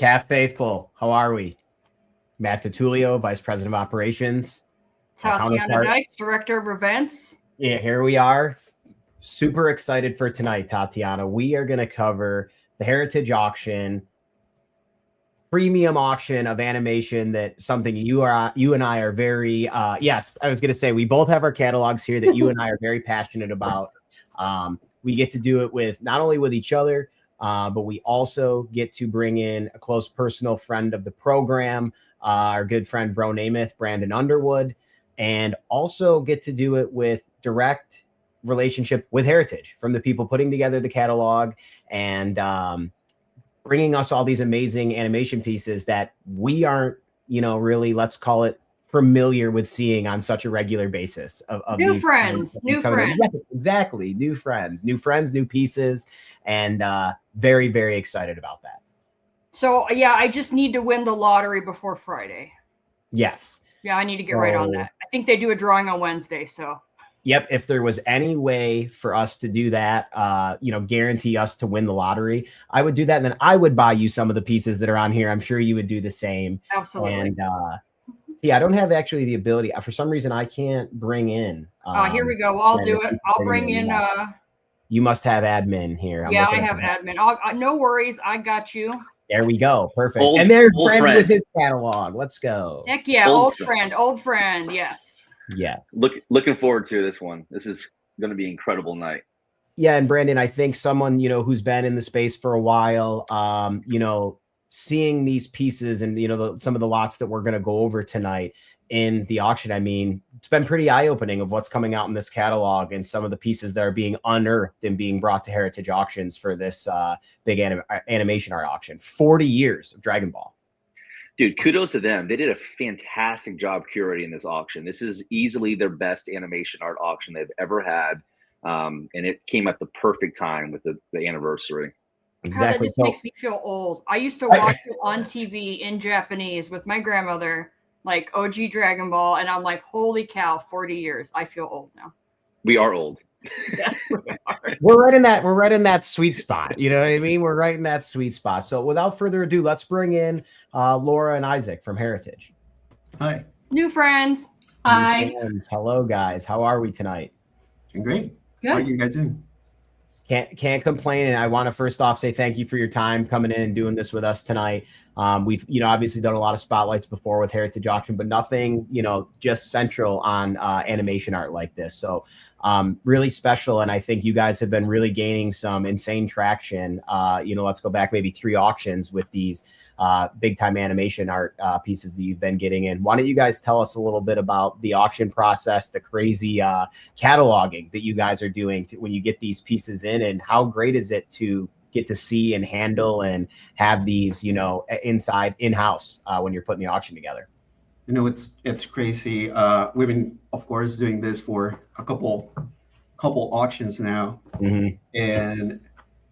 Calf Faithful, how are we? Matt DiTullio, Vice President of Operations. Tatiana Dykes, Director of Events. Yeah, here we are. Super excited for tonight, Tatiana. We are going to cover the Heritage Auction, premium auction of animation. That something you and I are very yes, I was going to say we both have our catalogs here that you and I are very passionate about. We get to do it with not only with each other, but we also get to bring in a close personal friend of the program, our good friend Bro Namath, Brandon Underwood, and also get to do it with direct relationship with Heritage from the people putting together the catalog and bringing us all these amazing animation pieces that we aren't, really, let's call it, familiar with seeing on such a regular basis of new friends. Yes, exactly. New friends, new pieces, and very, very excited about that. So yeah, I just need to win the lottery before Friday. Yes. Yeah, I need to get right on that. I think they do a drawing on Wednesday, so. Yep. If there was any way for us to do that, guarantee us to win the lottery, I would do that. And then I would buy you some of the pieces that are on here. I'm sure you would do the same. Absolutely. And yeah, I don't have actually the ability. For some reason, I can't bring in. Here we go. I'll do it. I'll bring in. You must have admin here. Yeah, I have admin. No worries. I got you. There we go. Perfect. And there's Brandon with his catalog. Let's go. Heck yeah. Old friend. Yes. Yeah. Looking forward to this one. This is going to be an incredible night. Yeah. And Brandon, I think someone, who's been in the space for a while, seeing these pieces and, some of the lots that we're going to go over tonight in the auction. I mean, it's been pretty eye-opening of what's coming out in this catalog and some of the pieces that are being unearthed and being brought to Heritage Auctions for this big animation art auction. 40 years of Dragonball. Dude, kudos to them. They did a fantastic job curating this auction. This is easily their best animation art auction they've ever had. And it came at the perfect time with the anniversary. Exactly. God, that just makes me feel old. I used to watch it on TV in Japanese with my grandmother, like OG Dragon Ball, and I'm like, holy cow, 40 years. I feel old now. We are old. Yeah, we are. We're right in that sweet spot. You know what I mean? We're right in that sweet spot. So without further ado, let's bring in Laura and Isaac from Heritage. Hi. New friends. Hi. New friends. Hello, guys. How are we tonight? Great. Good. How are you guys doing? Can't complain. And I want to first off say thank you for your time coming in and doing this with us tonight. We've, obviously done a lot of spotlights before with Heritage Auction, but nothing, just central on animation art like this. So really special. And I think you guys have been really gaining some insane traction. Let's go back maybe 3 auctions with these big time animation art pieces that you've been getting in. Why don't you guys tell us a little bit about the auction process, the crazy cataloging that you guys are doing when you get these pieces in, and how great is it to get to see and handle and have these, in-house when you're putting the auction together? It's crazy. We've been, of course, doing this for a couple auctions now. Mm-hmm. And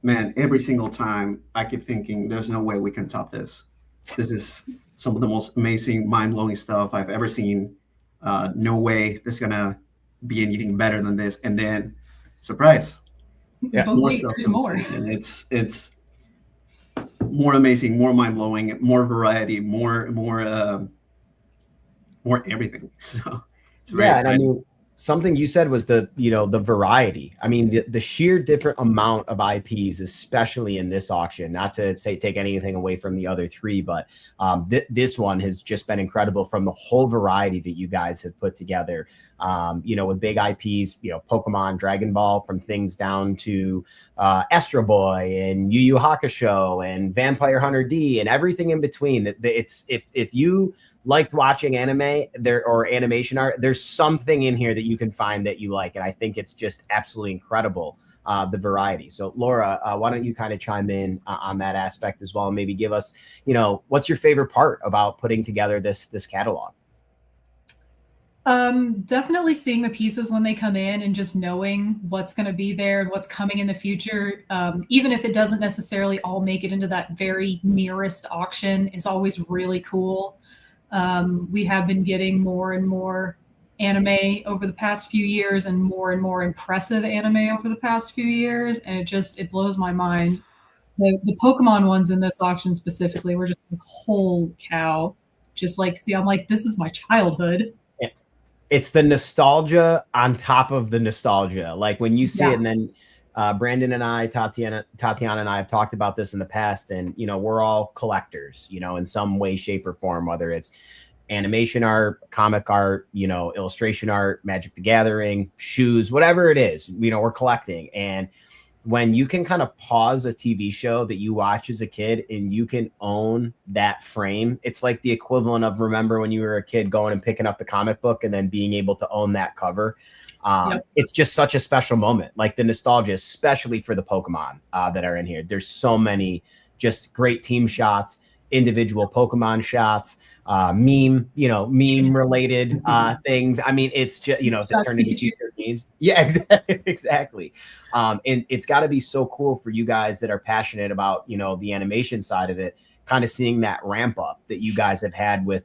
man, every single time I keep thinking there's no way we can top this. This is some of the most amazing, mind-blowing stuff I've ever seen. No way there's gonna be anything better than this. And then, surprise, more stuff comes in. And it's more amazing, more mind-blowing, more variety, more everything. So it's very exciting. And I mean, something you said was the variety. I mean, the sheer different amount of IPs, especially in this auction, not to say take anything away from the other 3, but this one has just been incredible from the whole variety that you guys have put together. With big IPs, Pokemon, Dragon Ball, from things down to Astro Boy and Yu Yu Hakusho and Vampire Hunter D and everything in between. It's if you liked watching anime or animation art, there's something in here that you can find that you like. And I think it's just absolutely incredible, the variety. So Laura, why don't you kind of chime in on that aspect as well, and maybe give us, what's your favorite part about putting together this catalog? Definitely seeing the pieces when they come in and just knowing what's going to be there and what's coming in the future. Even if it doesn't necessarily all make it into that very nearest auction, is always really cool. We have been getting more and more anime over the past few years and more impressive anime over the past few years. And it blows my mind the Pokemon ones in this auction specifically were just like, holy cow. Just like, see, I'm like, this is my childhood. It's the nostalgia on top of the nostalgia. Like when you see it, and then Brandon and I, Tatiana and I have talked about this in the past, and we're all collectors, in some way, shape, or form, whether it's animation art, comic art, illustration art, Magic the Gathering, shoes, whatever it is, we're collecting. And when you can kind of pause a TV show that you watch as a kid and you can own that frame, it's like the equivalent of, remember when you were a kid going and picking up the comic book and then being able to own that cover. It's just such a special moment, like the nostalgia, especially for the Pokemon that are in here. There's so many just great team shots, individual Pokemon shots, meme related things. I mean, it's just, to turn into future memes. Yeah, exactly. And it's got to be so cool for you guys that are passionate about, the animation side of it, kind of seeing that ramp up that you guys have had with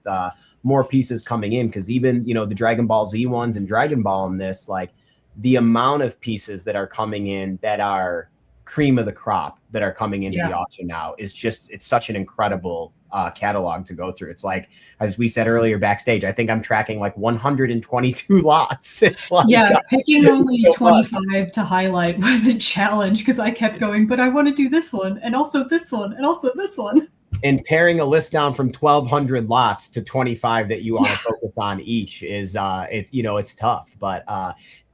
more pieces coming in. Because even, the Dragon Ball Z ones and Dragon Ball in this, like the amount of pieces that are coming in that are cream of the crop that are coming into the auction now is just, it's such an incredible catalog to go through. It's like, as we said earlier backstage, I think I'm tracking like 122 lots. It's like, picking only so 25 much to highlight was a challenge because I kept going, but I want to do this one and also this one and also this one. And paring a list down from 1,200 lots to 25 that you want to focus on each is it's tough. But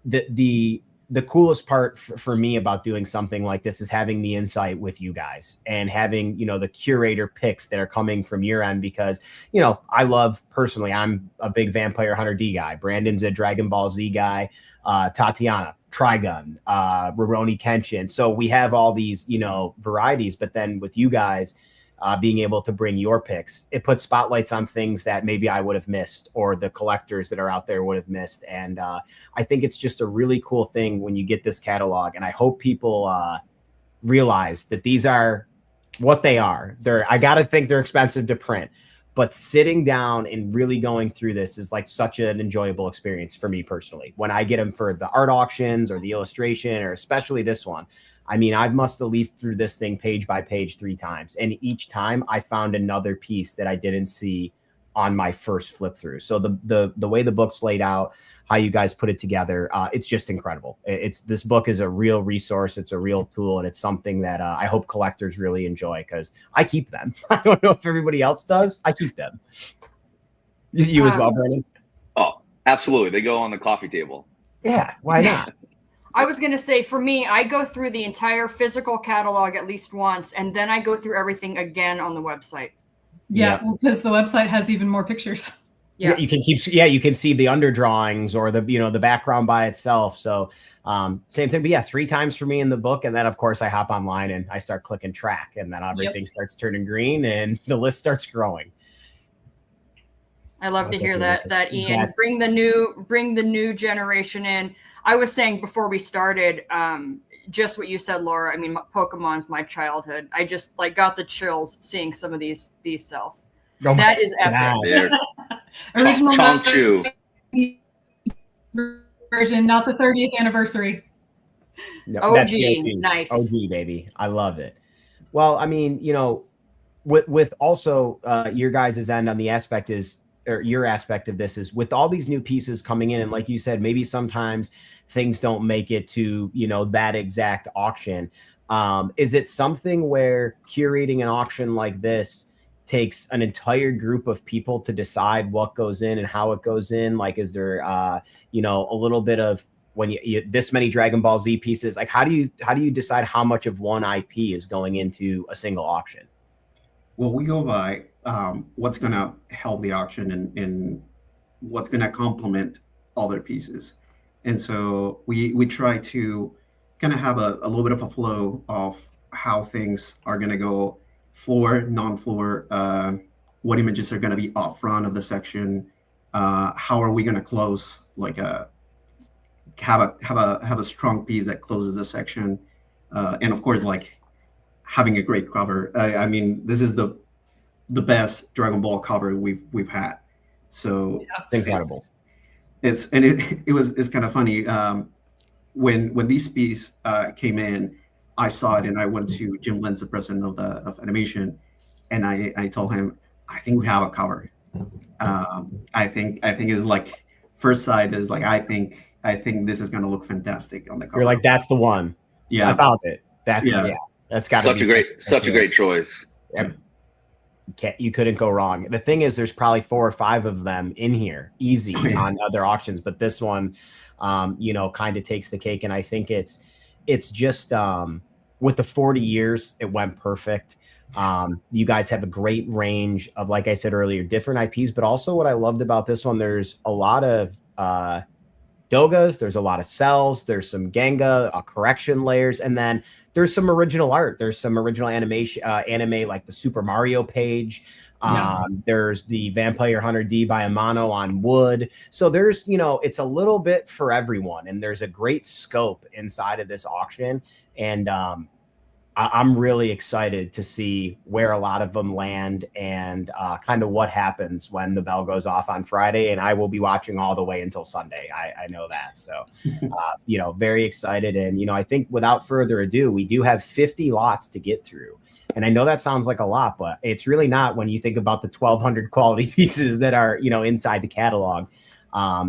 the coolest part for me about doing something like this is having the insight with you guys and having, the curator picks that are coming from your end, because, I love personally, I'm a big Vampire Hunter D guy. Brandon's a Dragon Ball Z guy. Tatiana, Trigun, Rurouni Kenshin. So we have all these, varieties, but then with you guys, being able to bring your picks, it puts spotlights on things that maybe I would have missed or the collectors that are out there would have missed. And I think it's just a really cool thing when you get this catalog. And I hope people realize that these are what they are. I got to think they're expensive to print, but sitting down and really going through this is like such an enjoyable experience for me personally. When I get them for the art auctions or the illustration, or especially this one, I mean, I must have leafed through this thing page by page 3 times. And each time I found another piece that I didn't see on my first flip through. So the way the book's laid out, how you guys put it together, it's just incredible. This book is a real resource. It's a real tool. And it's something that I hope collectors really enjoy, because I keep them. I don't know if everybody else does. I keep them. You as well, Brandon? Oh, absolutely. They go on the coffee table. Yeah, why not? I was going to say, for me, I go through the entire physical catalog at least once, and then I go through everything again on the website. Yeah, because the website has even more pictures. Yeah, you can you can see the underdrawings or the the background by itself. So same thing, but 3 times for me in the book, and then of course I hop online and I start clicking track, and then everything starts turning green and the list starts growing. I love to hear that Ian. Bring the new generation in. I was saying before we started, just what you said, Laura. I mean, Pokemon's my childhood. I just got the chills seeing some of these cels. Oh, that is epic. Original Chongchu version, not the 30th anniversary. No, OG, nice. OG, baby. I love it. Well, I mean, with also your guys' end on the aspect is, or your aspect of this is, with all these new pieces coming in, and like you said, maybe sometimes things don't make it to that exact auction. Is it something where curating an auction like this takes an entire group of people to decide what goes in and how it goes in? Like, is there a little bit of, when you this many Dragon Ball Z pieces, like how do you decide how much of one IP is going into a single auction? Well, we go by what's going to help the auction and what's going to complement other pieces. And so we try to kind of have a little bit of a flow of how things are going to go, floor, non-floor, what images are going to be up front of the section, how are we going to close, like have a strong piece that closes the section, and of course, like having a great cover. I mean, this is the best Dragon Ball cover we've had. So it's incredible. It's kind of funny. When these pieces came in, I saw it and I went to Jim Lentz, the president of animation, and I told him, I think we have a cover. I think it's like first sight is like I think this is gonna look fantastic on the cover. You're like, that's the one. Yeah, I found it. That's that's got to be such a great choice. You couldn't go wrong. The thing is, there's probably 4 or 5 of them in here, easy on other auctions, but this one, you know, kind of takes the cake. And I think it's just with the 40 years, it went perfect. You guys have a great range of, like I said earlier, different IPs, but also what I loved about this one, there's a lot of Dogas, there's a lot of cels, there's some Genga, correction layers, and then there's some original art. There's some original animation, anime like the Super Mario page. There's the Vampire Hunter D by Amano on wood. So there's, you know, it's a little bit for everyone, and there's a great scope inside of this auction. And I'm really excited to see where a lot of them land and kind of what happens when the bell goes off on Friday. And I will be watching all the way until Sunday. I know that. So, you know, very excited. And, you know, I think without further ado, we do have 50 lots to get through. And I know that sounds like a lot, but it's really not when you think about the 1,200 quality pieces that are, you know, inside the catalog.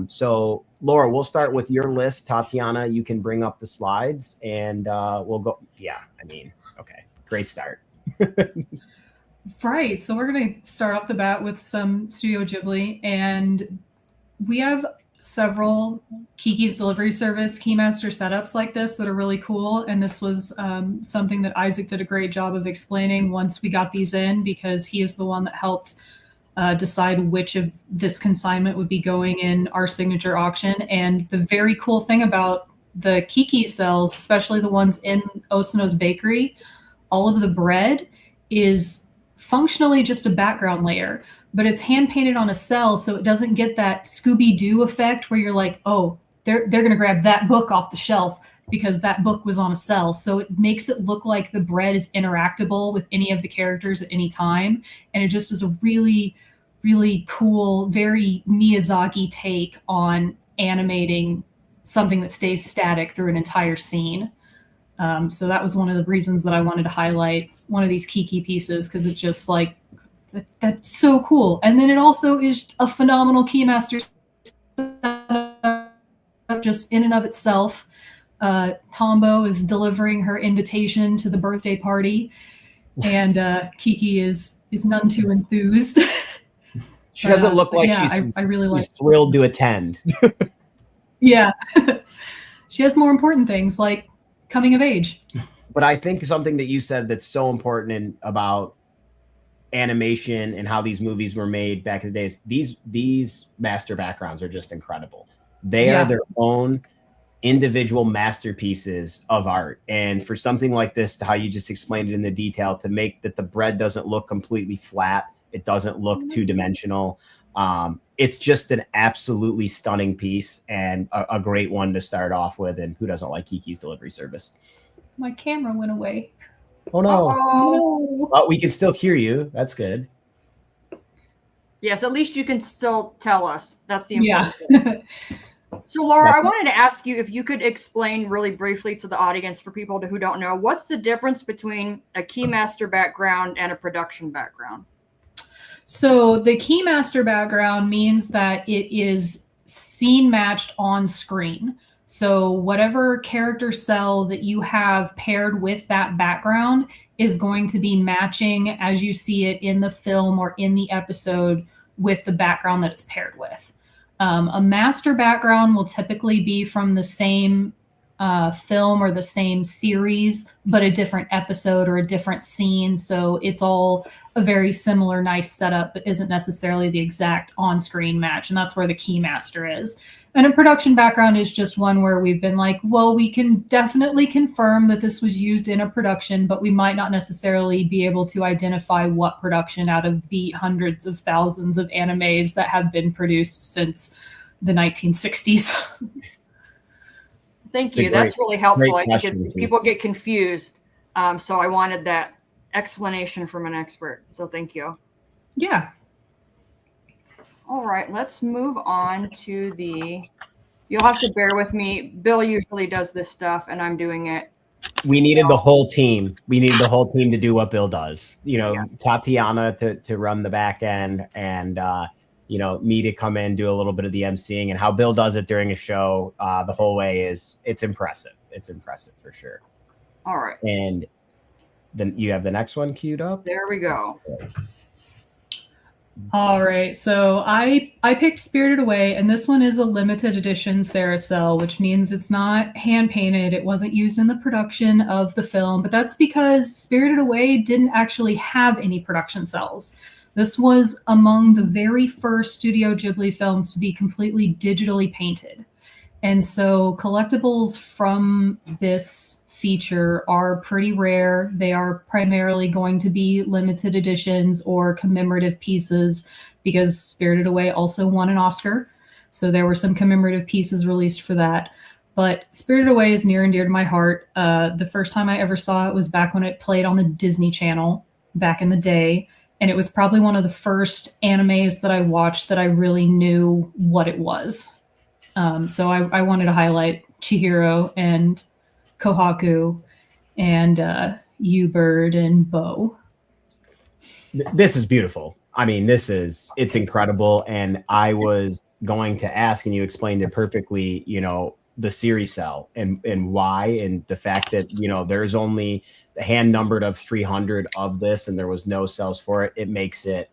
So Laura, we'll start with your list. Tatiana, you can bring up the slides and we'll go. Yeah, I mean, okay, great start. Right. So we're going to start off the bat with some Studio Ghibli, and we have several Kiki's Delivery Service Keymaster setups like this that are really cool. And this was something that Isaac did a great job of explaining once we got these in, because he is the one that helped decide which of this consignment would be going in our signature auction. And the very cool thing about the Kiki cels, especially the ones in Osano's Bakery, all of the bread is functionally just a background layer, but it's hand painted on a cel, so it doesn't get that Scooby-Doo effect where you're like, oh, they're going to grab that book off the shelf because that book was on a cel. So it makes it look like the bread is interactable with any of the characters at any time. And it just is a really, really cool, very Miyazaki take on animating something that stays static through an entire scene. So that was one of the reasons that I wanted to highlight one of these Kiki pieces, because it's just like, that's so cool. And then it also is a phenomenal Keymaster just in and of itself. Tombo is delivering her invitation to the birthday party, and Kiki is none too enthused. She doesn't look like I really like thrilled to attend. Yeah. She has more important things like coming of age. But I think something that you said that's so important about animation and how these movies were made back in the days, these master backgrounds are just incredible. They are their own individual masterpieces of art. And for something like this, how you just explained it in the detail, to make that the bread doesn't look completely flat, it doesn't look two-dimensional. It's just an absolutely stunning piece and a great one to start off with. And who doesn't like Kiki's Delivery Service? My camera went away. Oh no. No. Well, we can still hear you. That's good. Yes, at least you can still tell us. That's the important thing. So Laura, I wanted to ask you if you could explain really briefly to the audience, for people who don't know, what's the difference between a Keymaster background and a production background? So the Keymaster background means that it is scene matched on screen. So whatever character cel that you have paired with that background is going to be matching as you see it in the film or in the episode with the background that it's paired with. A master background will typically be from the same film or the same series, but a different episode or a different scene. So it's all a very similar, nice setup, but isn't necessarily the exact on-screen match. And that's where the Keymaster is. And a production background is just one where we've been like, well, we can definitely confirm that this was used in a production, but we might not necessarily be able to identify what production out of the hundreds of thousands of animes that have been produced since the 1960s. Thank you. That's really helpful. I think people get confused. So I wanted that explanation from an expert. So thank you. Yeah. All right, let's move on to the, you'll have to bear with me. Bill usually does this stuff and I'm doing it we needed the whole team. We needed the whole team to do what Bill does. You know, Yeah. Tatiana to run the back end, and you know, me to come in, do a little bit of the emceeing, and how Bill does it during a show the whole way it's impressive. It's impressive for sure. All right. And then you have the next one queued up. There we go. All right, so I picked Spirited Away, and this one is a limited edition Carousel, which means it's not hand painted. It wasn't used in the production of the film, but that's because Spirited Away didn't actually have any production cells. This was among the very first Studio Ghibli films to be completely digitally painted. And so collectibles from this feature are pretty rare. They are primarily going to be limited editions or commemorative pieces because Spirited Away also won an Oscar. So there were some commemorative pieces released for that. But Spirited Away is near and dear to my heart. The first time I ever saw it was back when it played on the Disney Channel back in the day. And it was probably one of the first animes that I watched that I really knew what it was. So I wanted to highlight Chihiro and Kohaku and U-Bird and Bo. This is beautiful. I mean, it's incredible. And I was going to ask, and you explained it perfectly, you know, the series cell and why, and the fact that, you know, there's only hand numbered of 300 of this and there was no cells for it. It makes it,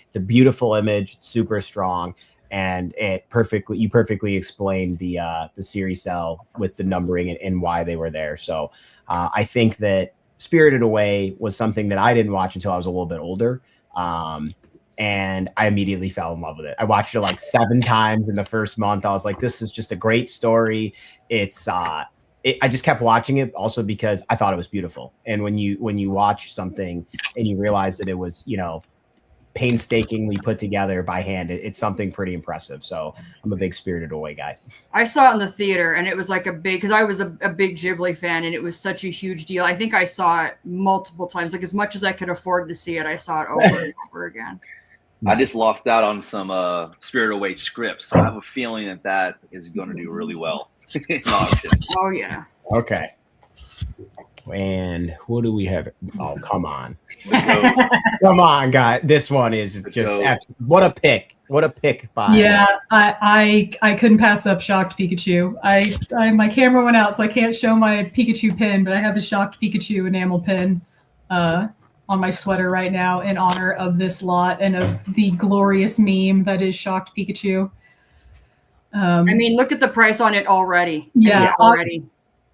it's a beautiful image, super strong. And you perfectly explained the series cell with the numbering and why they were there. So I think that Spirited Away was something that I didn't watch until I was a little bit older. And I immediately fell in love with it. I watched it like 7 times in the first month. I was like, this is just a great story. I just kept watching it also because I thought it was beautiful. And when you watch something and you realize that it was, you know, painstakingly put together by hand, it's something pretty impressive. So I'm a big Spirited Away guy. I saw it in the theater, and it was like because I was a big Ghibli fan, and it was such a huge deal. I think I saw it multiple times, like as much as I could afford to see it. I saw it over and over again. I just lost out on some Spirited Away scripts, so I have a feeling that is going to do really well in auction. Oh yeah. Okay. And what do we have? Oh, come on. Come on, guy. This one is just what a pick. What a pick by. Yeah, I couldn't pass up Shocked Pikachu. My camera went out, so I can't show my Pikachu pin, but I have a Shocked Pikachu enamel pin on my sweater right now in honor of this lot and of the glorious meme that is Shocked Pikachu. I mean, look at the price on it already. Yeah, already.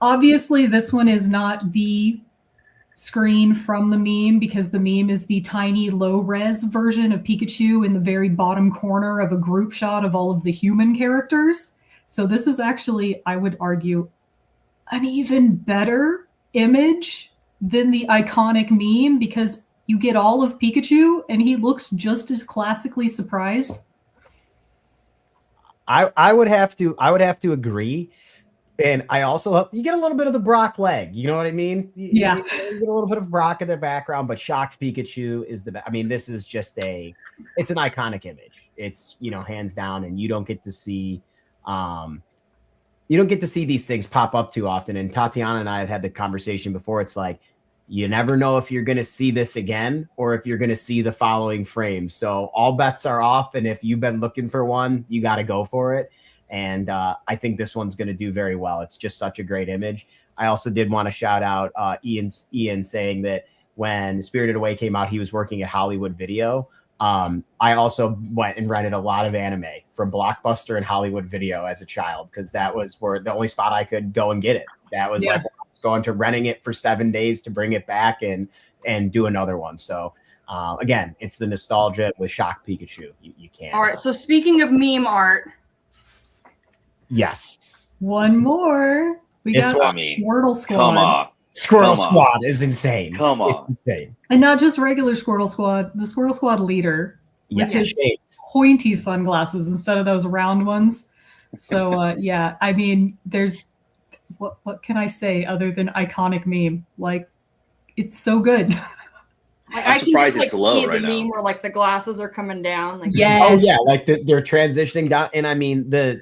Obviously, this one is not the screen from the meme because the meme is the tiny low-res version of Pikachu in the very bottom corner of a group shot of all of the human characters. So this is actually, I would argue, an even better image than the iconic meme because you get all of Pikachu and he looks just as classically surprised. I would have to agree. And I also, you get a little bit of the Brock leg. You know what I mean? Yeah. You get a little bit of Brock in the background, but Shocked Pikachu is I mean, this is just it's an iconic image. It's, you know, hands down, and you don't get to see these things pop up too often. And Tatiana and I have had the conversation before. It's like, you never know if you're going to see this again or if you're going to see the following frame. So all bets are off. And if you've been looking for one, you got to go for it. And I think this one's going to do very well. It's just such a great image. I also did want to shout out Ian saying that when Spirited Away came out, he was working at Hollywood Video. I also went and rented a lot of anime from Blockbuster and Hollywood Video as a child because that was where the only spot I could go and get it. That was like I was going to renting it for 7 days to bring it back and do another one. So again, it's the nostalgia with Shocked Pikachu. You can't. All right. So speaking of meme art. Yes. One more. We got Squirtle Squad. Come on. Squirtle Squad is insane. Come on. It's insane. And not just regular Squirtle Squad, the Squirtle Squad leader with his pointy sunglasses instead of those round ones. So yeah, I mean, there's what can I say other than iconic meme? Like, it's so good. I can just like see the meme where like the glasses are coming down. Like, yes. Oh yeah, like they're transitioning down, and I mean the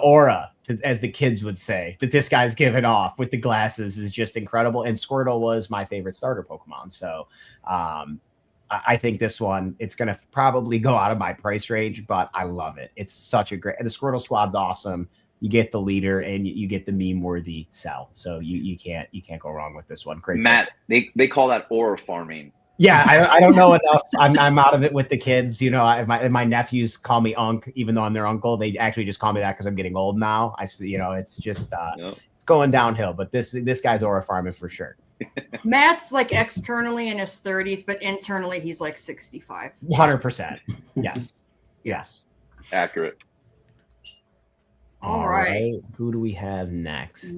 aura as the kids would say, that this guy's given off with the glasses is just incredible. And Squirtle was my favorite starter Pokemon. So I think this one, it's going to probably go out of my price range, but I love it. It's such a great, the Squirtle squad's awesome. You get the leader and you get the meme-worthy cell. So you can't go wrong with this one. Great. Matt, they call that aura farming. Yeah, I don't know enough. I'm out of it with the kids. You know, my nephews call me Unc, even though I'm their uncle. They actually just call me that because I'm getting old now. It's just it's going downhill. But this guy's aura farming for sure. Matt's like externally in his 30s, but internally he's like 65. 100%. Yes. Accurate. All right. Who do we have next?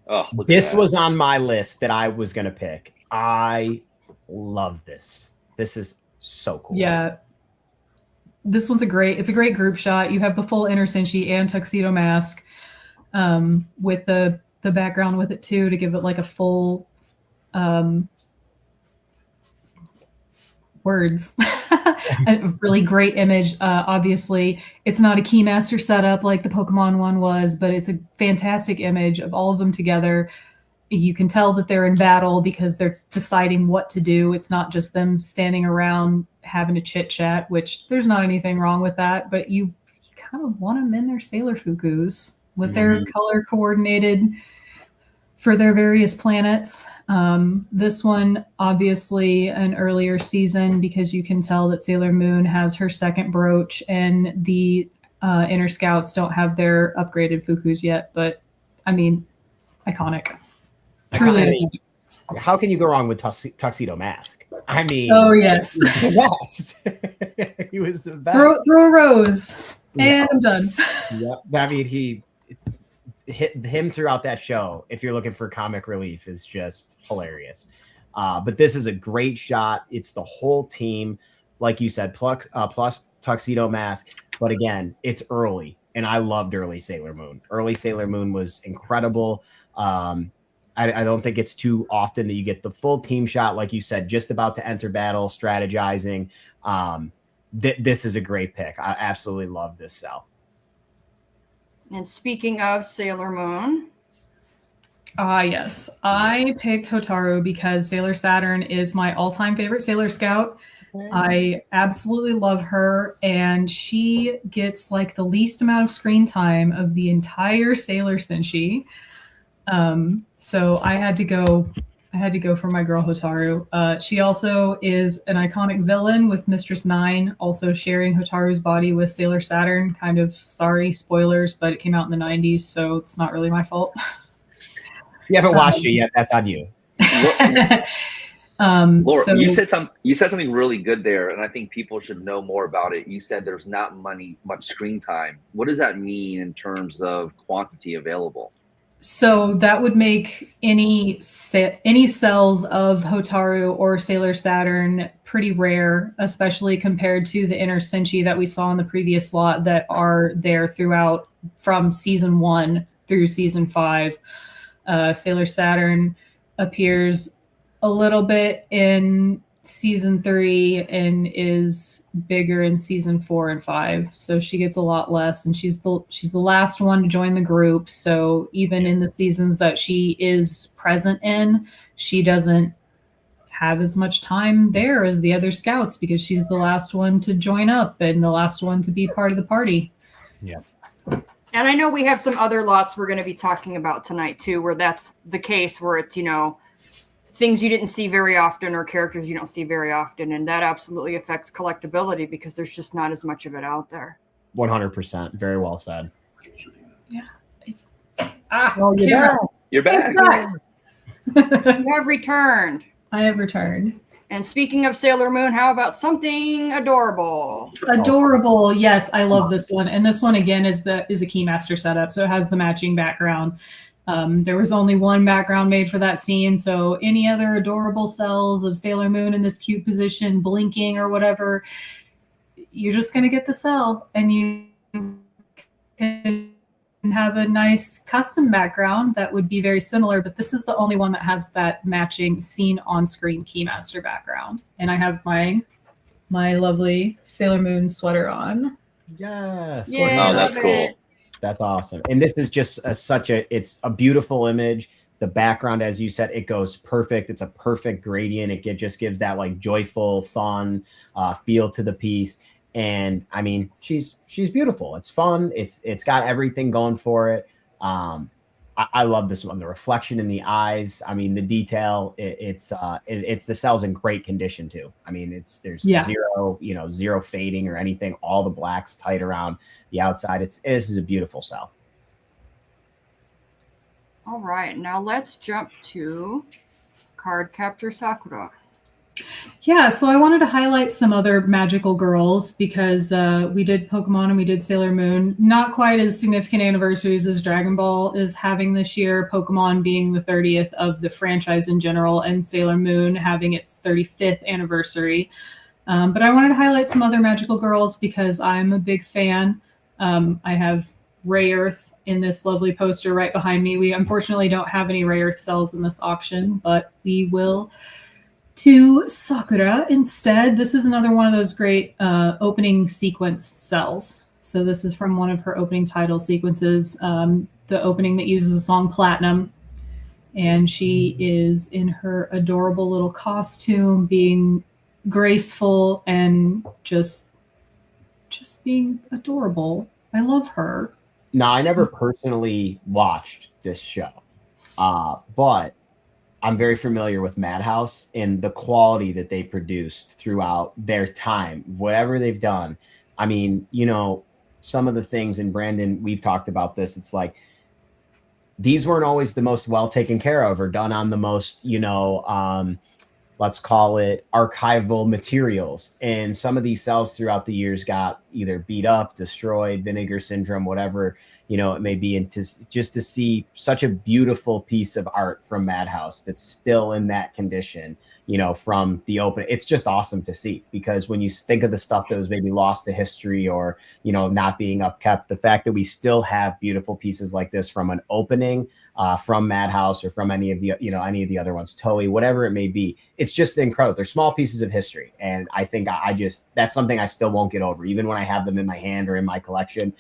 Oh, this was on my list that I was going to pick. I love this. This is so cool. Yeah. This one's it's a great group shot. You have the full Inner Senshi and Tuxedo Mask with the background with it too, to give it like a full words. A really great image. Obviously, it's not a Keymaster setup like the Pokemon one was, but it's a fantastic image of all of them together. You can tell that they're in battle because they're deciding what to do. It's not just them standing around having a chit chat, which there's not anything wrong with that, but you kind of want them in their Sailor Fukus with their color coordinated for their various planets. This one, obviously an earlier season, because you can tell that Sailor Moon has her second brooch and the Inner Scouts don't have their upgraded Fukus yet, but I mean, iconic. Truly. How can you go wrong with Tuxedo Mask? I mean, oh yes, he was the best. He was the best. Throw a rose, and I'm done. Yep. I mean, he hit him throughout that show. If you're looking for comic relief, is just hilarious. But this is a great shot. It's the whole team, like you said, plus Tuxedo Mask. But again, it's early, and I loved early Sailor Moon. Early Sailor Moon was incredible. I don't think it's too often that you get the full team shot, like you said, just about to enter battle, strategizing. This is a great pick. I absolutely love this cell. And speaking of Sailor Moon. Yes. I picked Hotaru because Sailor Saturn is my all-time favorite Sailor Scout. I absolutely love her, and she gets like the least amount of screen time of the entire Sailor Senshi. So I had to go for my girl Hotaru. She also is an iconic villain, with Mistress Nine also sharing Hotaru's body with Sailor Saturn. Kind of sorry, spoilers, but it came out in the 90s, so it's not really my fault. You haven't watched it yet. That's on you. Laura, so, you said something really good there, and I think people should know more about it. You said there's not much screen time. What does that mean in terms of quantity available? So that would make any cells of Hotaru or Sailor Saturn pretty rare, especially compared to the Inner Senshi that we saw in the previous slot that are there throughout from season 1 through season 5. Sailor Saturn appears a little bit in season 3 and is bigger in season 4 and 5, so she gets a lot less, and she's the last one to join the group. So even in the seasons that she is present in, she doesn't have as much time there as the other scouts because she's the last one to join up and the last one to be part of the party. Yeah. And I know we have some other lots we're going to be talking about tonight too, where that's the case, where it's, things you didn't see very often or characters you don't see very often. And that absolutely affects collectability because there's just not as much of it out there. 100%. Very well said. Yeah. You're back. You have returned. I have returned. And speaking of Sailor Moon, how about something adorable? Adorable. Yes, I love this one. And this one, again, is a Keymaster setup. So it has the matching background. There was only one background made for that scene, so any other adorable cells of Sailor Moon in this cute position, blinking or whatever, you're just going to get the cell, and you can have a nice custom background that would be very similar, but this is the only one that has that matching scene on-screen Keymaster background. And I have my lovely Sailor Moon sweater on. Yes. Yeah, oh, that's cool. That's awesome. And this is just it's a beautiful image. The background, as you said, it goes perfect. It's a perfect gradient. It just gives that like joyful, fun feel to the piece. And I mean, she's beautiful. It's fun. It's got everything going for it. I love this one. The reflection in the eyes. I mean, the detail. It's the cels in great condition too. I mean, there's zero fading or anything. All the blacks tight around the outside. This is a beautiful cel. All right, now let's jump to Cardcaptor Sakura. Yeah, so I wanted to highlight some other magical girls because we did Pokemon and we did Sailor Moon. Not quite as significant anniversaries as Dragon Ball is having this year, Pokemon being the 30th of the franchise in general, and Sailor Moon having its 35th anniversary. But I wanted to highlight some other magical girls because I'm a big fan. I have Ray Earth in this lovely poster right behind me. We unfortunately don't have any Ray Earth cels in this auction, but we will to Sakura instead. This is another one of those great opening sequence cels. So this is from one of her opening title sequences, the opening that uses the song Platinum. And she is in her adorable little costume, being graceful and just being adorable. I love her. Now, I never personally watched this show, but I'm very familiar with Madhouse and the quality that they produced throughout their time, whatever they've done. I mean, some of the things, and Brandon, we've talked about this. It's like these weren't always the most well taken care of or done on the most, let's call it archival materials. And some of these cels throughout the years got either beat up, destroyed, vinegar syndrome, whatever, it may be. And just to see such a beautiful piece of art from Madhouse that's still in that condition, from the open, it's just awesome to see, because when you think of the stuff that was maybe lost to history or, not being upkept, the fact that we still have beautiful pieces like this from an opening, from Madhouse or from any of the other ones, Toei, whatever it may be, it's just incredible. They're small pieces of history. And I think that's something I still won't get over, even when I have them in my hand or in my collection.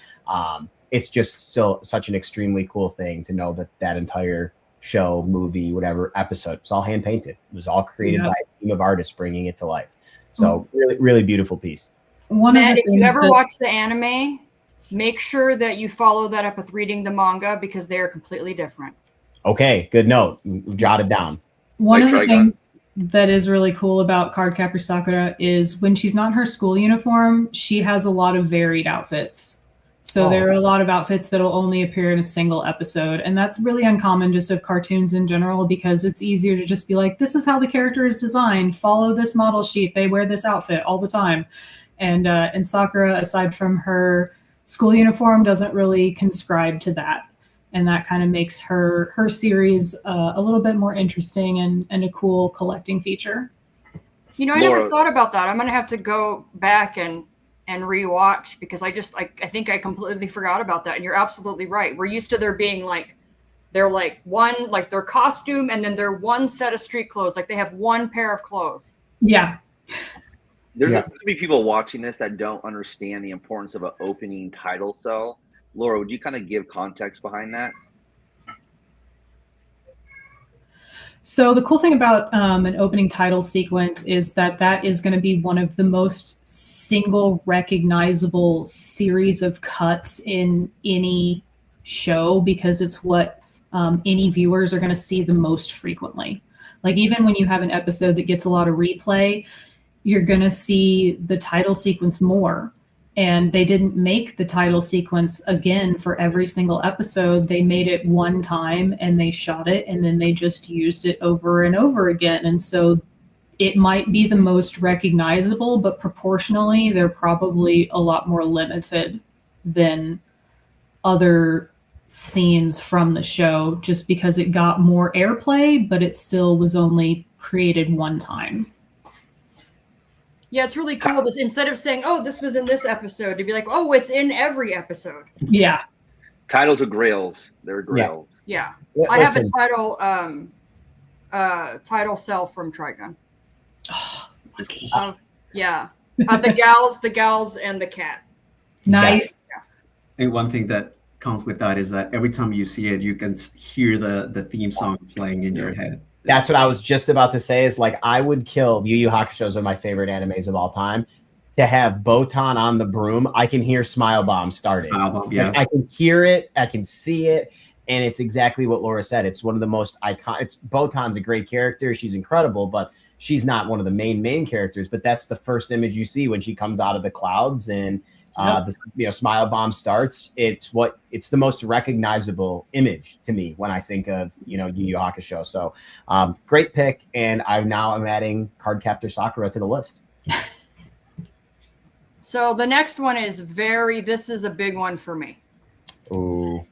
It's just still such an extremely cool thing to know that entire show, movie, whatever episode was all hand painted. It was all created by a team of artists bringing it to life. So really, really beautiful piece. Matt, if you ever watch the anime, make sure that you follow that up with reading the manga, because they are completely different. Okay, good note. Jotted down. One of the things that is really cool about Cardcaptor Sakura is when she's not in her school uniform, she has a lot of varied outfits. So there are a lot of outfits that will only appear in a single episode. And that's really uncommon just of cartoons in general, because it's easier to just be like, this is how the character is designed. Follow this model sheet. They wear this outfit all the time. And Sakura, aside from her school uniform, doesn't really conscribe to that. And that kind of makes her series a little bit more interesting and a cool collecting feature. I never thought about that. I'm going to have to go back and rewatch, because I think I completely forgot about that. And you're absolutely right. We're used to there being they're one, their costume, and then their one set of street clothes. Like they have one pair of clothes. Yeah. There's going to be people watching this that don't understand the importance of an opening title cel. Laura, would you kind of give context behind that? So the cool thing about an opening title sequence is that is going to be one of the most single recognizable series of cuts in any show, because it's what any viewers are going to see the most frequently. Like even when you have an episode that gets a lot of replay, you're going to see the title sequence more. And they didn't make the title sequence again for every single episode. They made it one time and they shot it, and then they just used it over and over again. And so it might be the most recognizable, but proportionally, they're probably a lot more limited than other scenes from the show, just because it got more airplay, but it still was only created one time. Yeah, it's really cool. This, instead of saying, "Oh, this was in this episode," to be like, "Oh, it's in every episode." Yeah. Titles are grails. They're grails. Yeah. I have a title cel from Trigun. Oh, lucky. The gals, and the cat. Nice. And one thing that comes with that is that every time you see it, you can hear the theme song playing in your head. That's what I was just about to say. Is like I would kill Yu Yu Hakusho is one of my favorite animes of all time. To have Botan on the broom, I can hear Smile Bomb starting. Smile Bomb, yeah. Like, I can hear it, I can see it, and it's exactly what Laura said. It's one of the most iconic. Botan's a great character; she's incredible, but she's not one of the main characters. But that's the first image you see when she comes out of the clouds and the Smile Bomb starts. It's the most recognizable image to me when I think of Yu Yu Hakusho. So great pick, and I'm adding Cardcaptor Sakura to the list. So the next one is this is a big one for me. Ooh.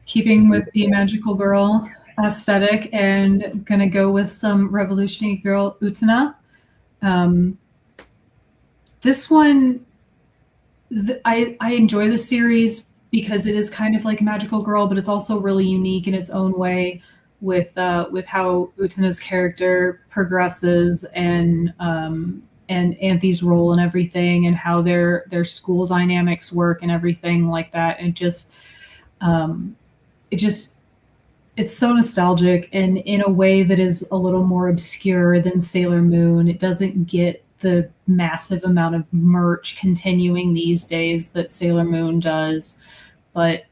Keeping with the magical girl aesthetic, and gonna go with some Revolutionary Girl Utena. This one, I enjoy the series because it is kind of like Magical Girl, but it's also really unique in its own way with how Utena's character progresses and Anthy's role and everything, and how their school dynamics work and everything like that. And it's so nostalgic, and in a way that is a little more obscure than Sailor Moon. It doesn't get the massive amount of merch continuing these days that Sailor Moon does, but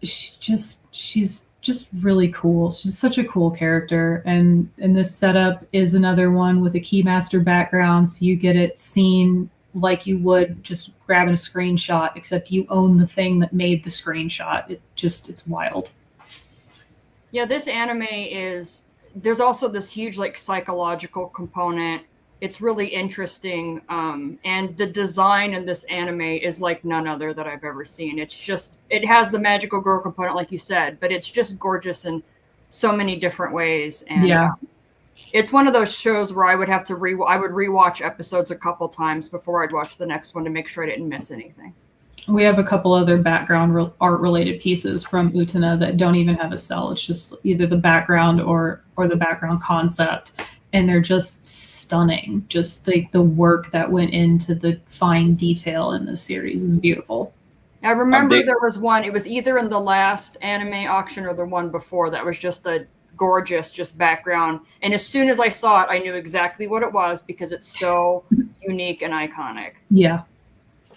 she's just really cool. She's such a cool character, and this setup is another one with a Keymaster background, so you get it seen like you would just grabbing a screenshot, except you own the thing that made the screenshot. It's wild. Yeah, this anime there's also this huge like psychological component. It's really interesting, and the design in this anime is like none other that I've ever seen. It has the magical girl component, like you said, but it's just gorgeous in so many different ways. And it's one of those shows where I would have to rewatch episodes a couple times before I'd watch the next one to make sure I didn't miss anything. We have a couple other background art related pieces from Utena that don't even have a cell. It's just either the background or the background concept. And they're just stunning. Just the work that went into the fine detail in this series is beautiful. I remember there was one, it was either in the last anime auction or the one before, that was just a gorgeous background. And as soon as I saw it, I knew exactly what it was because it's so unique and iconic. Yeah.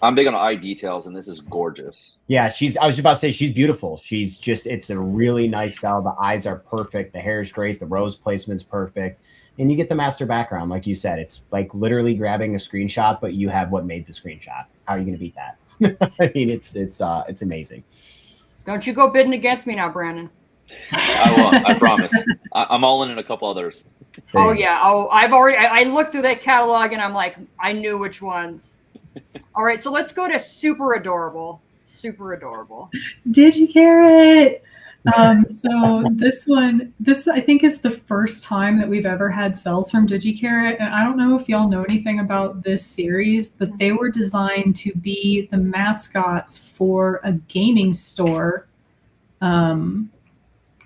I'm big on eye details, and this is gorgeous. Yeah, I was about to say she's beautiful. It's a really nice style. The eyes are perfect. The hair is great. The rose placement's perfect. And you get the master background, like you said. It's like literally grabbing a screenshot, but you have what made the screenshot. How are you going to beat that? I mean, it's amazing. Don't you go bidding against me now, Brandon. I won't. I promise. I'm all in a couple others. Oh yeah. Oh, I looked through that catalog and I'm like, I knew which ones. All right, so let's go to Super Adorable. Super Adorable. Digicarrot. So this I think is the first time that we've ever had cels from Digicarrot, and I don't know if y'all know anything about this series, but they were designed to be the mascots for a gaming store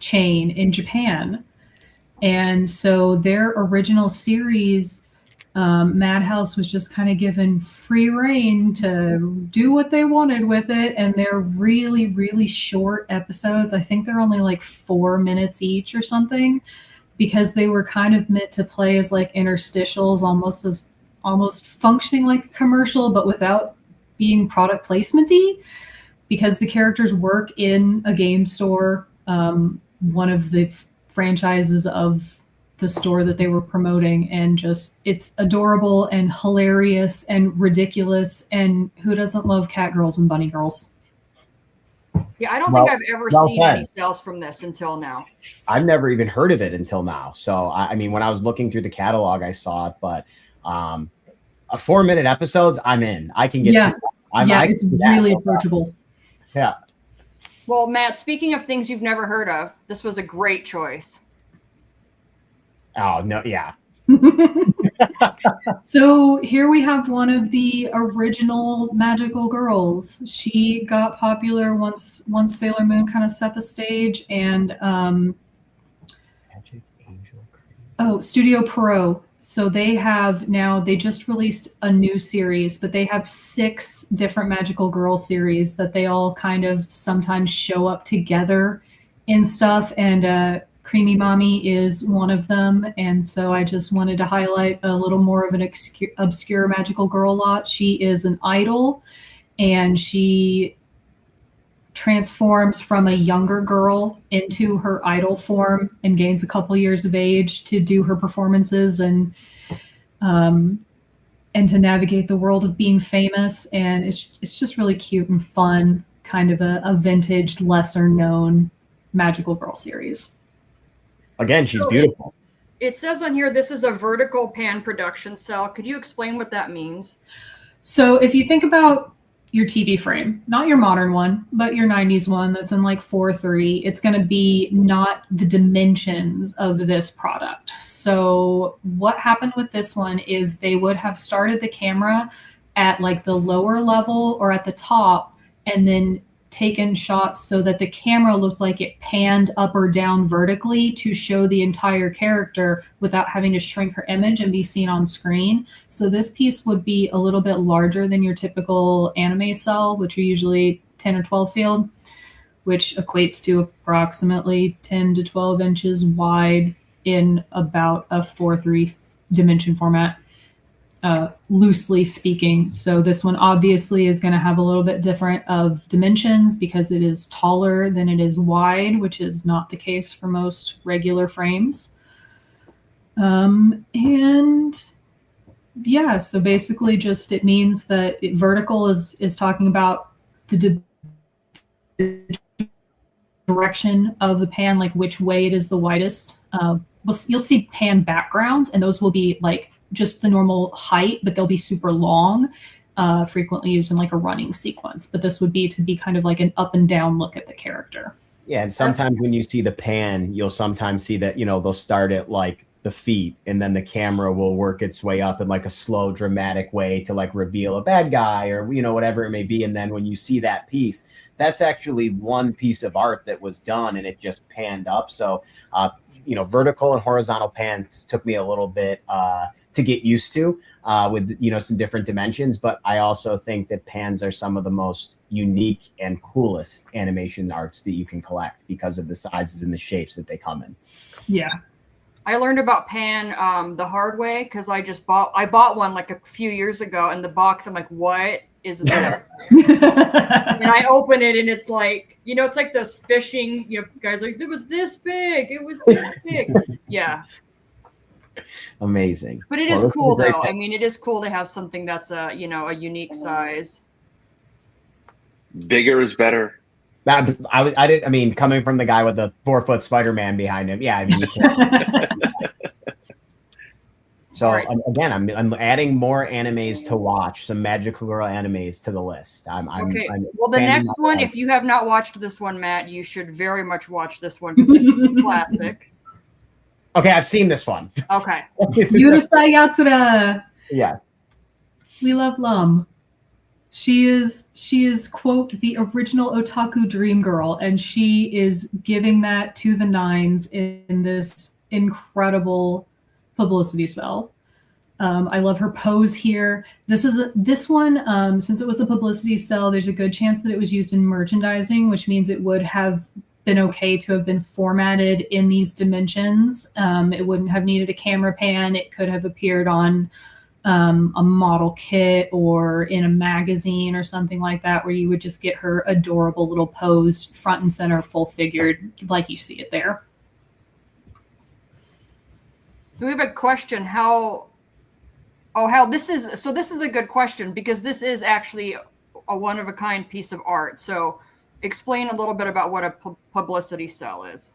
chain in Japan. And so their original series, Madhouse was just kind of given free reign to do what they wanted with it. And they're really, really short episodes. I think they're only like 4 minutes each or something, because they were kind of meant to play as like interstitials, almost functioning like a commercial, but without being product placement-y, because the characters work in a game store, one of the franchises of the store that they were promoting, and just it's adorable and hilarious and ridiculous, and who doesn't love cat girls and bunny girls? Yeah, I don't think I've ever seen any cels from this until now. I've never even heard of it until now. So I mean, when I was looking through the catalog, I saw it, but a 4-minute episodes, I'm in. I can get it's really approachable. Yeah. Well, Matt, speaking of things you've never heard of, this was a great choice. Oh, no, yeah. So here we have one of the original magical girls. She got popular once Sailor Moon kind of set the stage, and Studio Pierrot. So they just released a new series, but they have 6 different magical girl series that they all kind of sometimes show up together in stuff. And Creamy Mommy is one of them. And so I just wanted to highlight a little more of an obscure magical girl lot. She is an idol, and she transforms from a younger girl into her idol form and gains a couple years of age to do her performances and to navigate the world of being famous. And it's just really cute and fun, kind of a vintage, lesser known magical girl series. Again, she's beautiful. It says on here, this is a vertical pan production cell. Could you explain what that means? So if you think about your TV frame, not your modern one, but your 90s one that's in like 4:3, it's going to be not the dimensions of this product. So what happened with this one is they would have started the camera at like the lower level or at the top, and then taken shots so that the camera looked like it panned up or down vertically to show the entire character without having to shrink her image and be seen on screen. So this piece would be a little bit larger than your typical anime cell, which are usually 10 or 12 field, which equates to approximately 10 to 12 inches wide in about a 4:3 dimension format. Loosely speaking. So this one obviously is going to have a little bit different of dimensions because it is taller than it is wide, which is not the case for most regular frames. And yeah, so basically just it means that vertical is talking about the direction of the pan, like which way it is the widest. You'll see pan backgrounds, and those will be like just the normal height, but they'll be super long, frequently used in like a running sequence. But this would be to be kind of like an up and down look at the character. Yeah, and sometimes when you see the pan, you'll sometimes see that, they'll start at like the feet, and then the camera will work its way up in like a slow, dramatic way to like reveal a bad guy or, whatever it may be. And then when you see that piece, that's actually one piece of art that was done and it just panned up. So, vertical and horizontal pans took me a little bit to get used to with, some different dimensions. But I also think that pans are some of the most unique and coolest animation arts that you can collect because of the sizes and the shapes that they come in. Yeah. I learned about pan the hard way because I bought one like a few years ago, and the box, I'm like, what is this? And I open it and it's like, it's like those fishing, guys like, it was this big. It was this big. Yeah. Amazing. But it is cool though. I mean, it is cool to have something that's a unique size. Bigger is better. Coming from the guy with the 4-foot Spider-Man behind him. Yeah, I mean, you can't. So again, I'm adding more animes to watch, some magical girl animes to the list. Okay. Well, the next one, if you have not watched this one, Matt, you should very much watch this one because it's a classic. Okay, I've seen this one. Okay. Yurusai Yatsura. Yeah. We love Lum. She is quote the original otaku dream girl, and she is giving that to the nines in this incredible publicity cell. I love her pose here. This one, since it was a publicity cell, there's a good chance that it was used in merchandising, which means it would have been okay to have been formatted in these dimensions. It wouldn't have needed a camera pan. It could have appeared on a model kit or in a magazine or something like that, where you would just get her adorable little pose front and center, full figured, like you see it there. Do we have a question? This is a good question because this is actually a one of a kind piece of art. So explain a little bit about what a publicity cell is.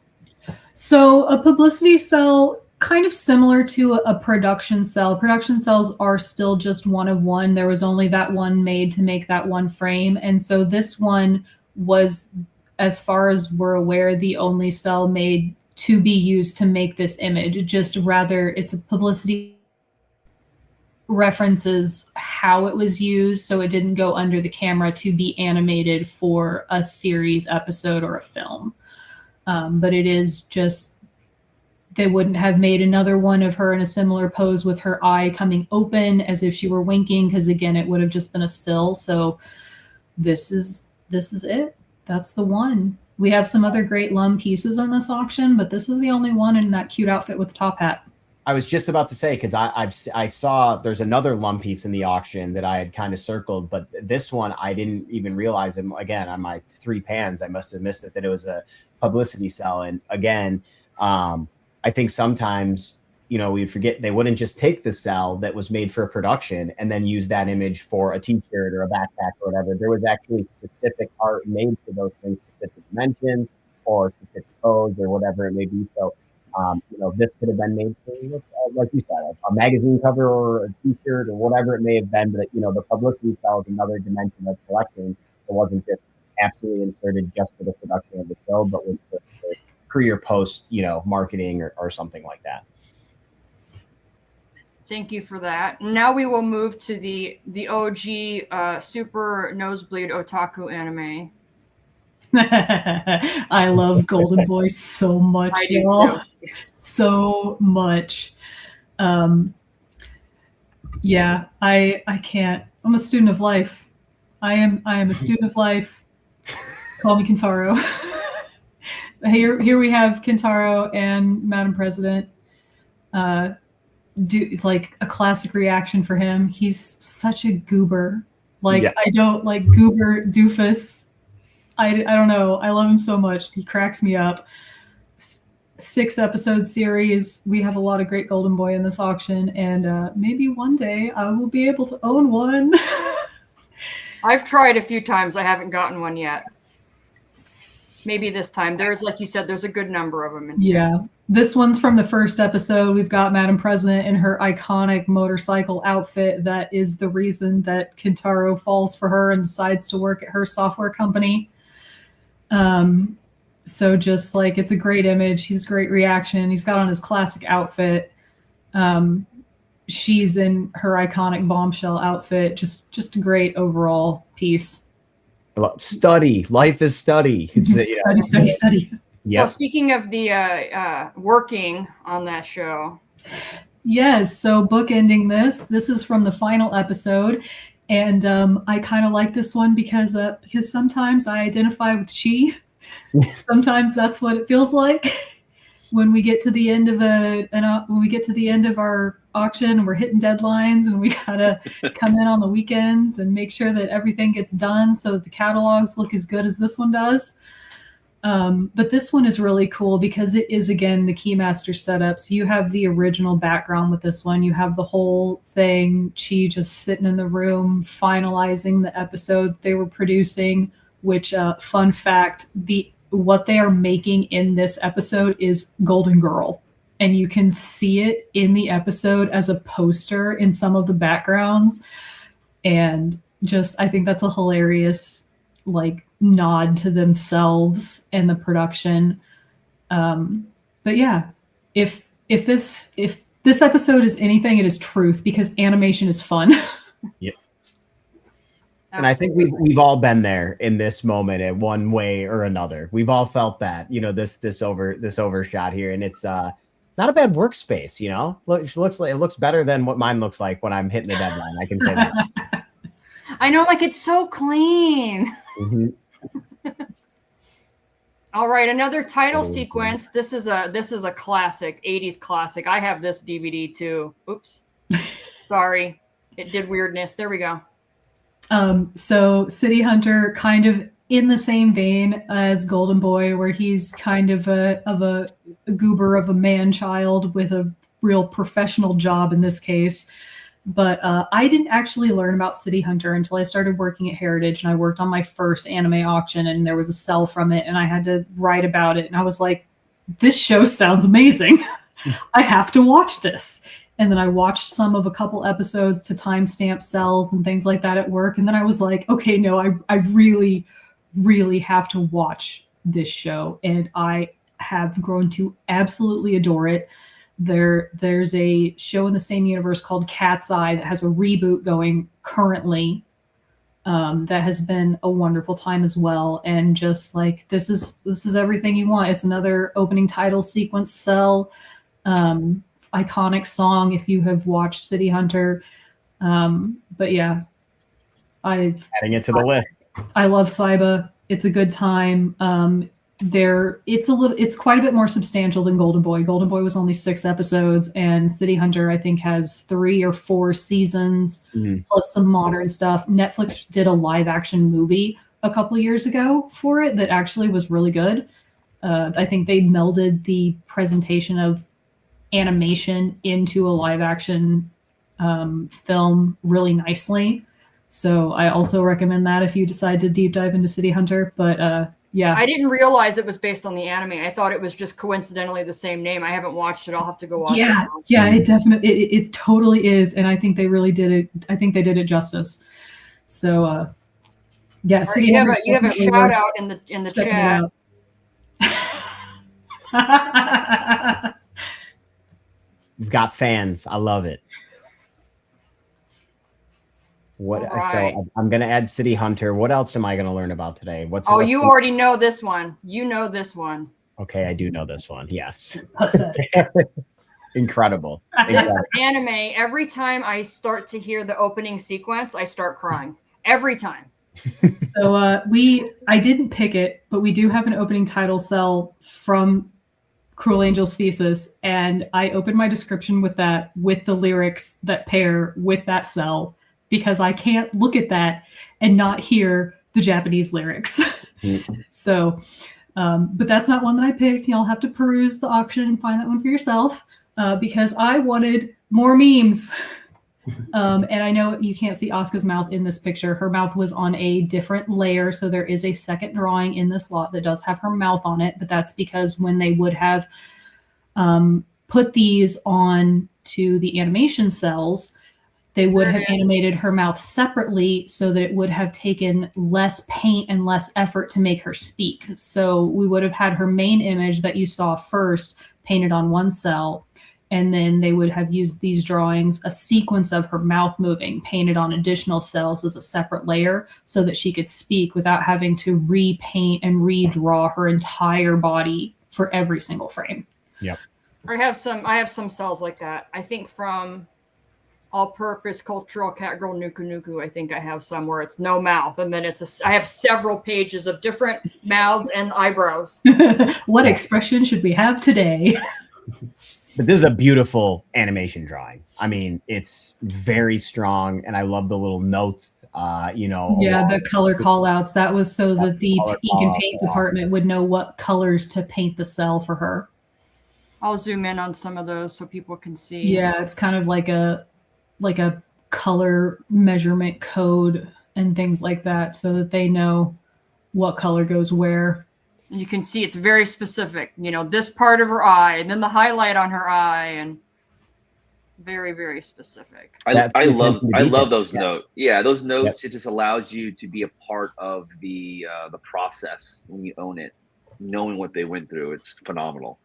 So a publicity cell, kind of similar to a production cell. Production cells are still just one of one. There was only that one made to make that one frame. And so this one was, as far as we're aware, the only cell made to be used to make this image. Just rather, it's a publicity references how it was used, so it didn't go under the camera to be animated for a series episode or a film. But it is just They wouldn't have made another one of her in a similar pose with her eye coming open as if she were winking, because again, it would have just been a still. So this is it. That's the one. We have some other great Lum pieces on this auction, but this is the only one in that cute outfit with the top hat. I was just about to say, because I saw there's another Lum piece in the auction that I had kind of circled, but this one I didn't even realize. And again, on my 3 pans, I must have missed it, that it was a publicity cell. And again, I think sometimes, you know, we'd forget they wouldn't just take the cell that was made for production and then use that image for a t-shirt or a backpack or whatever. There was actually specific art made for those things, specific dimensions or specific codes or whatever it may be. So, you know, this could have been made for, like you said, a magazine cover or a t-shirt or whatever it may have been. But, you know, the publicity cell is another dimension of collecting. It wasn't just absolutely inserted just for the production of the show, but with the pre or post, you know, marketing or something like that. Thank you for that. Now we will move to the OG super nosebleed otaku anime. I love Golden Boy so much, I do y'all. too. So much. Yeah, I can't. I'm a student of life. I am a student of life. Call me Kentaro. Here we have Kentaro and Madam President. Do like a classic reaction for him. He's such a goober. Like, yeah. I don't like goober doofus. I don't know. I love him so much. He cracks me up. 6 episode series. We have a lot of great Golden Boy in this auction, and maybe one day I will be able to own one. I've tried a few times. I haven't gotten one yet. Maybe this time. There's, like you said, there's a good number of them in here. Yeah. This one's from the first episode. We've got Madam President in her iconic motorcycle outfit. That is the reason that Kentaro falls for her and decides to work at her software company. So just like, it's a great image. He's great reaction. He's got on his classic outfit. She's in her iconic bombshell outfit. Just a great overall piece. Study. Life is study. It's, study. Yep. So speaking of the working on that show. Yes. So bookending this is from the final episode. And I kind of like this one because sometimes I identify with she. Sometimes that's what it feels like when we get to the end of our auction. We're hitting deadlines, and we gotta come in on the weekends and make sure that everything gets done so that the catalogs look as good as this one does. But this one is really cool because it is, again, the Keymaster setup. So you have the original background with this one. You have the whole thing, Chi just sitting in the room, finalizing the episode they were producing, which, fun fact, what they are making in this episode is Golden Girl. And you can see it in the episode as a poster in some of the backgrounds. And just, I think that's a hilarious, like, nod to themselves and the production. But yeah, if this episode is anything, it is truth, because animation is fun. Yep. And I think we've all been there in this moment in one way or another. We've all felt that, you know, this overshot here, and it's not a bad workspace, you know. It looks better than what mine looks like when I'm hitting the deadline. I can say that. I know, like, it's so clean. Mm-hmm. All right, another title sequence. This is a classic, 80s classic. I have this DVD too. Oops. Sorry. It did weirdness. There we go. So City Hunter, kind of in the same vein as Golden Boy, where he's kind of a goober of a man-child with a real professional job in this case. But I didn't actually learn about City Hunter until I started working at Heritage, and I worked on my first anime auction, and there was a cell from it, and I had to write about it. And I was like, this show sounds amazing. I have to watch this. And then I watched some of a couple episodes to timestamp cells and things like that at work. And then I was like, okay, no, I really, really have to watch this show. And I have grown to absolutely adore it. There's a show in the same universe called Cat's Eye that has a reboot going currently. That has been a wonderful time as well. And just like, this is everything you want. It's another opening title sequence cell. iconic song if you have watched City Hunter. But yeah, adding it to the list. I love Saiba. It's a good time. It's quite a bit more substantial than Golden Boy. Golden Boy was only 6 episodes, and City Hunter I think has 3 or 4 seasons plus some modern stuff. Netflix did a live action movie a couple years ago for it that actually was really good. I think they melded the presentation of animation into a live action film really nicely. So I also recommend that if you decide to deep dive into City Hunter. But yeah. I didn't realize it was based on the anime. I thought it was just coincidentally the same name. I haven't watched it. I'll have to go watch it. Yeah, it definitely, it totally is. And I think they really did it. I think they did it justice. So yeah. Right, you have a shout out in the chat. You've got fans. I love it. Right. So I'm going to add City Hunter. What else am I going to learn about today? You already know this one. You know this one. Okay, I do know this one. Yes. Incredible. This anime, every time I start to hear the opening sequence, I start crying. Every time. So I didn't pick it, but we do have an opening title cell from Cruel Angel's Thesis, and I opened my description with the lyrics that pair with that cell, because I can't look at that and not hear the Japanese lyrics. So, but that's not one that I picked. Y'all have to peruse the auction and find that one for yourself, because I wanted more memes. And I know you can't see Asuka's mouth in this picture. Her mouth was on a different layer, so there is a second drawing in this lot that does have her mouth on it, but that's because when they would have put these on to the animation cells, they would have animated her mouth separately so that it would have taken less paint and less effort to make her speak. So we would have had her main image that you saw first painted on one cell, and then they would have used these drawings, a sequence of her mouth moving, painted on additional cells as a separate layer so that she could speak without having to repaint and redraw her entire body for every single frame. Yep. I have some cells like that. I think from All-Purpose Cultural Cat Girl Nuku Nuku, I think I have some where it's no mouth, and then I have several pages of different mouths and eyebrows. What expression should we have today? But this is a beautiful animation drawing. I mean, it's very strong, and I love the little notes. Yeah, the color callouts. That was so that the ink and paint department would know what colors to paint the cell for her. I'll zoom in on some of those so people can see. Yeah, it's kind of like a color measurement code and things like that, so that they know what color goes where. You can see it's very specific, this part of her eye, and then the highlight on her eye, and very, very specific. I love those notes. Yeah, those notes, It just allows you to be a part of the process when you own it, knowing what they went through. It's phenomenal.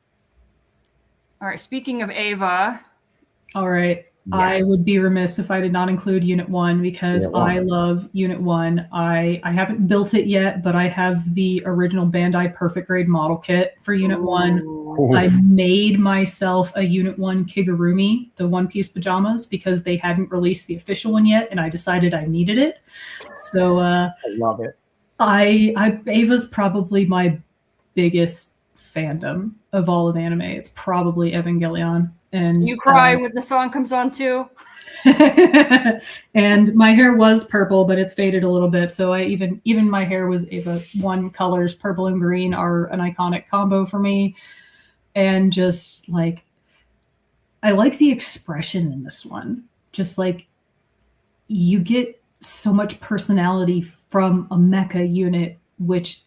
All right, speaking of Ava. All right. Yes. I would be remiss if I did not include Unit 1, because I love Unit 1. I haven't built it yet, but I have the original Bandai Perfect Grade model kit for Unit 1. I made myself a Unit 1 Kigurumi, the one-piece pajamas, because they hadn't released the official one yet, and I decided I needed it. So I love it. Ava's probably my biggest fandom of all of anime. It's probably Evangelion. And you cry when the song comes on too. And my hair was purple, but it's faded a little bit. So even my hair was Ava 1 colors. Purple and green are an iconic combo for me. And just like, I like the expression in this one. Just like, you get so much personality from a mecha unit, which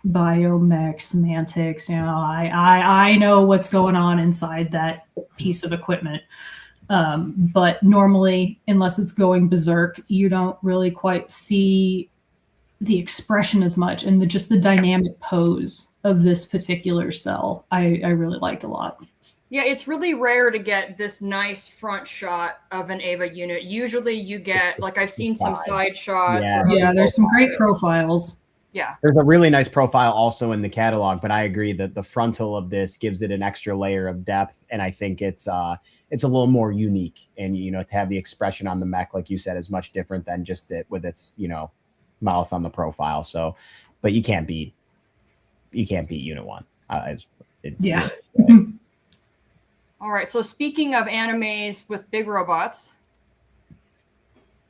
biomech semantics, I know what's going on inside that piece of equipment, but normally, unless it's going berserk, you don't really quite see the expression as much, and just the dynamic pose of this particular cell I really liked a lot. Yeah, it's really rare to get this nice front shot of an Ava unit. Usually you get, like, I've seen some side shots. Yeah, there's some great profiles. Yeah. There's a really nice profile also in the catalog, but I agree that the frontal of this gives it an extra layer of depth, and I think it's a little more unique. And to have the expression on the mech, like you said, is much different than just it with its mouth on the profile. So, but you can't beat Unit 1. Yeah. All right. So speaking of animes with big robots,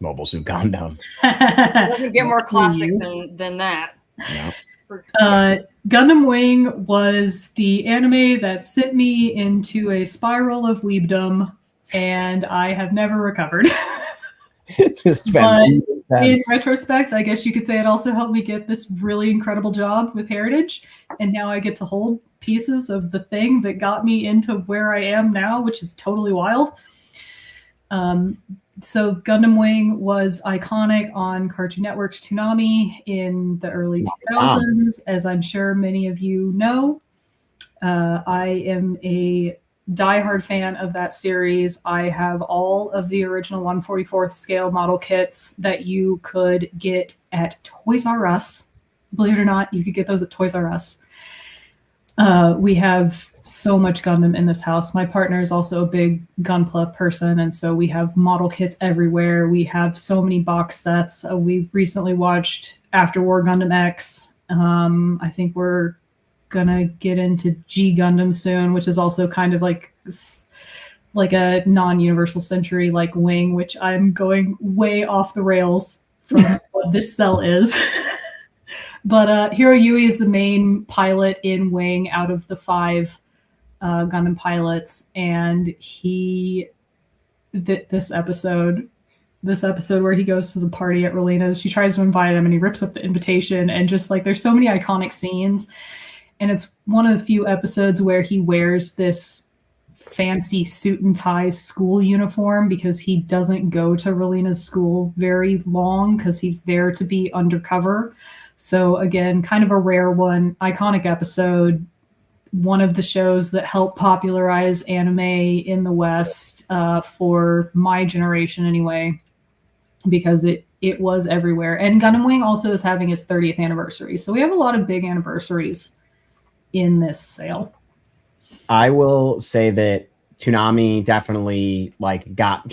Mobile Suit Gundam. It doesn't get more classic than that. No. Gundam Wing was the anime that sent me into a spiral of weebdom, and I have never recovered. But in retrospect, I guess you could say it also helped me get this really incredible job with Heritage, and now I get to hold pieces of the thing that got me into where I am now, which is totally wild. So Gundam Wing was iconic on Cartoon Network's Toonami in the early 2000s, as I'm sure many of you know. I am a diehard fan of that series. I have all of the original 1/44th scale model kits that you could get at Toys R Us. Believe it or not, you could get those at Toys R Us. We have so much Gundam in this house. My partner is also a big Gunpla person, and so we have model kits everywhere. We have so many box sets. We recently watched After War Gundam X. I think we're gonna get into G Gundam soon, which is also kind of like a non-universal century like Wing, which I'm going way off the rails from what this cell is. But Hiro Yui is the main pilot in Wing out of the 5 Gundam pilots, and this episode where he goes to the party at Relina's, she tries to invite him and he rips up the invitation, and just like there's so many iconic scenes, and it's one of the few episodes where he wears this fancy suit and tie school uniform because he doesn't go to Relina's school very long because he's there to be undercover. So again, kind of a rare one, iconic episode, one of the shows that helped popularize anime in the West for my generation anyway, because it was everywhere. And Gundam Wing also is having its 30th anniversary. So we have a lot of big anniversaries in this sale. I will say that Toonami definitely got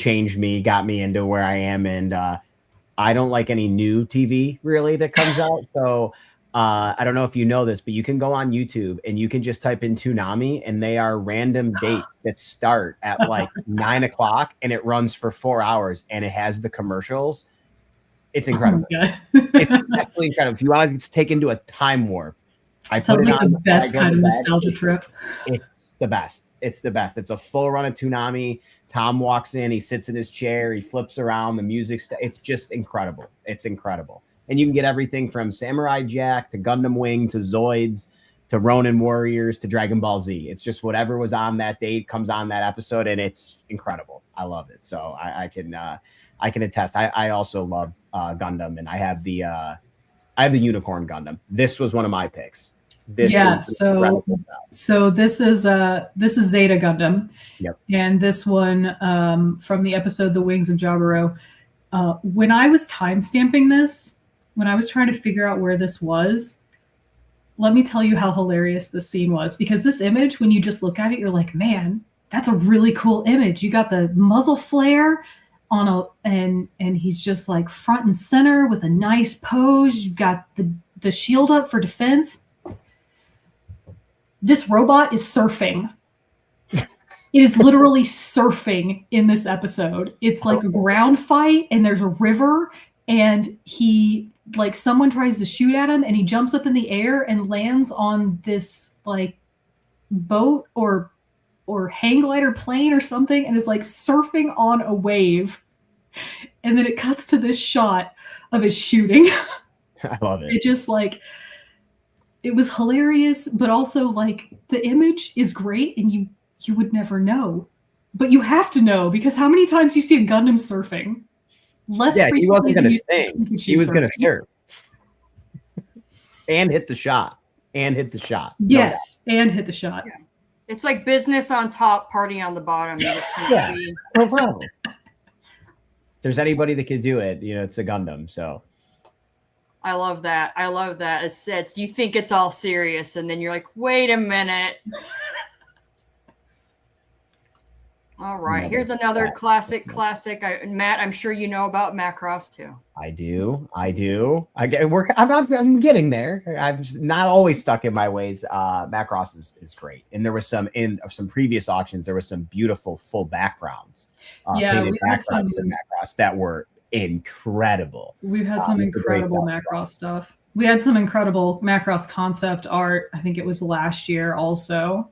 me into where I am, and I don't like any new TV really that comes out. So I don't know if you know this, but you can go on YouTube and you can just type in Toonami, and they are random dates that start at 9 o'clock and it runs for 4 hours, and it has the commercials. It's incredible. It's absolutely incredible. If you want to take into a time warp, I put it on the best kind of nostalgia trip. It's the best. It's the best. It's a full run of Toonami. Tom walks in, he sits in his chair, he flips around, the music. It's just incredible. It's incredible. And you can get everything from Samurai Jack to Gundam Wing to Zoids to Ronin Warriors to Dragon Ball Z. It's just whatever was on that date comes on that episode, and it's incredible. I love it. So I can attest. I also love Gundam, and I have the Unicorn Gundam. This was one of my picks. So this is Zeta Gundam. Yep. And this one from the episode The Wings of Jaburo. When I was timestamping this, when I was trying to figure out where this was, let me tell you how hilarious this scene was, because this image, when you just look at it, you're like, man, that's a really cool image. You got the muzzle flare and he's just like front and center with a nice pose. You've got the shield up for defense. This robot is surfing. It is literally surfing in this episode. It's like a ground fight, and there's a river, and someone tries to shoot at him, and he jumps up in the air and lands on this boat or hang glider plane or something, and is surfing on a wave. And then it cuts to this shot of his shooting. I love it. It just it was hilarious, but also the image is great, and you would never know, but you have to know, because how many times you see a Gundam surfing? He wasn't going to sing. He was going to surf and hit the shot. Yes, and hit the shot. Yeah. It's like business on top, party on the bottom. Yeah, no problem. If there's anybody that could do it, it's a Gundam. So I love that. I love that. It's you think it's all serious, and then you're like, wait a minute. All right, here's another classic. Matt, I'm sure you know about Macross too. I do. I'm getting there. I'm not always stuck in my ways. Macross is great, and there was some in some previous auctions. There was some beautiful full backgrounds, painted backgrounds for Macross that were incredible. We've had some incredible Macross stuff. We had some incredible Macross concept art. I think it was last year also.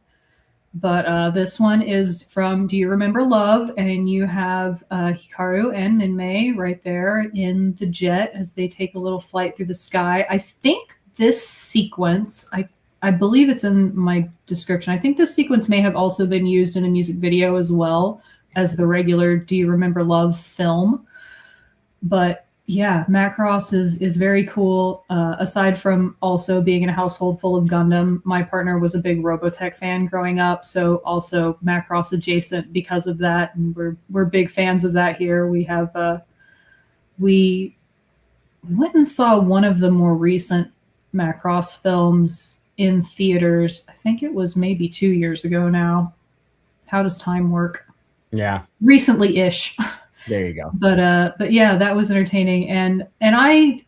But this one is from Do You Remember Love? And you have Hikaru and Minmay right there in the jet as they take a little flight through the sky. I think this sequence, I believe it's in my description. I think this sequence may have also been used in a music video as well as the regular Do You Remember Love film. But yeah, Macross is very cool. Aside from also being in a household full of Gundam, my partner was a big Robotech fan growing up, so also Macross adjacent because of that, and we're big fans of that here. We have we went and saw one of the more recent Macross films in theaters. I think it was maybe 2 years ago now. How does time work? Yeah, recently-ish. There you go. But yeah, that was entertaining, and I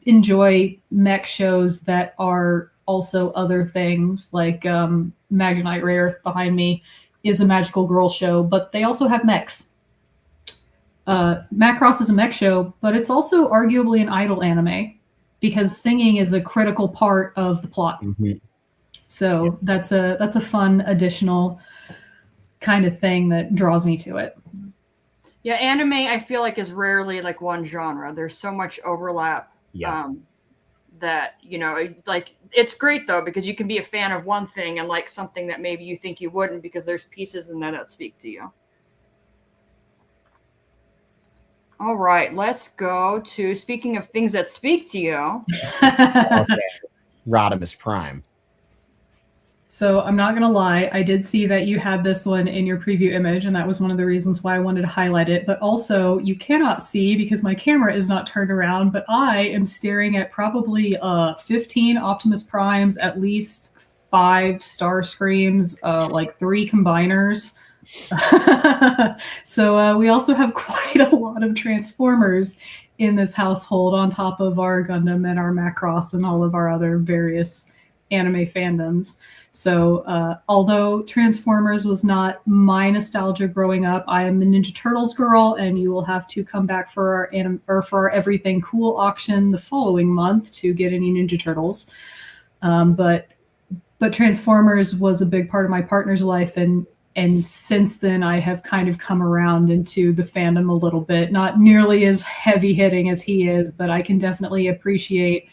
enjoy mech shows that are also other things, like Magnite Ray Earth behind me is a magical girl show, but they also have mechs. Macross is a mech show, but it's also arguably an idol anime because singing is a critical part of the plot. Mm-hmm. So that's a fun additional kind of thing that draws me to it. Yeah, anime I feel like is rarely like one genre. There's so much overlap. Yeah. That, you know, like it's great though because you can be a fan of one thing and like something that maybe you think you wouldn't because there's pieces in there that speak to you. All right, let's go to speaking of things that speak to you. Okay. Rodimus Prime. So I'm not going to lie, I did see that you had this one in your preview image, and that was one of the reasons why I wanted to highlight it. But also, you cannot see because my camera is not turned around, but I am staring at probably 15 Optimus Primes, at least 5 Starscreams, like 3 Combiners. So we also have quite a lot of Transformers in this household on top of our Gundam and our Macross and all of our other various anime fandoms. So although Transformers was not my nostalgia growing up, I am a Ninja Turtles girl, and you will have to come back for our Everything Cool auction the following month to get any Ninja Turtles. But Transformers was a big part of my partner's life, and since then I have kind of come around into the fandom a little bit. Not nearly as heavy hitting as he is, but I can definitely appreciate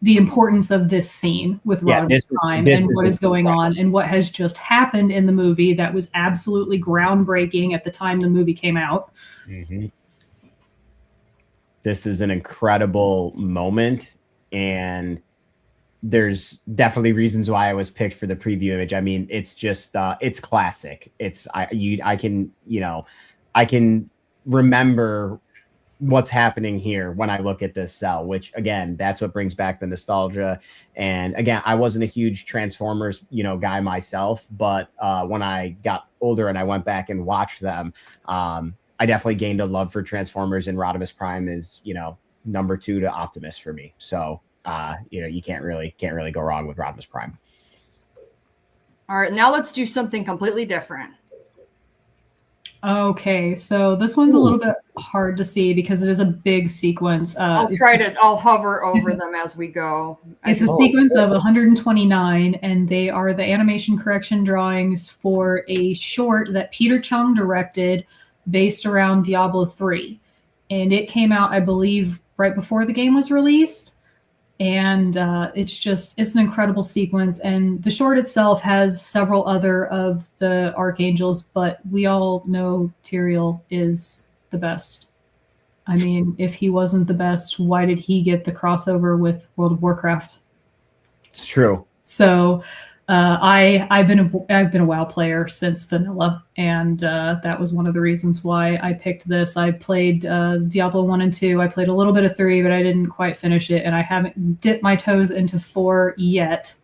the importance of this scene with Rodimus Prime and what is going on and what has just happened in the movie that was absolutely groundbreaking at the time the movie came out. Mm-hmm. This is an incredible moment, and there's definitely reasons why I was picked for the preview image. I mean, it's just it's classic. I can remember what's happening here when I look at this cell, which again, that's what brings back the nostalgia. And again, I wasn't a huge Transformers, guy myself, but when I got older and I went back and watched them, I definitely gained a love for Transformers, and Rodimus Prime is, number 2 to Optimus for me. So, you can't really go wrong with Rodimus Prime. All right, now let's do something completely different. Okay, so this one's a little bit hard to see because it is a big sequence. I'll hover over them as we go. It's a sequence of 129, and they are the animation correction drawings for a short that Peter Chung directed based around Diablo 3. And it came out, I believe, right before the game was released. And it's an incredible sequence. And the short itself has several other of the archangels, but we all know Tyrael is the best. I mean, if he wasn't the best, why did he get the crossover with World of Warcraft? It's true. So I've been a WoW player since vanilla, and that was one of the reasons why I picked this. I played Diablo 1 and 2. I played a little bit of 3, but I didn't quite finish it, and I haven't dipped my toes into 4 yet.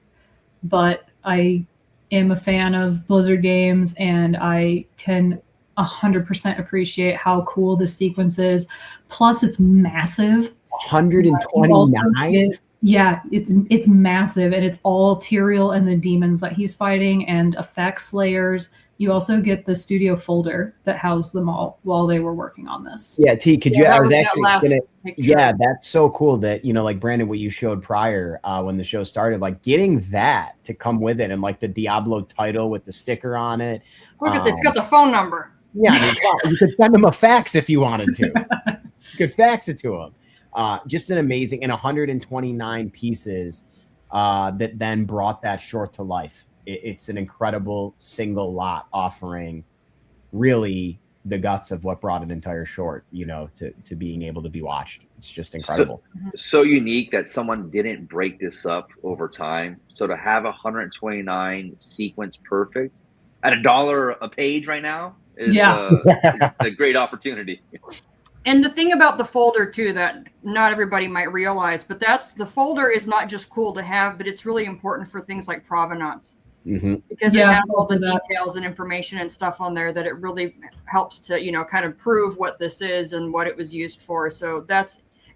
But I am a fan of Blizzard games, and I can 100% appreciate how cool this sequence is. Plus, it's massive. 129? Yeah, it's massive, and it's all Tyrael and the demons that he's fighting and effects layers. You also get the studio folder that housed them all while they were working on this. Yeah, T, could you? I was actually gonna. Picture. Yeah, that's so cool that like Brandon, what you showed prior when the show started, like getting that to come with it, and like the Diablo title with the sticker on it. Look at it's got the phone number. Yeah, I mean, you could send them a fax if you wanted to. You could fax it to them. Just an amazing, and 129 pieces that then brought that short to life. It's an incredible single lot offering really the guts of what brought an entire short, to being able to be watched. It's just incredible. So unique that someone didn't break this up over time. So to have 129 sequence perfect at $1 a page right now is a great opportunity. And the thing about the folder too that not everybody might realize, but the folder is not just cool to have, but it's really important for things like provenance. Because it has all the details and information and stuff on there that it really helps to, kind of prove what this is and what it was used for. So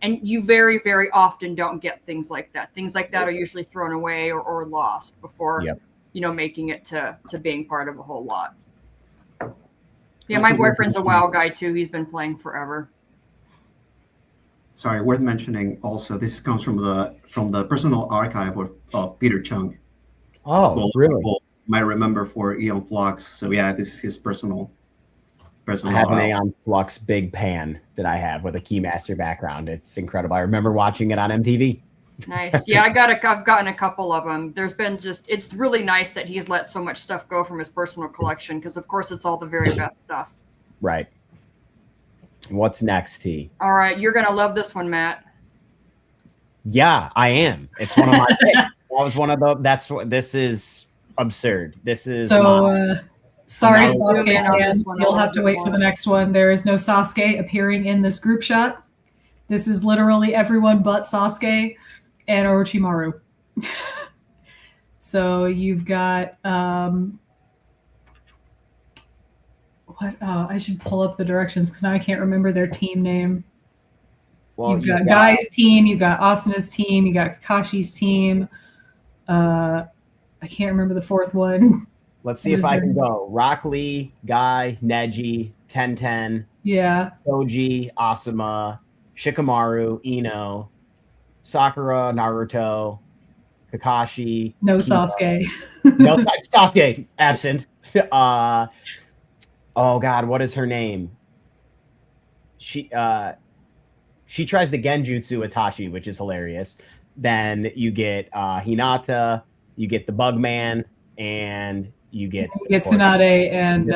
and you very, very often don't get things like that. Things like that are usually thrown away or lost before, making it to being part of a whole lot. Yeah, my boyfriend's a WoW guy too. He's been playing forever. Sorry, worth mentioning also, this comes from the personal archive of Peter Chung. Oh, really? People might remember for Aeon Flux. So yeah, this is his personal. I have an Aeon Flux big pan that I have with a Keymaster background. It's incredible. I remember watching it on MTV. Nice. Yeah, I've gotten a couple of them. There's been it's really nice that he's let so much stuff go from his personal collection because, of course, it's all the very best stuff. Right. What's next, T? All right, you're gonna love this one, Matt. Yeah, I am. It's one of my picks. That was one of the. This is absurd. This is so. Sorry, Sasuke fans. You'll have to wait for the next one. There is no Sasuke appearing in this group shot. This is literally everyone but Sasuke and Orochimaru. So you've got I should pull up the directions because now I can't remember their team name. Well, you've got Guy's team, you've got Asuna's team, you got Kakashi's team. I can't remember the fourth one. Let's see if I can go. Rock Lee, Guy, Neji, Tenten, Koji, Asuma, Shikamaru, Ino, Sakura, Naruto, Kakashi. No Sasuke. No Sasuke, absent. Oh God, what is her name? She tries the Genjutsu Itachi, which is hilarious. Then you get Hinata, you get the Bugman, and you get Tsunade and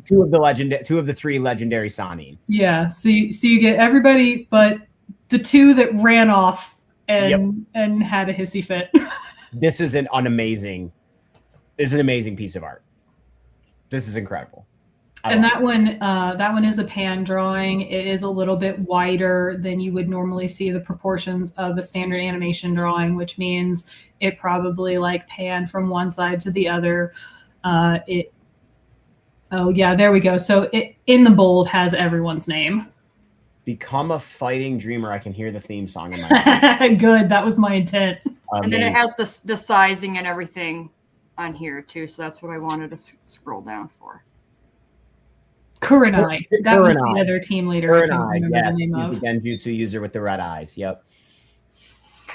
two of the three legendary Sanin. Yeah, so you get everybody but the two that ran off and had a hissy fit. This is an amazing piece of art. This is incredible. And that one is a pan drawing. It is a little bit wider than you would normally see the proportions of a standard animation drawing, which means it probably pan from one side to the other. Oh yeah, there we go. So it in the bold has everyone's name. Become a fighting dreamer. I can hear the theme song in my head. Good, that was my intent. And then it has the sizing and everything on here too. So that's what I wanted to scroll down for. Kurenai. That was the other team leader. Kurenai, yeah. He's the Genjutsu user with the red eyes. Yep.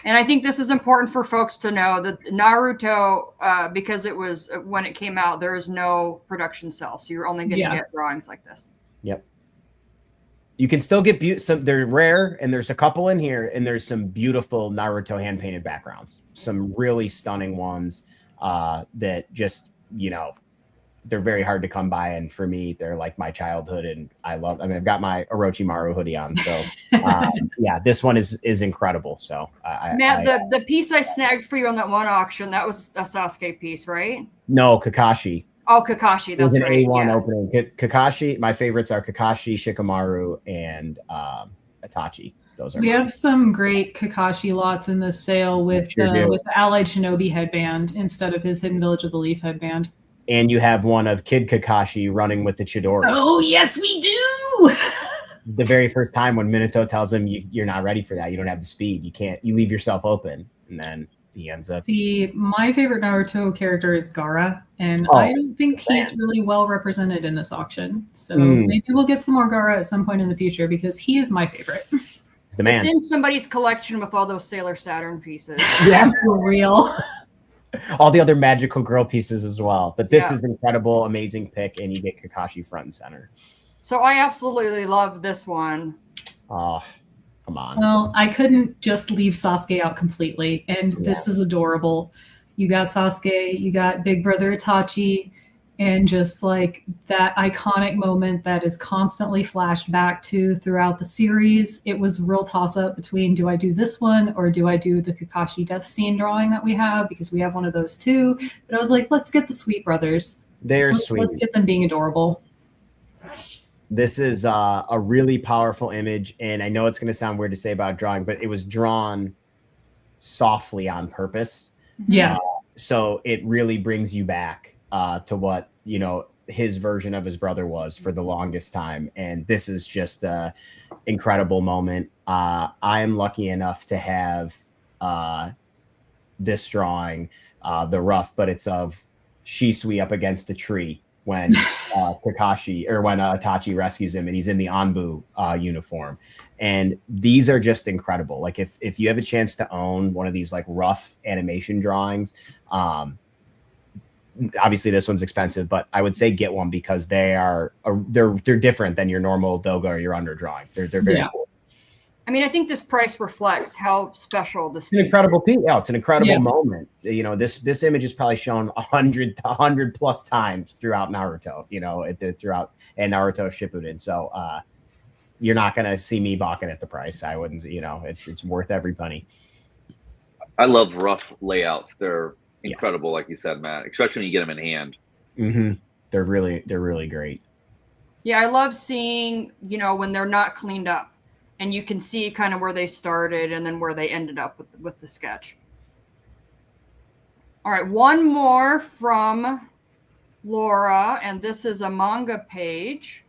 And I think this is important for folks to know that Naruto, because it was when it came out, there is no production cell. So you're only going to get drawings like this. Yep. You can still get some. They're rare, and there's a couple in here, and there's some beautiful Naruto hand painted backgrounds. Some really stunning ones that just they're very hard to come by, and for me, they're like my childhood, and I love. I mean, I've got my Orochimaru hoodie on, so yeah, this one is incredible. So, Matt, the piece I snagged for you on that one auction, that was a Sasuke piece, right? No, Kakashi. Oh, Kakashi, that's right. It was an A1 opening. Kakashi, my favorites are Kakashi, Shikamaru, and Itachi. Those are. We have some great Kakashi lots in this sale with the Allied Shinobi headband instead of his Hidden Village of the Leaf headband. And you have one of Kid Kakashi running with the Chidori. Oh, yes, we do. The very first time when Minato tells him you're not ready for that, you don't have the speed, you leave yourself open, and then he ends up. See, my favorite Naruto character is Gaara, and I don't think he's really well represented in this auction. So maybe we'll get some more Gaara at some point in the future because he is my favorite. He's the man. It's in somebody's collection with all those Sailor Saturn pieces. Yeah, for real. All the other magical girl pieces as well. But this is incredible, amazing pick, and you get Kakashi front and center. So I absolutely love this one. Oh, come on. Well, I couldn't just leave Sasuke out completely, and this is adorable. You got Sasuke, you got Big Brother Itachi, and just like that iconic moment that is constantly flashed back to throughout the series. It was a real toss-up between, do I do this one or do I do the Kakashi death scene drawing that we have, because we have one of those too. But I was like, let's get the Sweet Brothers. They're sweet. Let's get them being adorable. This is a really powerful image, and I know it's going to sound weird to say about drawing, but it was drawn softly on purpose. Yeah. So it really brings you back to what, you know, his version of his brother was for the longest time. And this is just a incredible moment. I am lucky enough to have this drawing, the rough, but it's of Shisui up against a tree when Kakashi, or when Itachi rescues him, and he's in the Anbu uniform. And these are just incredible. Like if you have a chance to own one of these like rough animation drawings, obviously this one's expensive, but I would say get one because they're different than your normal Doga or your under drawing. They're very cool. I mean, I think this price reflects how special this. It's an incredible piece. Yeah, it's an incredible moment. You know, this image is probably shown 100 plus times throughout Naruto. You know, throughout and Naruto Shippuden. So you're not gonna see me balking at the price. I wouldn't. You know, it's worth every penny. I love rough layouts. They're incredible, like you said, Matt. Especially when you get them in hand. Mm-hmm. They're really great. Yeah, I love seeing, you know, when they're not cleaned up. And you can see kind of where they started and then where they ended up with the sketch. All right, one more from Laura, and this is a manga page.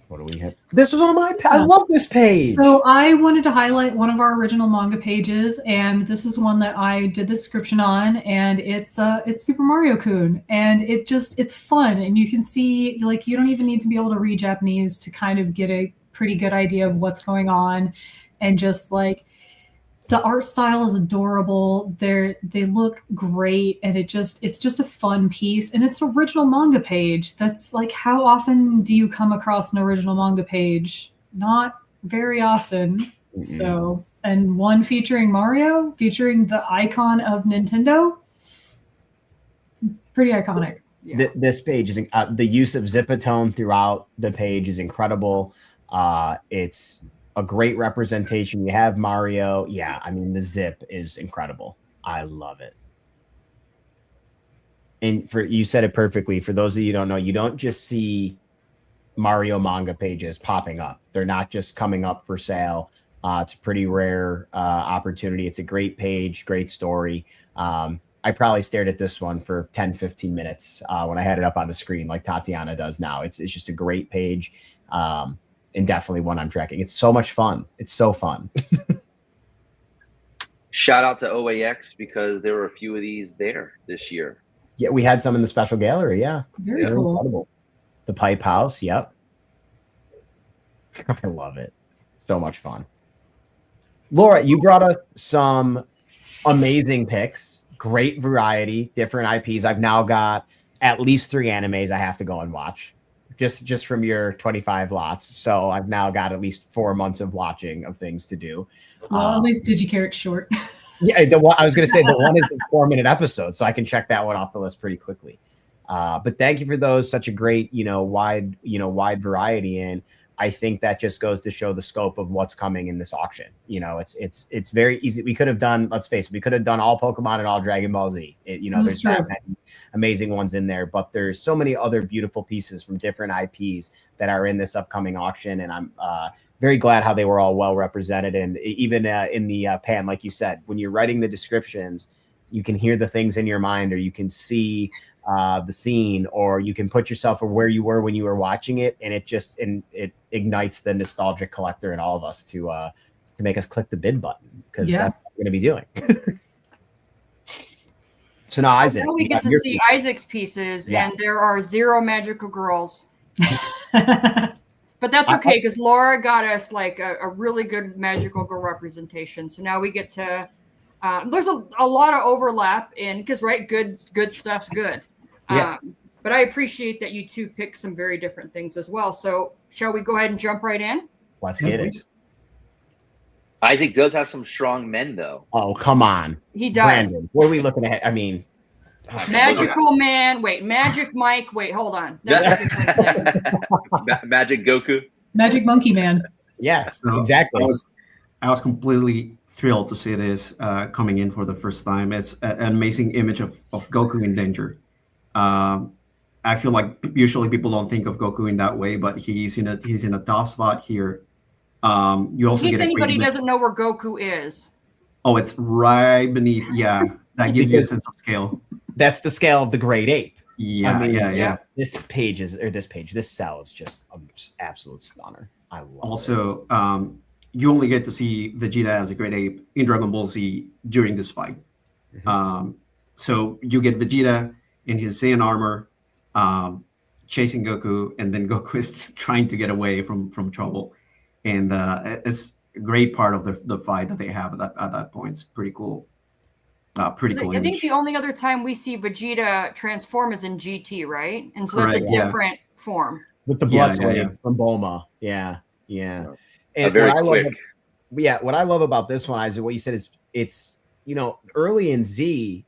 What do we have? This was on my page. I love this page. So I wanted to highlight one of our original manga pages, and this is one that I did the description on, and it's Super Mario Kun, and it's fun, and you can see, like, you don't even need to be able to read Japanese to kind of get a pretty good idea of what's going on, and just like the art style is adorable. They look great, and it's just a fun piece, and it's an original manga page. That's like, how often do you come across an original manga page? Not very often. Mm-hmm. So, and one featuring Mario, featuring the icon of Nintendo. It's pretty iconic. Yeah. This page is the use of Zipatone throughout the page is incredible. It's a great representation. You have Mario. Yeah, I mean, the zip is incredible. I love it. And you said it perfectly. For those of you who don't know, you don't just see Mario manga pages popping up. They're not just coming up for sale. It's a pretty rare opportunity. It's a great page, great story. I probably stared at this one for 10, 15 minutes when I had it up on the screen like Tatiana does now. It's just a great page. And definitely one I'm tracking. It's so much fun. It's so fun. Shout out to OAX because there were a few of these there this year. Yeah, we had some in the special gallery. Yeah. Very cool. Incredible. The Pipe House. Yep. I love it. So much fun. Laura, you brought us some amazing picks. Great variety, different IPs. I've now got at least 3 animes I have to go and watch. Just from your 25 lots. So I've now got at least 4 months of watching of things to do. Well, at least Digicarrot's short. Yeah, the one I was going to say the one is a 4-minute episode, so I can check that one off the list pretty quickly. But thank you for those. Such a great, wide variety, and I think that just goes to show the scope of what's coming in this auction. It's very easy. We could have done, let's face it, we could have done all Pokemon and all Dragon Ball Z. There's that many amazing ones in there, but there's so many other beautiful pieces from different IPs that are in this upcoming auction, and I'm very glad how they were all well represented. And even in the pan, like you said, when you're writing the descriptions, you can hear the things in your mind, or you can see the scene, or you can put yourself where you were when you were watching it, and it ignites the nostalgic collector in all of us to make us click the bid button, because that's what we're going to be doing. So now, Isaac, now we get to see Isaac's pieces, and there are 0 magical girls. But that's okay, because Laura got us like a really good magical girl representation. So now we get to there's a lot of overlap because good stuff's good. But I appreciate that you two picked some very different things as well. So shall we go ahead and jump right in? Let's get it. Isaac does have some strong men, though. Oh, come on. He does. Brandon, what are we looking at? I mean, Magical Man. Wait, Magic Mike. Wait, hold on. That's a different thing. Magic Goku. Magic Monkey Man. Yeah, So exactly. I was completely thrilled to see this coming in for the first time. It's an amazing image of Goku in danger. I feel like usually people don't think of Goku in that way, but he's in a tough spot here. You also in case get anybody doesn't know where Goku is. Oh, it's right beneath. Yeah, that gives you a sense of scale. That's the scale of the Great Ape. Yeah, I mean, yeah. This cell is just an absolute stunner. I love also, it. You only get to see Vegeta as a Great Ape in Dragon Ball Z during this fight. Mm-hmm. So you get Vegeta in his Saiyan armor, chasing Goku, and then Goku is trying to get away from trouble. And it's a great part of the fight that they have at that point. It's pretty cool. Pretty cool. I think the only other time we see Vegeta transform is in GT, right? And so that's a different form. With the blood from Bulma. Yeah. And what I love about this one, Isaac, what you said is it's early in Z,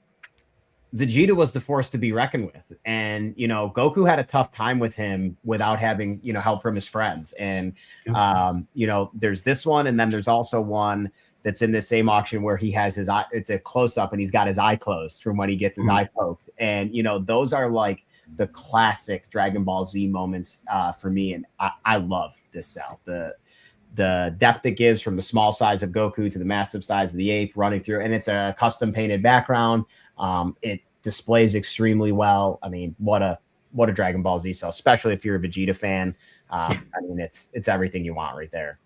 Vegeta was the force to be reckoned with. And, Goku had a tough time with him without having, help from his friends. And, there's this one. And then there's also one that's in the same auction where he has his eye, it's a close up and he's got his eye closed from when he gets his eye poked. And, those are like the classic Dragon Ball Z moments for me. And I love this cell. The depth it gives from the small size of Goku to the massive size of the ape running through, and it's a custom painted background. It displays extremely well. I mean, what a Dragon Ball Z cell, especially if you're a Vegeta fan. I mean, it's everything you want right there.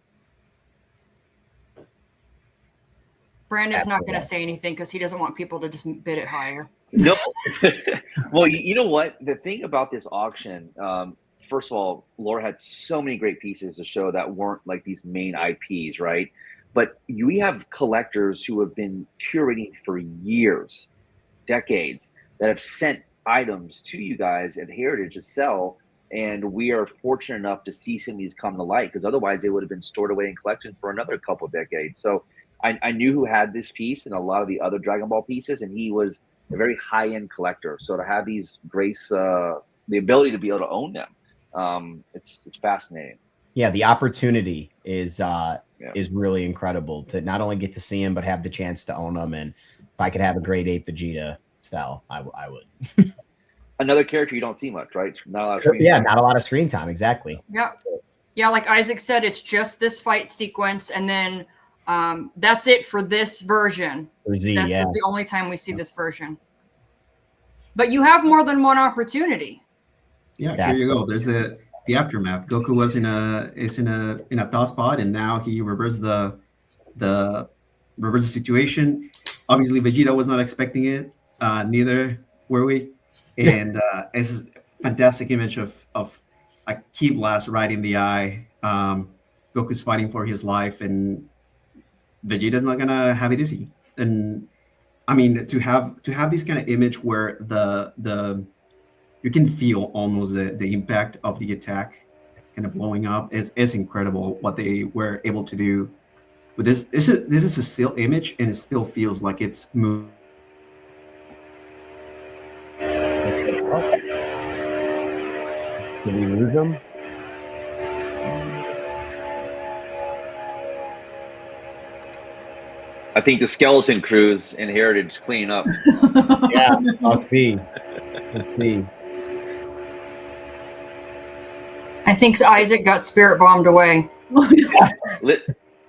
Brandon's not going to say anything because he doesn't want people to just bid it higher. No. Well, you know what? The thing about this auction, first of all, Laura had so many great pieces to show that weren't like these main IPs, right? But we have collectors who have been curating for years, decades, that have sent items to you guys at Heritage to sell. And we are fortunate enough to see some of these come to light, because otherwise they would have been stored away in collections for another couple of decades. So I knew who had this piece and a lot of the other Dragon Ball pieces, and he was a very high-end collector. So to have these the ability to be able to own them, it's fascinating. Yeah, the opportunity is really incredible to not only get to see him, but have the chance to own them. And if I could have a Great Ape Vegeta cell, I would. Another character you don't see much, right? Not a lot of not a lot of screen time. Exactly. Yeah, like Isaac said, it's just this fight sequence, and then that's it for this version. For Z, that's just the only time we see this version. But you have more than one opportunity. Yeah, here you go. There's the aftermath. Goku was in a tough spot, and now he reversed the situation. Obviously, Vegeta was not expecting it. Neither were we. And it's a fantastic image of a key blast right in the eye. Goku's fighting for his life, and Vegeta's not gonna have it easy. And I mean, to have this kind of image where the you can feel almost the impact of the attack kind of blowing up is incredible what they were able to do. But this is a still image, and it still feels like it's moving. Did we lose them? I think the skeleton crew's inherited cleaning up. Yeah, must be. Let's see. I think Isaac got spirit bombed away.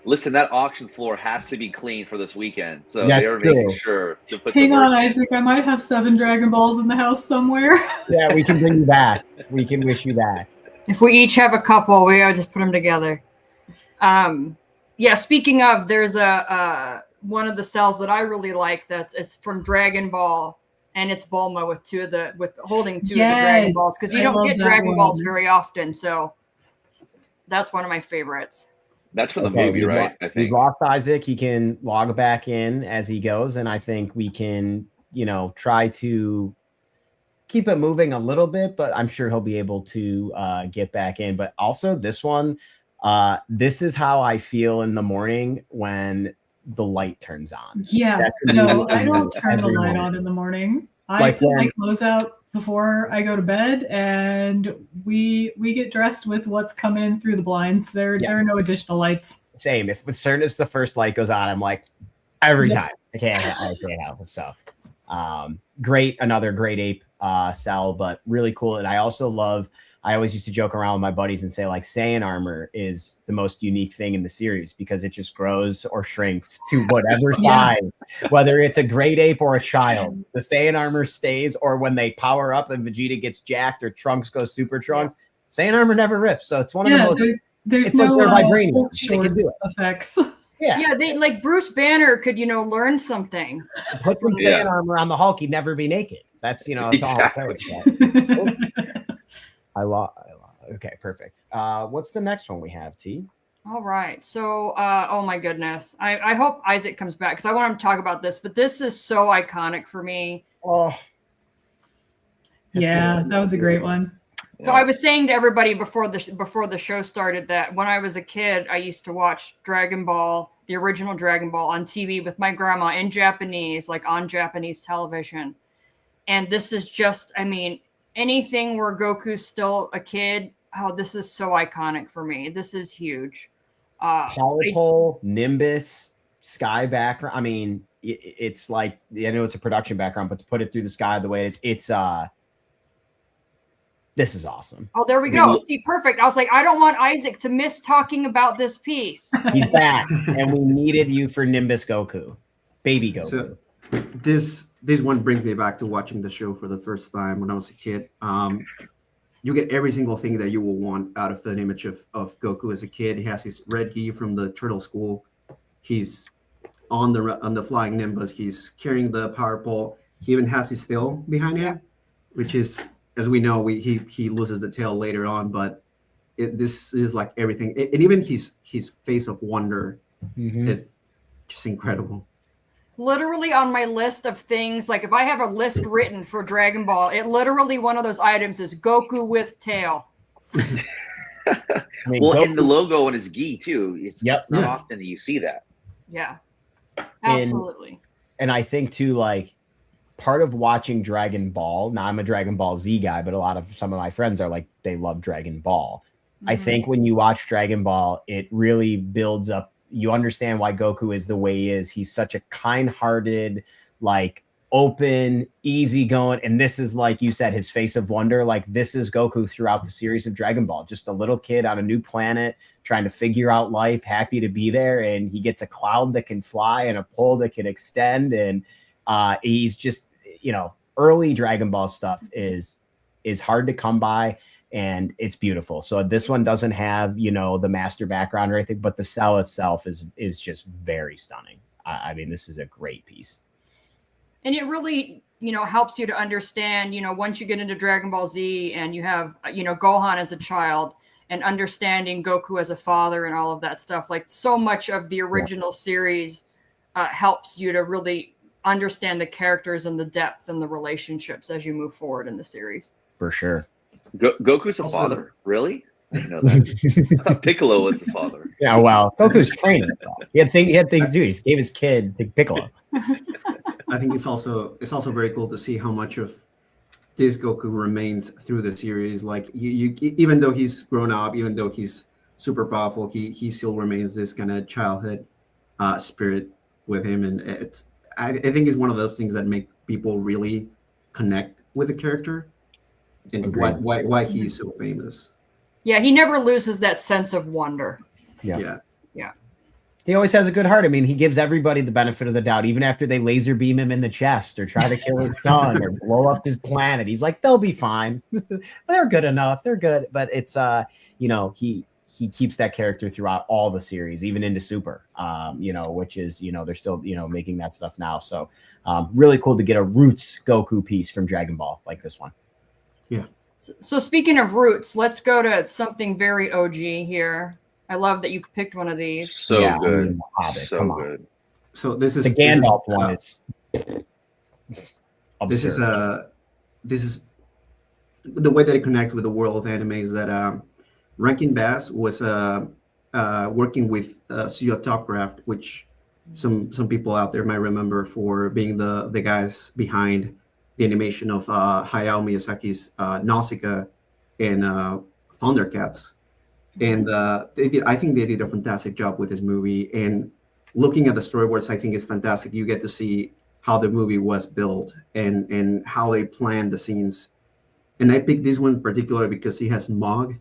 Listen, that auction floor has to be clean for this weekend, so That's they are true. making sure to put Hang the work on, in. Isaac. I might have 7 Dragon Balls in the house somewhere. Yeah, we can bring you back. We can wish you back. If we each have a couple, we gotta just put them together. Yeah. Speaking of, there's a one of the cels that I really like. It's from Dragon Ball, and it's Bulma with holding two of the Dragon Balls, because you don't get Dragon Balls very often. So that's one of my favorites. That's from the movie, right? I think we've lost Isaac. He can log back in as he goes, and I think we can, try to keep it moving a little bit, but I'm sure he'll be able to get back in. But also this one, this is how I feel in the morning when the light turns on. Yeah, no, I don't turn the light on in the morning. I put my clothes out before I go to bed, and we get dressed with what's coming in through the blinds. There are no additional lights. Same. If as soon as the first light goes on, I'm like, every time. I can't help it. So another great ape cell, but really cool. And I also love, I always used to joke around with my buddies and say, like, Saiyan armor is the most unique thing in the series because it just grows or shrinks to whatever size, whether it's a great ape or a child. The Saiyan armor stays, or when they power up and Vegeta gets jacked or Trunks goes Super Trunks, Saiyan armor never rips. So it's one of the most. There's it's no like vibranium. They can do it. Effects. Yeah, they like Bruce Banner could, learn something. Put some Saiyan armor on the Hulk, he'd never be naked. That's, that's exactly. all. I love. Okay, perfect. What's the next one we have, T? All right. So, oh my goodness. I hope Isaac comes back because I want him to talk about this, but this is so iconic for me. Oh. Yeah, that was a great one. So I was saying to everybody before the show started that when I was a kid, I used to watch Dragon Ball, the original Dragon Ball, on TV with my grandma in Japanese, like on Japanese television. And this is just, anything where Goku's still a kid, this is so iconic for me. This is huge. Power pole, Nimbus, sky background. It's like, I know it's a production background, but to put it through the sky the way it is, this is awesome. Oh, there we go. See, perfect. I was like, I don't want Isaac to miss talking about this piece. He's back, and we needed you for Nimbus Goku, baby Goku. So this one brings me back to watching the show for the first time when I was a kid. You get every single thing that you will want out of an image of Goku as a kid. He has his red gi from the turtle school. He's on the flying Nimbus. He's carrying the power pole. He even has his tail behind him, which is, as we know, he loses the tail later on. But this is like everything, and even his face of wonder is just incredible. Literally on my list of things, like if I have a list written for Dragon Ball, it literally one of those items is Goku with tail. And the logo on his gi too. It's not often that you see that. Yeah, absolutely. And I think too, like, part of watching Dragon Ball, now I'm a Dragon Ball Z guy, but some of my friends are like, they love Dragon Ball. I think when you watch Dragon Ball, it really builds up. You understand why Goku is the way he is. He's such a kind-hearted, like, open, easygoing. And this is, like you said, his face of wonder. Like, this is Goku throughout the series of Dragon Ball. Just a little kid on a new planet trying to figure out life, happy to be there. And he gets a cloud that can fly and a pole that can extend. And he's just, early Dragon Ball stuff is hard to come by. And it's beautiful. So this one doesn't have, the master background or anything, but the cell itself is just very stunning. This is a great piece. And it really, helps you to understand, once you get into Dragon Ball Z and you have, Gohan as a child and understanding Goku as a father and all of that stuff, like so much of the original series helps you to really understand the characters and the depth and the relationships as you move forward in the series. For sure. Goku's a father, really? I didn't know that. I thought Piccolo was the father. Yeah, well, Goku's training. He had things to do. He just gave his kid to Piccolo. I think it's also very cool to see how much of this Goku remains through the series. Like you even though he's grown up, even though he's super powerful, he still remains this kind of childhood spirit with him, and I think it's one of those things that make people really connect with the character and why he's so famous. Yeah, he never loses that sense of wonder. Yeah. Yeah. He always has a good heart. I mean, he gives everybody the benefit of the doubt, even after they laser beam him in the chest or try to kill his son or blow up his planet. He's like, they'll be fine. They're good enough. They're good. But it's, he keeps that character throughout all the series, even into Super, which is, they're still, making that stuff now. So really cool to get a Roots Goku piece from Dragon Ball like this one. Yeah. So speaking of Roots, let's go to something very OG here. I love that you picked one of these. So good. I mean, Hobbit, so good. So this is the Gandalf one. This is the way that it connects with the world of anime is that Rankin Bass was working with Studio Topcraft, which some people out there might remember for being the guys behind the animation of Hayao Miyazaki's Nausicaa and Thundercats. And I think they did a fantastic job with this movie. And looking at the storyboards, I think it's fantastic. You get to see how the movie was built and how they planned the scenes. And I picked this one in particular because he has Mog,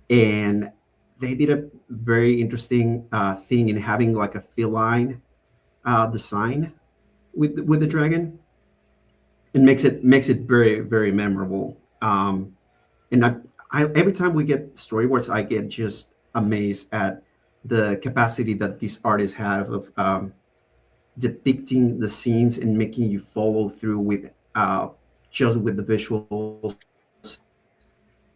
and they did a very interesting thing in having like a feline design with the dragon. It makes it very, very memorable. And I every time we get storyboards, I get just amazed at the capacity that these artists have of depicting the scenes and making you follow through with just with the visuals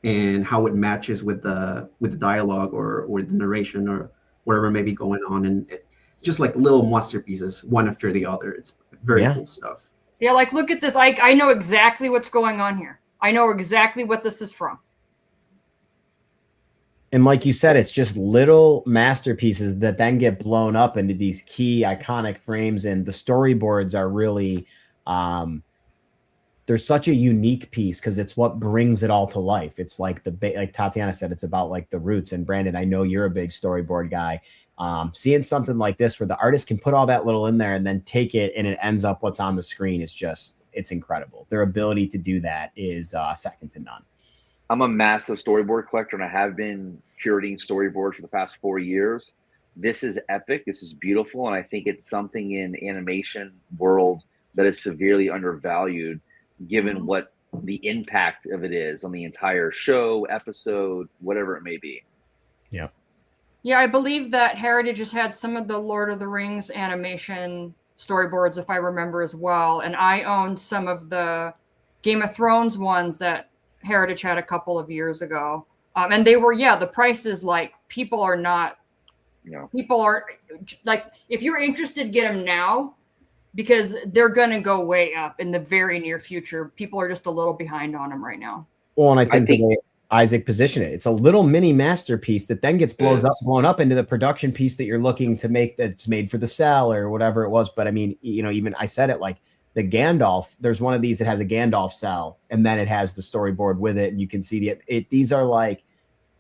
and how it matches with the dialogue or the narration or whatever may be going on, and just like little masterpieces one after the other. It's very cool stuff. Yeah, like look at this. I know exactly what's going on here. I know exactly what this is from. And like you said, it's just little masterpieces that then get blown up into these key iconic frames. And the storyboards are really, they're such a unique piece because it's what brings it all to life. It's like like Tatiana said, it's about like the roots. And Brandon, I know you're a big storyboard guy. Seeing something like this where the artist can put all that little in there and then take it and it ends up what's on the screen is just, it's incredible. Their ability to do that is second to none. I'm a massive storyboard collector, and I have been curating storyboards for the past 4 years. This is epic. This is beautiful, and I think it's something in animation world that is severely undervalued, given what the impact of it is on the entire show, episode, whatever it may be. Yeah. Yeah, I believe that Heritage has had some of the Lord of the Rings animation storyboards, if I remember as well. And I owned some of the Game of Thrones ones that Heritage had a couple of years ago. And they were, the price is like, people are like, if you're interested, get them now because they're going to go way up in the very near future. People are just a little behind on them right now. Well, and I think the way Isaac positioned it, it's a little mini masterpiece that then gets blown up into the production piece that you're looking to make that's made for the cell or whatever it was. But I mean, even I said it like, the Gandalf, there's one of these that has a Gandalf cell, and then it has the storyboard with it, and you can see these are like,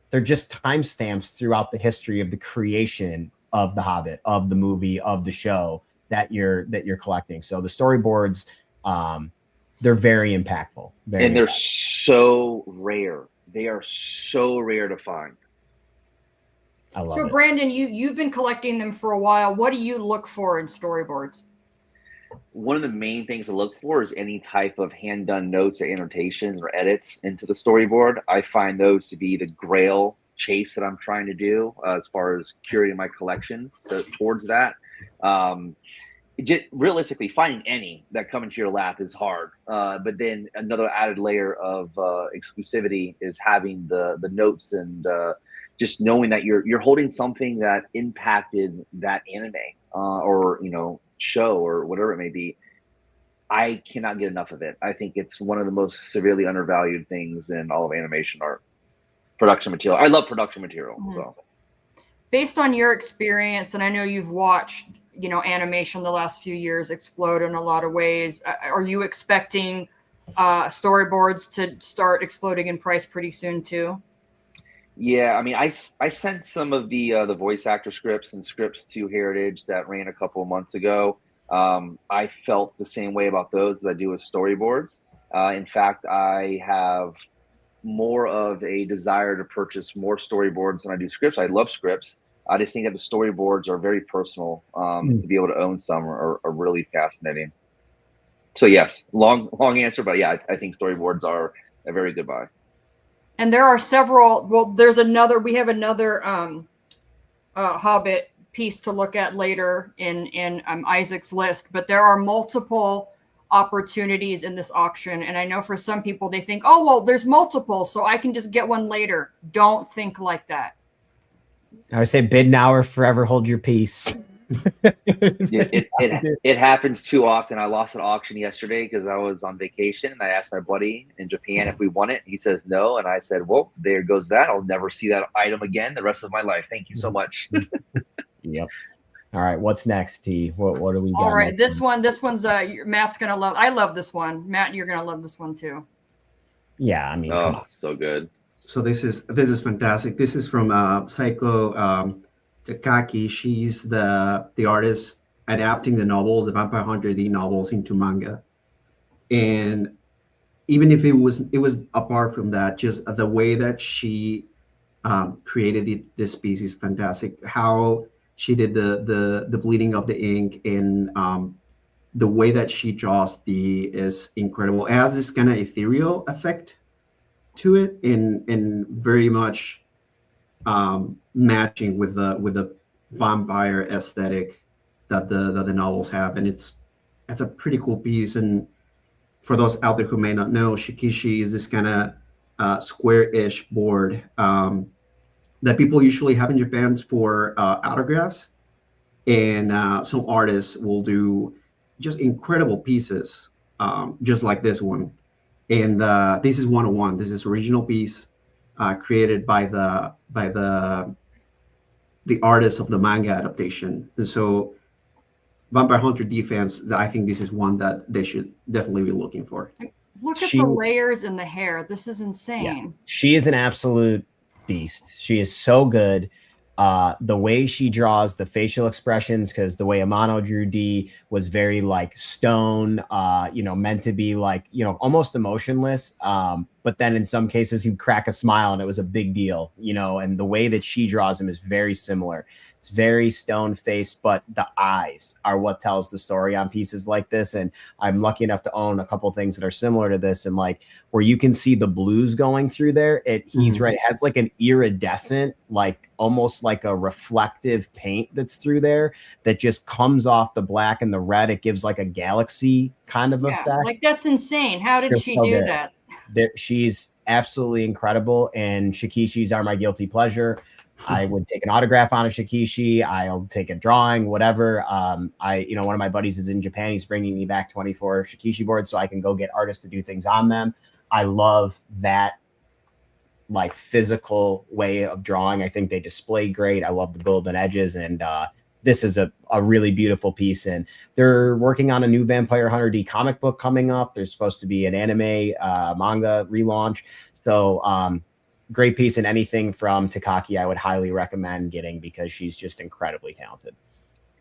they're just timestamps throughout the history of the creation of The Hobbit, of the movie, of the show that you're collecting. So the storyboards, they're very impactful. And they're so rare. They are so rare to find. I love it. Brandon, you've been collecting them for a while. What do you look for in storyboards? One of the main things to look for is any type of hand-done notes or annotations or edits into the storyboard. I find those to be the grail chase that I'm trying to do as far as curating my collection towards that. Realistically, finding any that come into your lap is hard. But then another added layer of exclusivity is having the notes and just knowing that you're holding something that impacted that anime or show or whatever it may be. I cannot get enough of it. I think it's one of the most severely undervalued things in all of animation art. production material. I love production material. So based on your experience, and I know you've watched, animation the last few years explode in a lot of ways, are you expecting storyboards to start exploding in price pretty soon too? Yeah, I mean, I sent some of the voice actor scripts and scripts to Heritage that ran a couple of months ago. I felt the same way about those as I do with storyboards. In fact, I have more of a desire to purchase more storyboards than I do scripts. I love scripts. I just think that the storyboards are very personal. To be able to own some are really fascinating. So yes, long answer, but yeah, I think storyboards are a very good buy. And there are several. Well, we have another Hobbit piece to look at later in Isaac's list, but there are multiple opportunities in this auction. And I know for some people, they think, oh, well, there's multiple, so I can just get one later. Don't think like that. I would say bid now or forever hold your peace. It happens too often. I lost an auction yesterday because I was on vacation, and I asked my buddy in Japan if we won it. He says no, and I said, well, there goes that. I'll never see that item again the rest of my life. Thank you so much. Yep. All right, what's next, T? What are we got? All right, this one's Matt's gonna love. I love this one. Matt, you're gonna love this one too. Yeah, I mean, oh, so good. So this is fantastic. This is from Saiko Takaki. She's the artist adapting the novels, the Vampire Hunter D novels, into manga. And even if it was apart from that, just the way that she created this piece is fantastic. How she did the bleeding of the ink, and the way that she draws is incredible. It has this kind of ethereal effect to it, and very much matching with the vampire aesthetic that the novels have, and it's a pretty cool piece. And for those out there who may not know, shikishi is this kind of square-ish board that people usually have in Japan for autographs, and some artists will do just incredible pieces, just like this one. And this is 101. This is original piece created by the artist of the manga adaptation. And so Vampire Hunter D fans, I think this is one that they should definitely be looking for. Look at the layers in the hair. This is insane. Yeah. She is an absolute beast. She is so good. The way she draws the facial expressions, because the way Amano drew D was very like stone, meant to be like, almost emotionless. But then in some cases he'd crack a smile and it was a big deal, and the way that she draws him is very similar. It's very stone faced, but the eyes are what tells the story on pieces like this. And I'm lucky enough to own a couple things that are similar to this, and like where you can see the blues going through there. He's right. It has like an iridescent, like almost like a reflective paint that's through there that just comes off the black and the red. It gives like a galaxy kind of effect. Like that's insane. How did she do that? She's absolutely incredible. And Shikishis are my guilty pleasure. I would take an autograph on a Shikishi. I'll take a drawing, whatever. One of my buddies is in Japan. He's bringing me back 24 Shikishi boards so I can go get artists to do things on them. I love that like physical way of drawing. I think they display great. I love the build and edges, and this is a really beautiful piece. And they're working on a new Vampire Hunter D comic book coming up. There's supposed to be an anime manga relaunch. So great piece, and anything from Takaki I would highly recommend getting because she's just incredibly talented.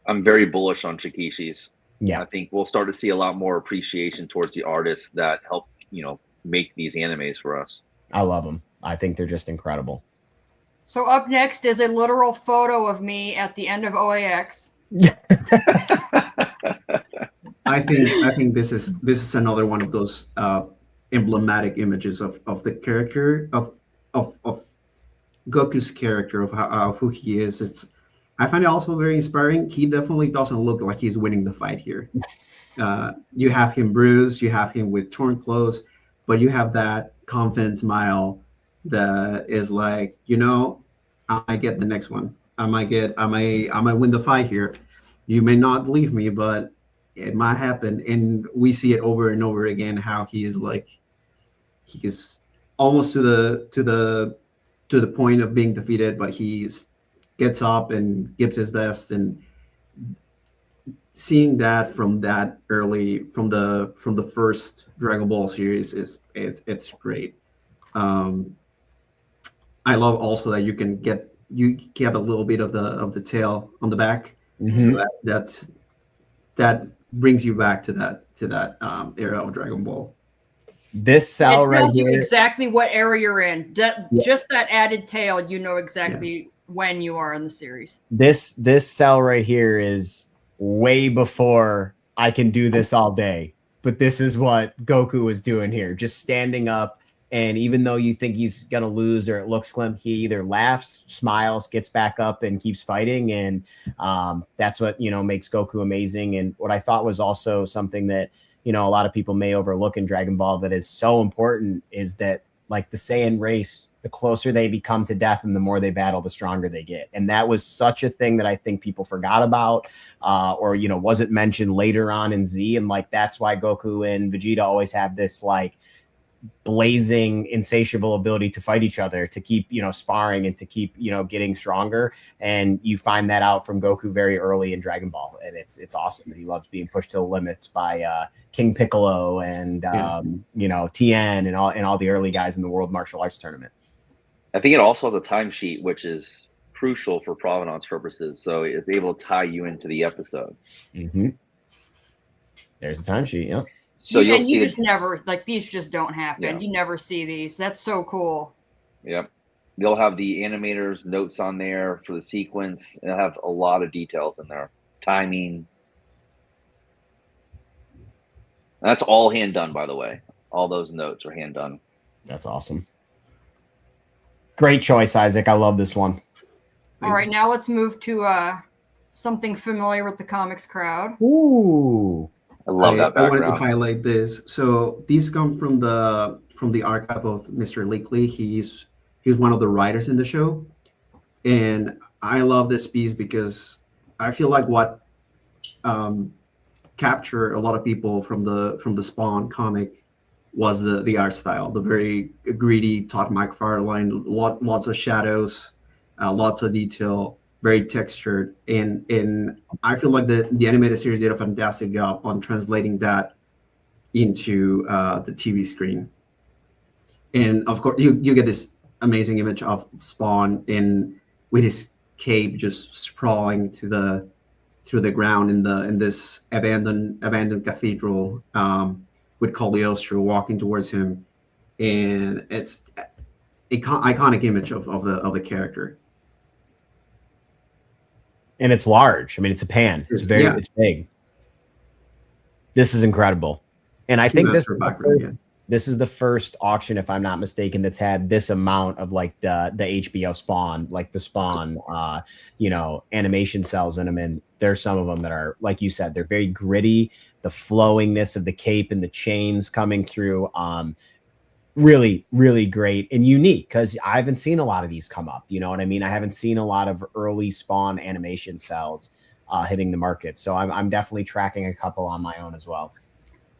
I'm very bullish on Shikishis. Yeah, I think we'll start to see a lot more appreciation towards the artists that help, make these animes for us. I love them. I think they're just incredible. So up next is a literal photo of me at the end of OAX. I think this is another one of those emblematic images of the character of Goku's character, of who he is. I find it also very inspiring. He definitely doesn't look like he's winning the fight here. You have him bruised, you have him with torn clothes, but you have that confident smile that is like, I might get the next one. I might win the fight here. You may not believe me, but it might happen. And we see it over and over again how he is almost to the to the point of being defeated, but he gets up and gives his best. And seeing that from that early, from the first Dragon Ball series it's great. I love also that you get a little bit of the tail on the back, so that brings you back to that era of Dragon Ball. This cell it tells right you here, exactly what era you're in. Just that added tail, you know exactly when you are in the series. This cell right here is way before I can do this all day. But this is what Goku was doing here, just standing up. And even though you think he's going to lose or it looks slim, he either laughs, smiles, gets back up and keeps fighting. And that's what, makes Goku amazing. And what I thought was also something that, a lot of people may overlook in Dragon Ball that is so important is that, like, the Saiyan race, the closer they become to death and the more they battle, the stronger they get. And that was such a thing that I think people forgot about or, wasn't mentioned later on in Z. And like, that's why Goku and Vegeta always have this like blazing, insatiable ability to fight each other, to keep, sparring and to keep, getting stronger. And you find that out from Goku very early in Dragon Ball. And it's awesome. He loves being pushed to the limits by King Piccolo and, Tien and all the early guys in the World Martial Arts Tournament. I think it also has a timesheet, which is crucial for provenance purposes. So it's able to tie you into the episode. Mm-hmm. There's a timesheet. Yep. So you see just never, like, these just don't happen. Yeah. You never see these. That's so cool. Yep. They'll have the animators' notes on there for the sequence. They'll have a lot of details in there. Timing. That's all hand done, by the way. All those notes are hand done. That's awesome. Great choice, Isaac. I love this one. All right, now let's move to something familiar with the comics crowd. Ooh. I love that background. I wanted to highlight this. So these come from the archive of Mr. Leakley. He's one of the writers in the show, and I love this piece because I feel like what captured a lot of people from the Spawn comic was the art style, the very greedy Todd McFarlane, lots of shadows, lots of detail, very textured, and I feel like the animated series did a fantastic job on translating that into the TV screen. And of course, you get this amazing image of Spawn with his cape just sprawling through the ground in this abandoned cathedral, with Cagliostro walking towards him, and it's an iconic image of the character. And it's large. I mean, it's a pan. It's it's big. This is incredible. And I think this is the first auction, if I'm not mistaken, that's had this amount of like the HBO Spawn, like the Spawn, animation cells in them. And there's some of them that are, like you said, they're very gritty. The flowingness of the cape and the chains coming through, really, really great and unique, because I haven't seen a lot of these come up. You know what I mean? I haven't seen a lot of early Spawn animation cells hitting the market. So I'm definitely tracking a couple on my own as well.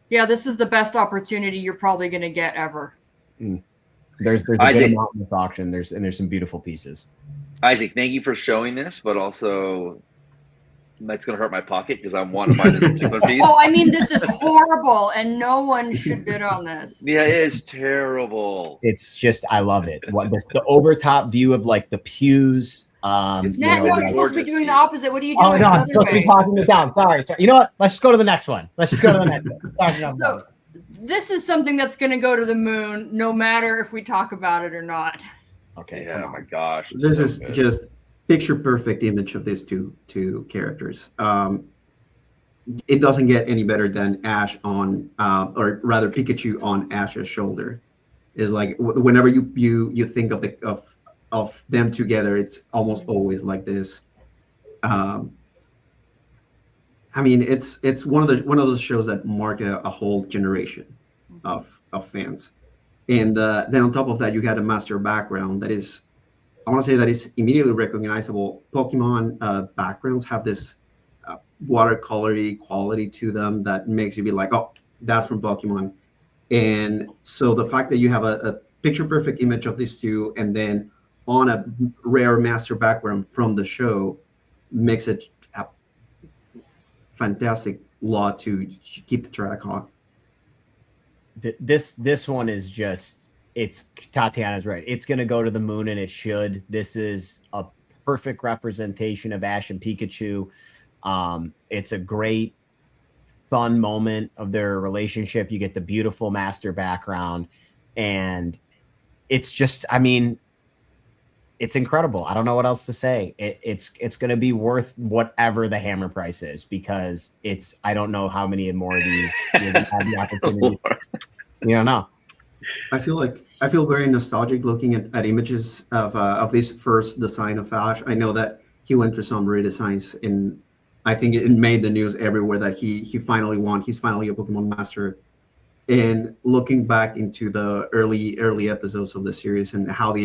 Yeah, this is the best opportunity you're probably going to get ever. There's a good amount in this auction. There's some beautiful pieces. Isaac, thank you for showing this, but also that's going to hurt my pocket because I want to buy this particular piece. Oh, I mean, this is horrible, and no one should bid on this. Yeah, it is terrible. It's just, I love it. The overtop view of like the pews. Matt, you're supposed to be doing the opposite. What are you doing? Oh no, I'm supposed to be talking it down. Sorry. You know what? Let's just go to the next one. So this is something that's going to go to the moon, no matter if we talk about it or not. Okay. Yeah, oh my gosh. This is just picture perfect image of these two characters. It doesn't get any better than Ash on, or rather Pikachu on Ash's shoulder. Is like whenever you think of them together, it's almost always like this. I mean, it's one of those shows that marked a whole generation of fans, and then on top of that, you had a master background that is, I want to say that is immediately recognizable. Pokemon backgrounds have this watercolory quality to them that makes you be like, oh, that's from Pokemon. And so the fact that you have a picture perfect image of these two, and then on a rare master background from the show makes it a fantastic lot to keep track on. This one is just, it's, Tatiana's right. It's going to go to the moon, and it should. This is a perfect representation of Ash and Pikachu. It's a great, fun moment of their relationship. You get the beautiful master background, and it's just, I mean, it's incredible. I don't know what else to say. It's going to be worth whatever the hammer price is, because it's, I don't know how many more of these you have the opportunities. You don't know. I feel very nostalgic looking at images of this first design of Ash. I know that he went through some redesigns, and I think it made the news everywhere that he finally won. He's finally a Pokemon master. And looking back into the early episodes of the series and how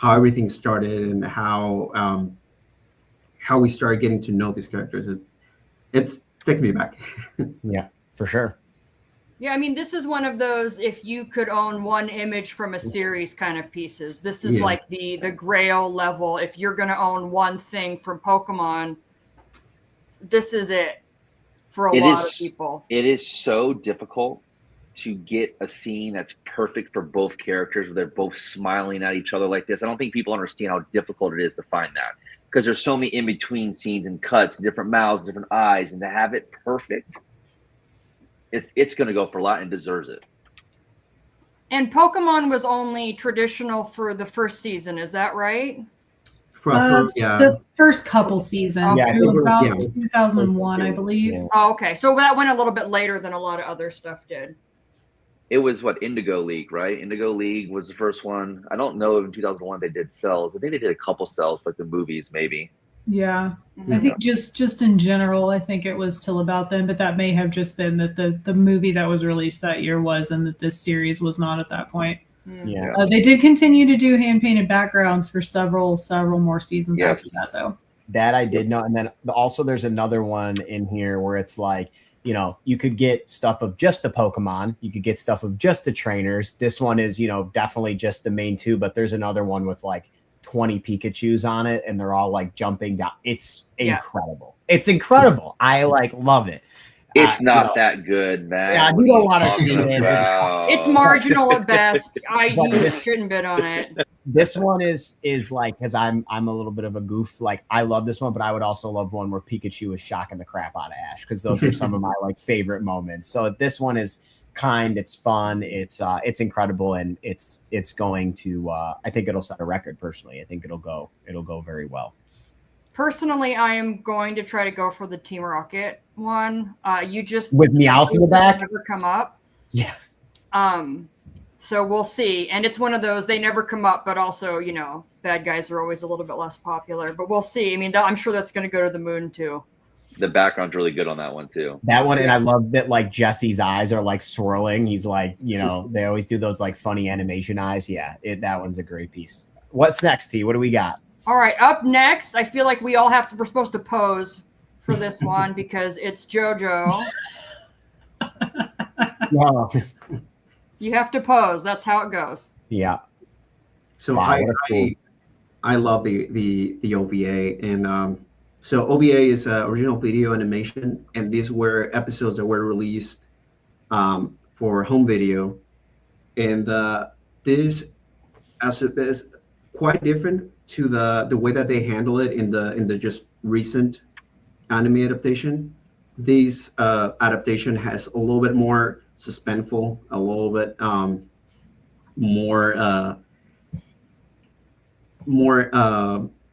everything started and how we started getting to know these characters, it takes me back. Yeah, for sure. Yeah, I mean, this is one of those, if you could own one image from a series kind of pieces. This is like the Grail level. If you're going to own one thing from Pokemon, this is it for a lot of people. It is so difficult to get a scene that's perfect for both characters where they're both smiling at each other like this. I don't think people understand how difficult it is to find that, because there's so many in-between scenes and cuts, different mouths, different eyes, and to have it perfect, it's going to go for a lot and deserves it. And Pokemon was only traditional for the first season, is that right? The first couple seasons, about 2001, I believe. Yeah. Oh, okay. So that went a little bit later than a lot of other stuff did. It was Indigo League, right? Indigo League was the first one. I don't know if in 2001 they did cels. I think they did a couple cels, like the movies, maybe. Yeah. I think just in general, I think it was till about then, but that may have just been that the movie that was released that year was, and that this series was not at that point. Yeah. They did continue to do hand-painted backgrounds for several more seasons after that, though. That I did know. And then also there's another one in here where it's like, you know, you could get stuff of just the Pokemon. You could get stuff of just the trainers. This one is, you know, definitely just the main two, but there's another one with like 20 Pikachus on it, and they're all like jumping down. It's incredible. It's incredible. I like love it. It's not that good, man. Yeah, you don't want to see it. It's marginal at best. You shouldn't bid on it. This one is like, because I'm a little bit of a goof. Like, I love this one, but I would also love one where Pikachu is shocking the crap out of Ash, because those are some of my like favorite moments. So this one is kind, it's fun, it's incredible, and it's going to I think it'll set a record. Personally, I think it'll go very well. Personally, I am going to try to go for the Team Rocket one. You just with Meowth in the back never come up. Yeah. So we'll see. And it's one of those, they never come up, but also, you know, bad guys are always a little bit less popular. But we'll see. I mean, I'm sure that's going to go to the moon too. The background's really good on that one too. That one, and I love that like Jesse's eyes are like swirling. He's like, you know, they always do those like funny animation eyes. Yeah, that one's a great piece. What's next, T? What do we got? All right, up next, I feel like we're supposed to pose for this one because it's JoJo. No. You have to pose. That's how it goes. Yeah. So I love the OVA, and so OVA is original video animation, and these were episodes that were released for home video, and this is quite different to the way that they handle it in the just recent anime adaptation. This adaptation has a little bit more suspenseful, a little bit more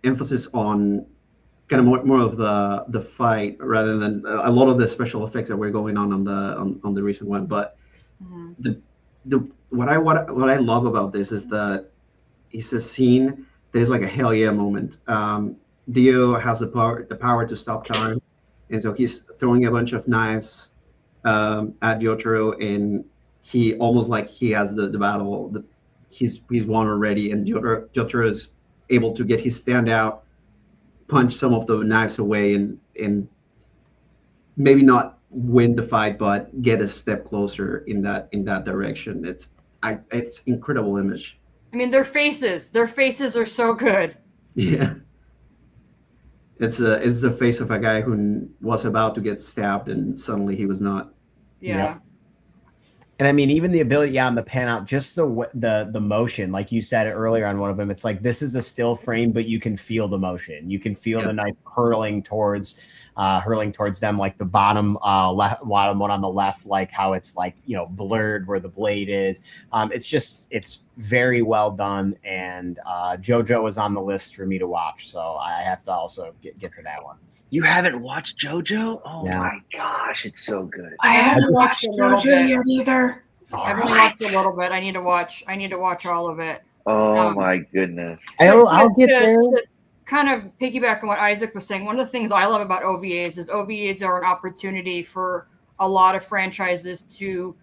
emphasis on kind of more of the fight rather than a lot of the special effects that were going on the recent one. But what I love about this is that it's a scene that is like a hell yeah moment. Dio has the power to stop time, and so he's throwing a bunch of knives at Jotaro, and he almost like he has the battle. He's won already, and Jotaro is able to get his stand out, punch some of the knives away, and maybe not win the fight, but get a step closer in that direction. It's incredible image. I mean, their faces are so good. Yeah. It's the face of a guy who was about to get stabbed and suddenly he was not. Yeah. Yep. And I mean, even the ability, on the pan out, just the motion, like you said earlier on one of them, it's like this is a still frame, but you can feel the motion. You can feel the knife hurling towards them, like the bottom bottom one on the left, like how it's like, you know, blurred where the blade is. It's very well done, and JoJo was on the list for me to watch, so I have to also get to that one. You haven't watched JoJo? Oh Yeah. my gosh, it's so good. I haven't watched JoJo yet either. I've only watched a little bit. I need to watch all of it. Oh my goodness. I'll get there. To kind of piggyback on what Isaac was saying, one of the things I love about OVAs is OVAs are an opportunity for a lot of franchises to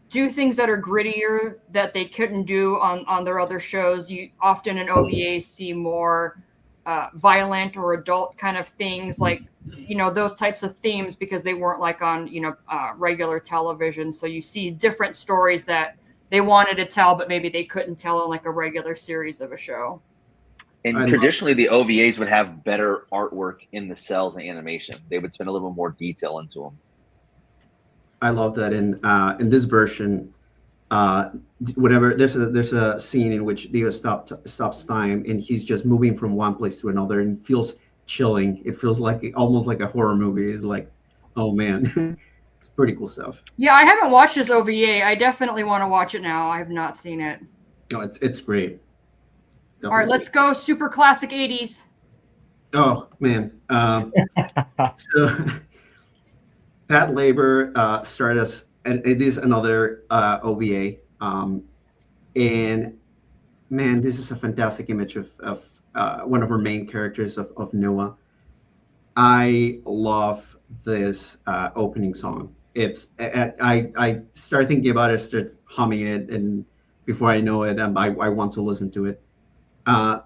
do things that are grittier that they couldn't do on their other shows. You often in OVAs see more violent or adult kind of things, like, you know, those types of themes, because they weren't like on, you know, regular television. So you see different stories that they wanted to tell, but maybe they couldn't tell in like a regular series of a show. And traditionally, the OVAs would have better artwork in the cels and animation. They would spend a little more detail into them. I love that in this version, whenever there's a scene in which Dio stops time and he's just moving from one place to another and it feels chilling. It feels like almost like a horror movie. It's like, oh man, it's pretty cool stuff. Yeah, I haven't watched this OVA. I definitely want to watch it now. I have not seen it. No, it's great. Definitely. All right, let's go super classic 80s. Oh man, so Pat Labor started us, and it is another OVA, and man, this is a fantastic image of one of our main characters of Noah. I love this opening song. It's I start thinking about it, start humming it, and before I know it, I want to listen to it.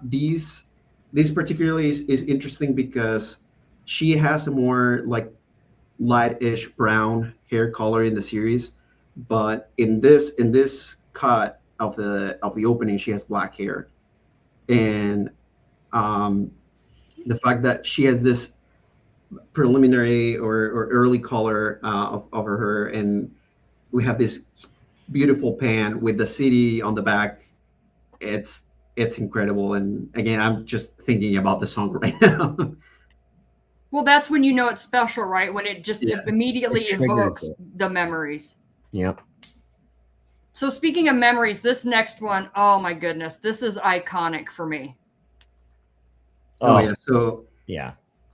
These particularly is interesting because she has a more like lightish brown hair color in the series, but in this cut of the opening, she has black hair, and the fact that she has this preliminary or early color of her hair, and we have this beautiful pan with the city on the back. It's incredible, and again, I'm just thinking about the song right now. Well, that's when you know it's special, right? When it just immediately evokes the memories. Yep. So speaking of memories, this next one, oh my goodness, this is iconic for me. Oh yeah, so yeah,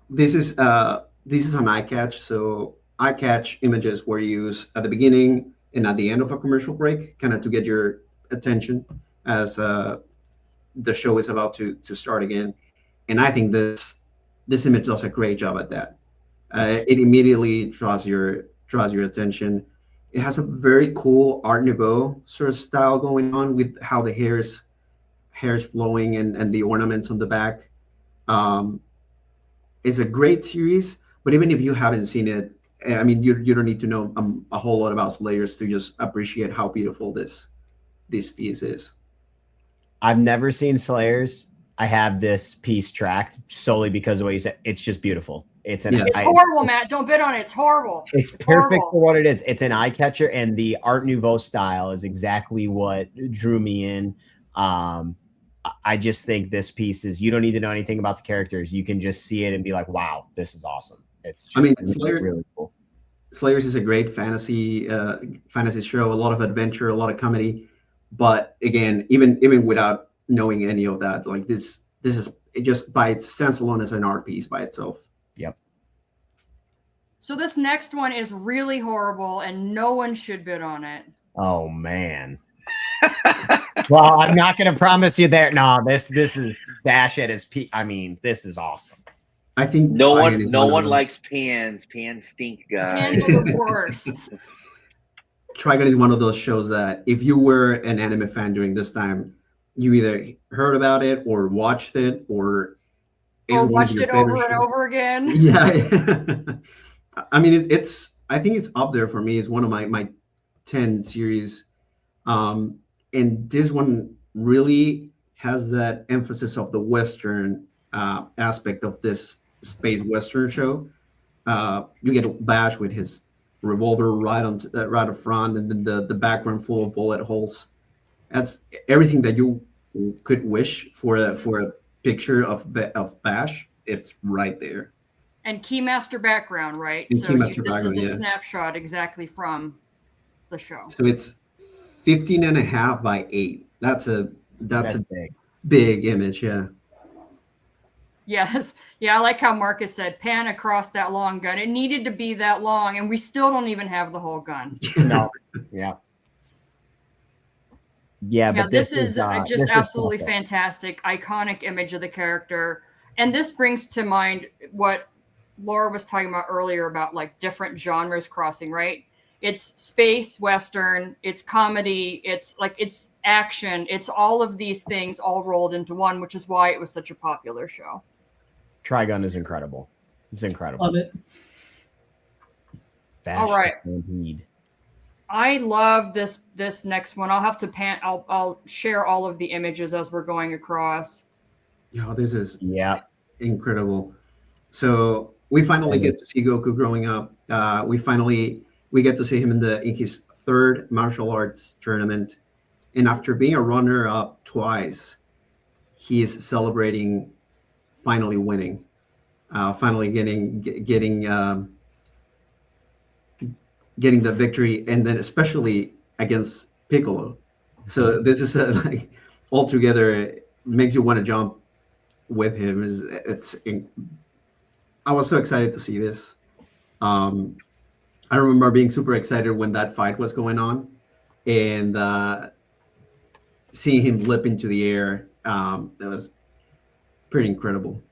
this is an eye catch. So eye catch images were used at the beginning and at the end of a commercial break, kind of to get your attention as the show is about to start again. And I think this image does a great job at that. It immediately draws your attention. It has a very cool Art Nouveau sort of style going on with how the hair is flowing and the ornaments on the back. It's a great series, but even if you haven't seen it, I mean, you don't need to know a whole lot about Slayers to just appreciate how beautiful this piece is. I've never seen Slayers. I have this piece tracked solely because of what you said. It's just beautiful. It's horrible, Matt. Don't bid on it. It's horrible. It's perfect for what it is. It's an eye catcher, and the Art Nouveau style is exactly what drew me in. I just think this piece is, you don't need to know anything about the characters. You can just see it and be like, wow, this is awesome. It's just really cool. Slayers is a great fantasy show, a lot of adventure, a lot of comedy. But again, even without knowing any of that, like this is it just by it stands alone as an art piece by itself. Yep. So this next one is really horrible, and no one should bid on it. Oh man. Well, I'm not going to promise you there. No, this is Dash at his peak. I mean, this is awesome. I think no one likes pans. Pans stink, guys. Pans are the worst. Trigon is one of those shows that if you were an anime fan during this time, you either heard about it or watched it or watched it over and over again. Yeah. I mean, I think it's up there for me. It's one of my 10 series. And this one really has that emphasis of the Western aspect of this space Western show. You get Bash with his revolver right up front, and then the background full of bullet holes. That's everything that you could wish for a picture of Bash. It's right there. And Keymaster background, right? And So Keymaster this is a background, snapshot exactly from the show. So it's 15 and a half by 8. That's a big image, yeah. Yes. Yeah, I like how Marcus said, pan across that long gun. It needed to be that long, and we still don't even have the whole gun. No. Yeah. Yeah, but this is just absolutely is fantastic, iconic image of the character. And this brings to mind what Laura was talking about earlier about like different genres crossing, right? It's space Western, it's comedy, it's action, it's all of these things all rolled into one, which is why it was such a popular show. Trigun is incredible. It's incredible. Love it. All right. I love this next one. I'll have to I'll share all of the images as we're going across. Yeah, this is incredible. So we finally get to see Goku growing up. We get to see him in his third martial arts tournament, and after being a runner-up twice, he is celebrating finally winning, finally getting the victory, and then especially against Piccolo. So this is like altogether makes you want to jump with him. I was so excited to see this. I remember being super excited when that fight was going on, and seeing him leap into the air. That was pretty incredible.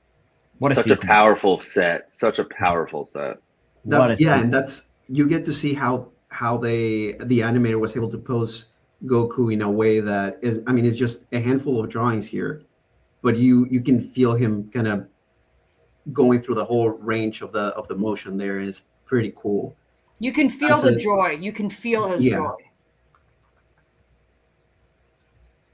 Such a powerful set. Such a powerful set. And you get to see how the animator was able to pose Goku in a way that is, I mean, it's just a handful of drawings here, but you can feel him kind of going through the whole range of the motion there. It's pretty cool. You can feel the joy. You can feel his joy.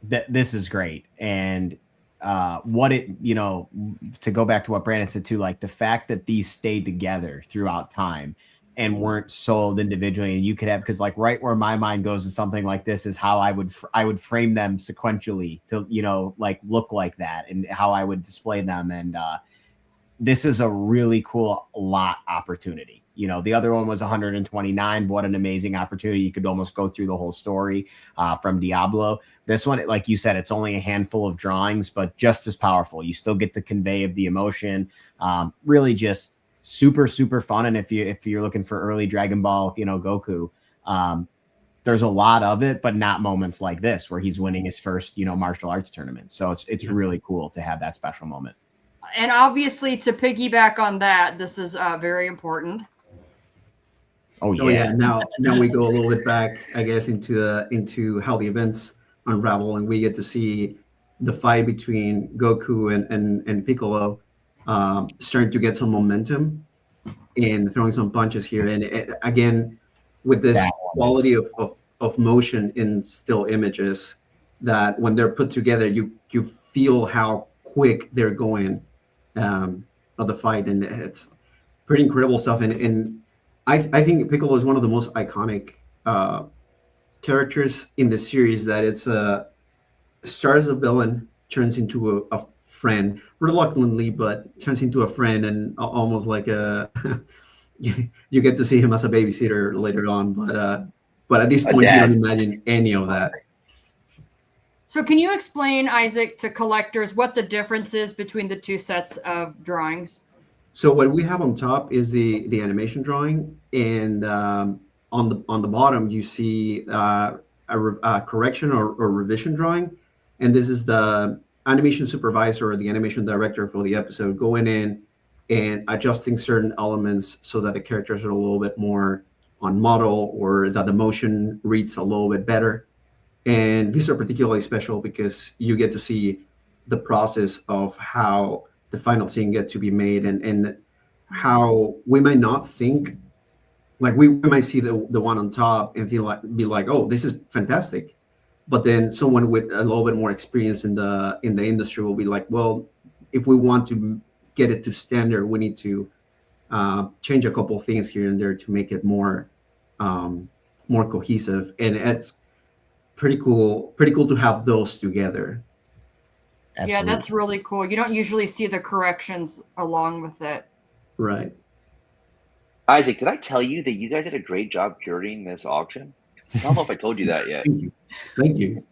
This is great. And to go back to what Brandon said too, like the fact that these stayed together throughout time and weren't sold individually, and you could have, because like right where my mind goes to something like this is how I would frame them sequentially to like look like that, and how I would display them. And this is a really cool lot opportunity. The other one was 129. What an amazing opportunity. You could almost go through the whole story from Diablo. This one, like you said, it's only a handful of drawings, but just as powerful. You still get the convey of the emotion. Really just super, super fun. And if you're looking for early Dragon Ball, Goku, there's a lot of it, but not moments like this where he's winning his first, martial arts tournament. So it's really cool to have that special moment. And obviously, to piggyback on that, this is very important. Oh yeah. Now we go a little bit back, I guess, into how the events unravel, and we get to see the fight between Goku and Piccolo starting to get some momentum and throwing some punches here. And again, with this quality of motion in still images, that when they're put together, you feel how quick they're going of the fight, and it's pretty incredible stuff. And I think Piccolo is one of the most iconic characters in the series. That it's starts as a villain, turns into a friend reluctantly, but turns into a friend, and almost like you get to see him as a babysitter later on. But at this point, you don't imagine any of that. So can you explain, Isaac, to collectors what the difference is between the two sets of drawings? So what we have on top is the animation drawing, and on the bottom you see a correction or revision drawing, and this is the animation supervisor or the animation director for the episode going in and adjusting certain elements so that the characters are a little bit more on model, or that the motion reads a little bit better. And these are particularly special because you get to see the process of how the final scene get to be made, and how we might not think, like we might see the one on top and be like, oh, this is fantastic, But then someone with a little bit more experience in the industry will be like, well, if we want to get it to standard, we need to change a couple things here and there to make it more more cohesive. And it's pretty cool to have those together. Absolutely. Yeah, that's really cool. You don't usually see the corrections along with it. Right. Isaac, did I tell you that you guys did a great job curating this auction? I don't know if I told you that yet. Thank you.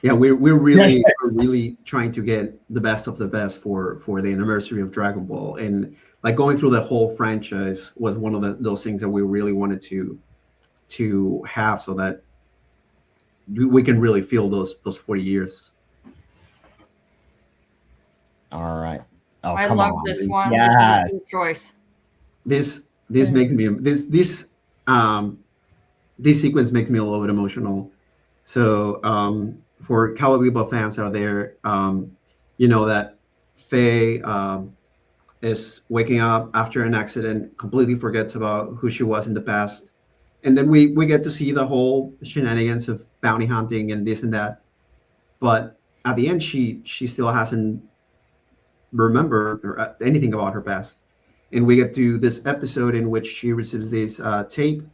Yeah, we're really trying to get the best of the best for the anniversary of Dragon Ball, and like going through the whole franchise was one of those things that we really wanted to have, so that we can really feel those 40 years. All right. Oh, I love this one. Yes. This is a good choice. This makes me this sequence makes me a little bit emotional. So for Cowboy Bebop fans out there, you know that Faye is waking up after an accident, completely forgets about who she was in the past, and then we get to see the whole shenanigans of bounty hunting and this and that. But at the end, she still hasn't remembered anything about her past, and we get to this episode in which she receives this tape,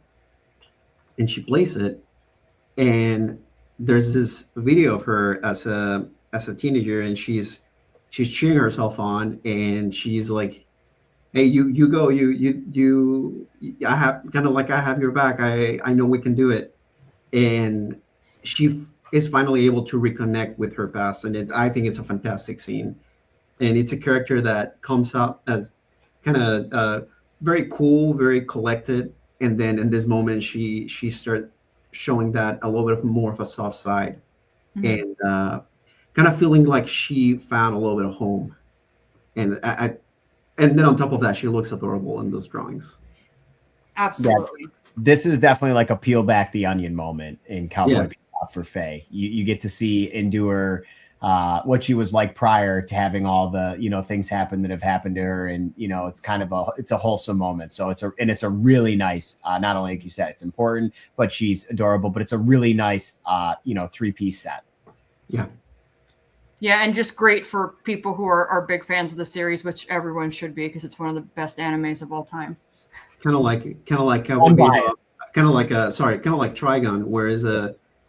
and she plays it, and there's this video of her as a teenager, and she's cheering herself on, and she's like, hey, you go, I have kind of like, I have your back, I know we can do it. And she is finally able to reconnect with her past, and I think it's a fantastic scene, and it's a character that comes up as kind of very cool, very collected, and then in this moment she starts showing that a little bit more of a soft side, and kind of feeling like she found a little bit of home, and and then on top of that, she looks adorable in those drawings. Absolutely. Yeah, this is definitely like a peel back the onion moment in Cowboy Bebop for Faye. You get to see endure what she was like prior to having all the things happen that have happened to her, and it's kind of a wholesome moment. So it's a really nice, not only like you said, it's important, but she's adorable, but it's a really nice 3-piece set. Yeah, and just great for people who are big fans of the series, which everyone should be, because it's one of the best animes of all time. Kind of like Cowboy Bebop, kind of like Trigun, whereas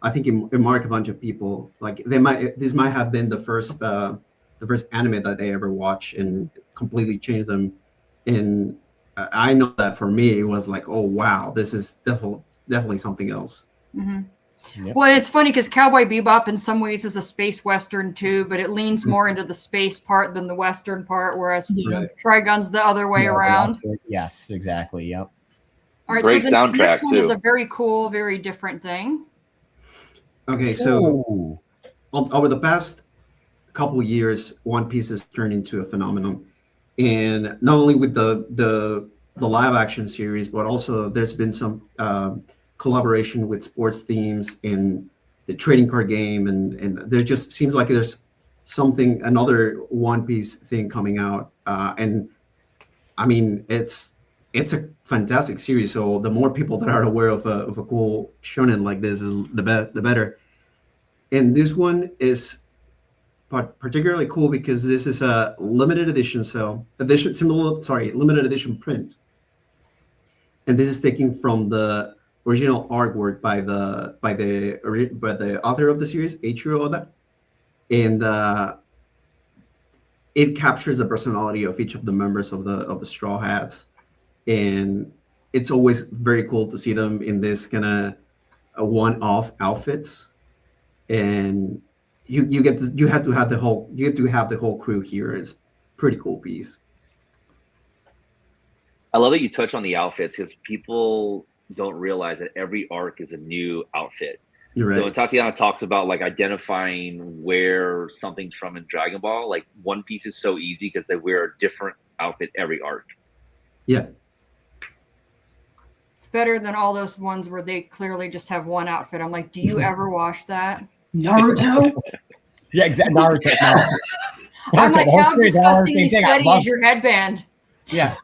I think it marked a bunch of people. Like this might have been the first anime that they ever watched, and completely changed them. And I know that for me, it was like, oh wow, this is definitely something else. Mm-hmm. Yep. Well, it's funny because Cowboy Bebop in some ways is a space western too, but it leans more into the space part than the western part, whereas Trigun's the other way around. Yes, exactly. Yep. All right, great so the soundtrack next one too. is a very cool, very different thing. Okay, so over the past couple of years, One Piece has turned into a phenomenon, and not only with the live action series, but also there's been some collaboration with sports themes in the trading card game, and there just seems like there's another One Piece thing coming out, and I mean it's a fantastic series. So the more people that are aware of a cool shonen like this is the better. And this one is particularly cool because this is a limited edition limited edition print, and this is taken from the original artwork by the author of the series, Eiichiro Oda, and it captures the personality of each of the members of the Straw Hats, and it's always very cool to see them in this kind of one-off outfits, and you get to have the whole crew here. It's a pretty cool piece. I love that you touch on the outfits, because people don't realize that every arc is a new outfit. You're right. So when Tatiana talks about like identifying where something's from in Dragon Ball, like One Piece is so easy because they wear a different outfit every arc. Yeah. It's better than all those ones where they clearly just have one outfit. I'm like, do you ever wash that? Naruto? Yeah, exactly. Naruto. I'm like, how disgustingly sweaty is your headband? Yeah.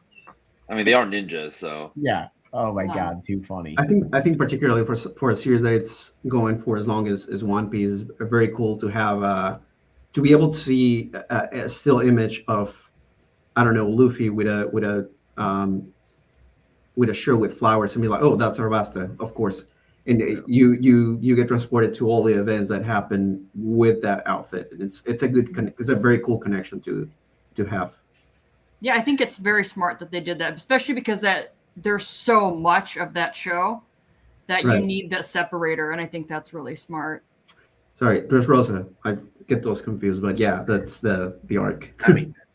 I mean, they are ninjas, so. Yeah. Oh my God, too funny. I think particularly for a series that it's going for as long as One Piece, is very cool to have to be able to see a still image of, I don't know, Luffy with a shirt with flowers and be like, oh, that's Arabasta, of course. And you get transported to all the events that happen with that outfit. And it's a very cool connection to have. Yeah, I think it's very smart that they did that, especially because there's so much of that show that you need that separator, and I think that's really smart. Sorry, Dressrosa. I get those confused, but yeah, that's the arc. I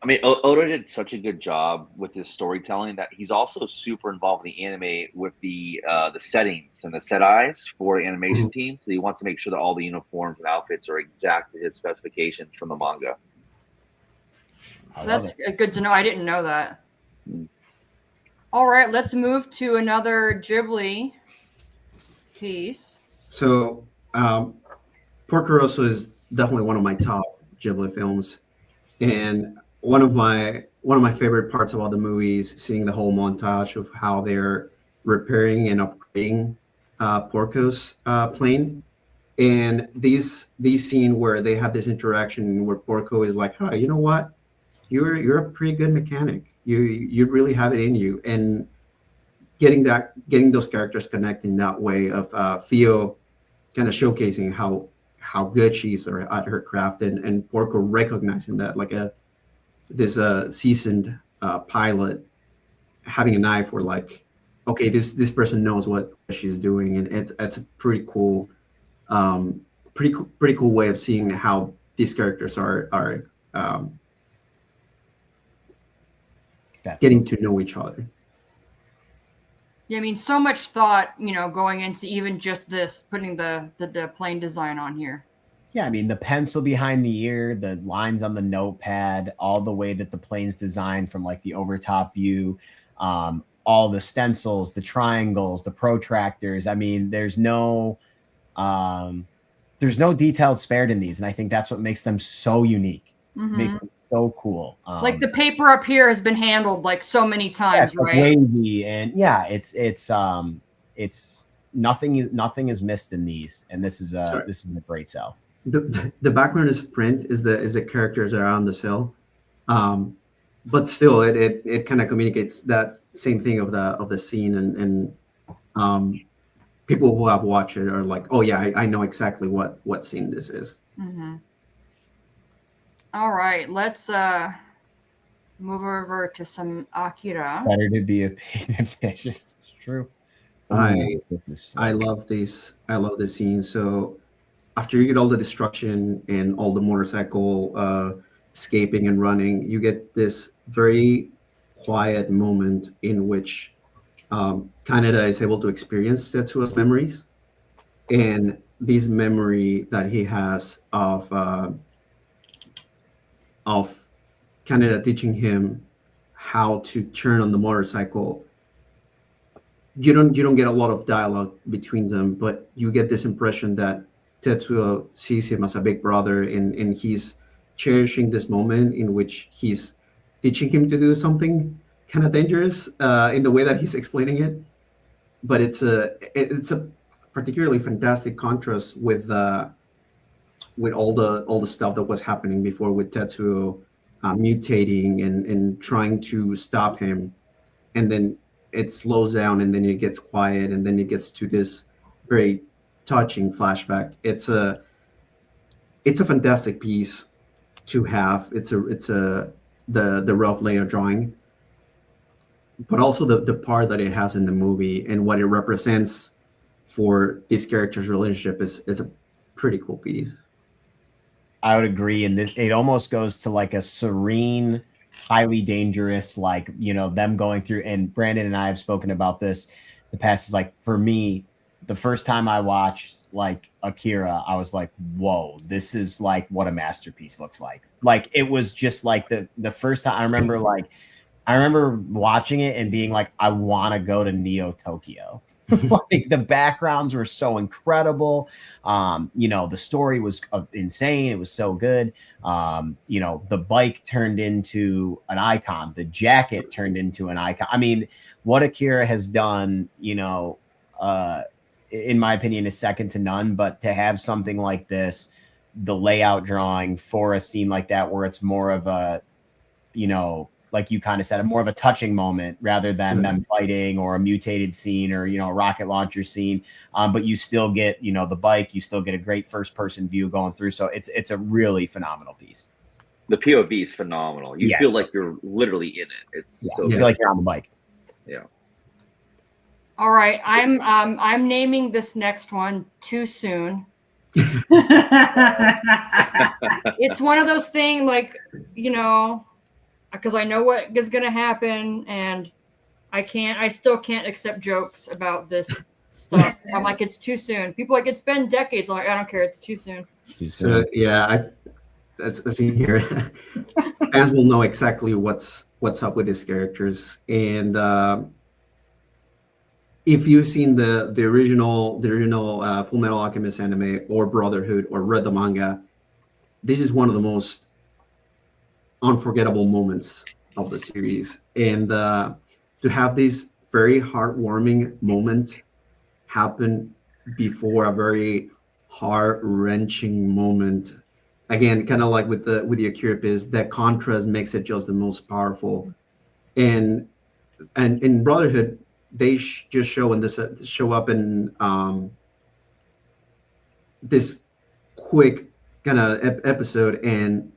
mean, Oda did such a good job with his storytelling that he's also super involved in the anime with the settings and the set eyes for the animation team. So he wants to make sure that all the uniforms and outfits are exactly his specifications from the manga. That's good to know. I didn't know that. All right, let's move to another Ghibli piece. So, Porco Rosso is definitely one of my top Ghibli films, and one of my favorite parts about the movie is seeing the whole montage of how they're repairing and upgrading Porco's plane, and these scene where they have this interaction where Porco is like, "Oh, you know what? You're a pretty good mechanic. You really have it in you," and getting those characters connecting that way of Theo kind of showcasing how good she is at her craft, and Porco recognizing that like this seasoned pilot having an eye for like, okay, this person knows what she's doing, and it's a pretty cool way of seeing how these characters are getting to know each other. Yeah, I mean, so much thought, going into even just this, putting the plane design on here. Yeah, I mean, the pencil behind the ear, the lines on the notepad, all the way that the plane's designed from like the overtop view, all the stencils, the triangles, the protractors. I mean, there's no detail spared in these, and I think that's what makes them so unique. Makes them so cool. Like the paper up here has been handled like so many times, right? Wavy, and yeah, it's nothing is missed in these, and this is a great cell. The background is print, is the characters that are on the cell, but still it kind of communicates that same thing of the scene, and people who have watched it are like, oh yeah, I know exactly what scene this is. All right, let's move over to some Akira. Better to be a painted fish. It's true. I love this scene. So after you get all the destruction and all the motorcycle escaping and running, you get this very quiet moment in which Kaneda is able to experience Tetsuo's memories, and this memory that he has of Kaneda teaching him how to turn on the motorcycle. You don't get a lot of dialogue between them, but you get this impression that Tetsuo sees him as a big brother, and he's cherishing this moment in which he's teaching him to do something kind of dangerous in the way that he's explaining it. But it's a particularly fantastic contrast with all the stuff that was happening before, with Tetsuo mutating and trying to stop him, and then it slows down, and then it gets quiet, and then it gets to this very touching flashback. It's a fantastic piece to have. It's the rough layout drawing, but also the part that it has in the movie and what it represents for these characters' relationship is a pretty cool piece. I would agree, and it almost goes to like a serene, highly dangerous, like, them going through, and Brandon and I have spoken about this the past. Is like, for me, the first time I watched like Akira, I was like, whoa, this is like what a masterpiece looks like. Like, it was just like the first time I remember watching it and being like, I want to go to Neo Tokyo. Like the backgrounds were so incredible. The story was insane. It was so good. The bike turned into an icon. The jacket turned into an icon. I mean, what Akira has done, in my opinion, is second to none. But to have something like this, the layout drawing for a scene like that, where it's more of a, like you kind of said, more of a touching moment rather than them fighting, or a mutated scene, or, a rocket launcher scene. But you still get, the bike, you still get a great first person view going through. So it's a really phenomenal piece. The POV is phenomenal. You feel like you're literally in it. It's so you feel like you're on the bike. Yeah. All right. I'm naming this next one Too Soon. It's one of those things, like, because I know what is going to happen, and I still can't accept jokes about this stuff. I'm like, it's too soon. People are like, it's been decades. I'm like, I don't care. It's too soon. So as you hear, fans will know exactly what's up with these characters. And if you've seen the original Full Metal Alchemist anime, or Brotherhood, or read the manga, this is one of the most unforgettable moments of the series. And to have this very heartwarming moment happen before a very heart-wrenching moment, again, kind of like with the Akira piece, that contrast makes it just the most powerful. And in Brotherhood, they just show up in this quick kind of episode, and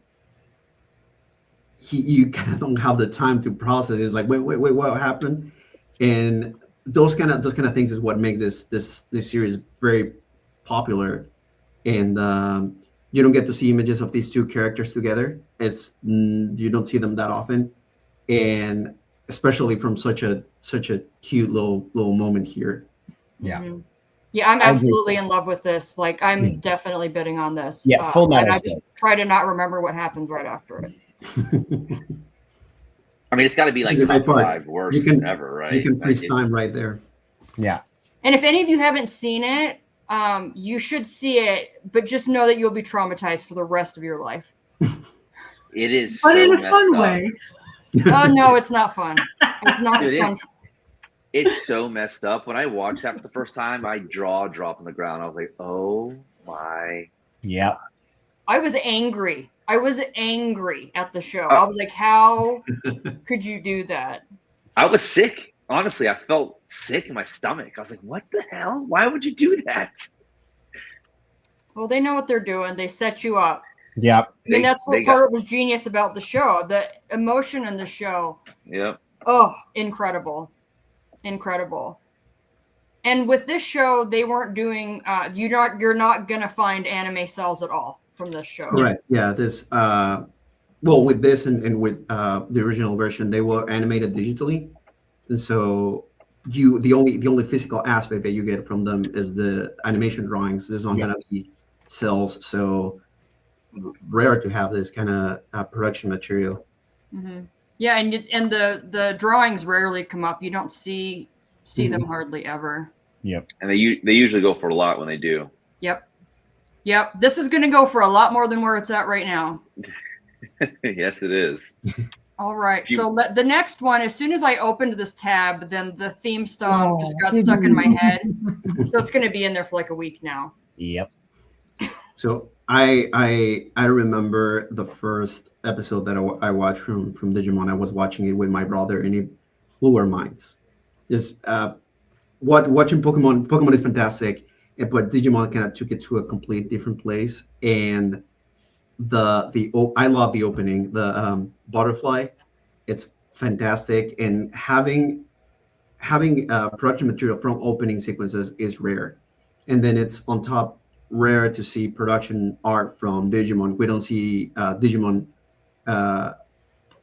you kind of don't have the time to process it. It's like, wait, what happened? And those kind of things is what makes this series very popular. And you don't get to see images of these two characters together. You don't see them that often, and especially from such a cute little moment here. Yeah. Mm-hmm. Yeah, I'm absolutely in love with this. Like, I'm definitely bidding on this. Yeah, Full Metal. And I just try to not remember what happens right after it. I mean, it's got to be like top 5 worst ever, right? You can freeze time right there. Yeah. And if any of you haven't seen it, you should see it, but just know that you'll be traumatized for the rest of your life. It is, but so in a messed fun up. way. Oh no, it's not fun. It's not fun. It's so messed up. When I watched that for the first time, my jaw dropped on the ground. I was like, oh my. Yeah. I was angry. At the show. I was like, how could you do that? I was sick. Honestly, I felt sick in my stomach. I was like, what the hell? Why would you do that? Well, they know what they're doing. They set you up. Yeah. I mean, that's what part was genius about the show. The emotion in the show. Yeah. Oh, incredible. Incredible. And with this show, they weren't doing you're not gonna find anime cells at all from this show. Correct. Yeah. This with this and with the original version, they were animated digitally. And so the only physical aspect that you get from them is the animation drawings. There's not gonna be cells. So rare to have this kind of production material. Mm-hmm. Yeah, and the drawings rarely come up. You don't see them hardly ever. Yep. And they usually go for a lot when they do. Yep. This is going to go for a lot more than where it's at right now. Yes, it is. All right. So the next one, as soon as I opened this tab, then the theme song just got stuck in my head. So it's going to be in there for like a week now. Yep. So I remember the first episode that I watched from Digimon. I was watching it with my brother, and it blew our minds. Just watching Pokemon is fantastic, but Digimon kind of took it to a complete different place. And I love the opening, the butterfly. It's fantastic, and having production material from opening sequences is rare. And then it's on top rare to see production art from Digimon. We don't see Digimon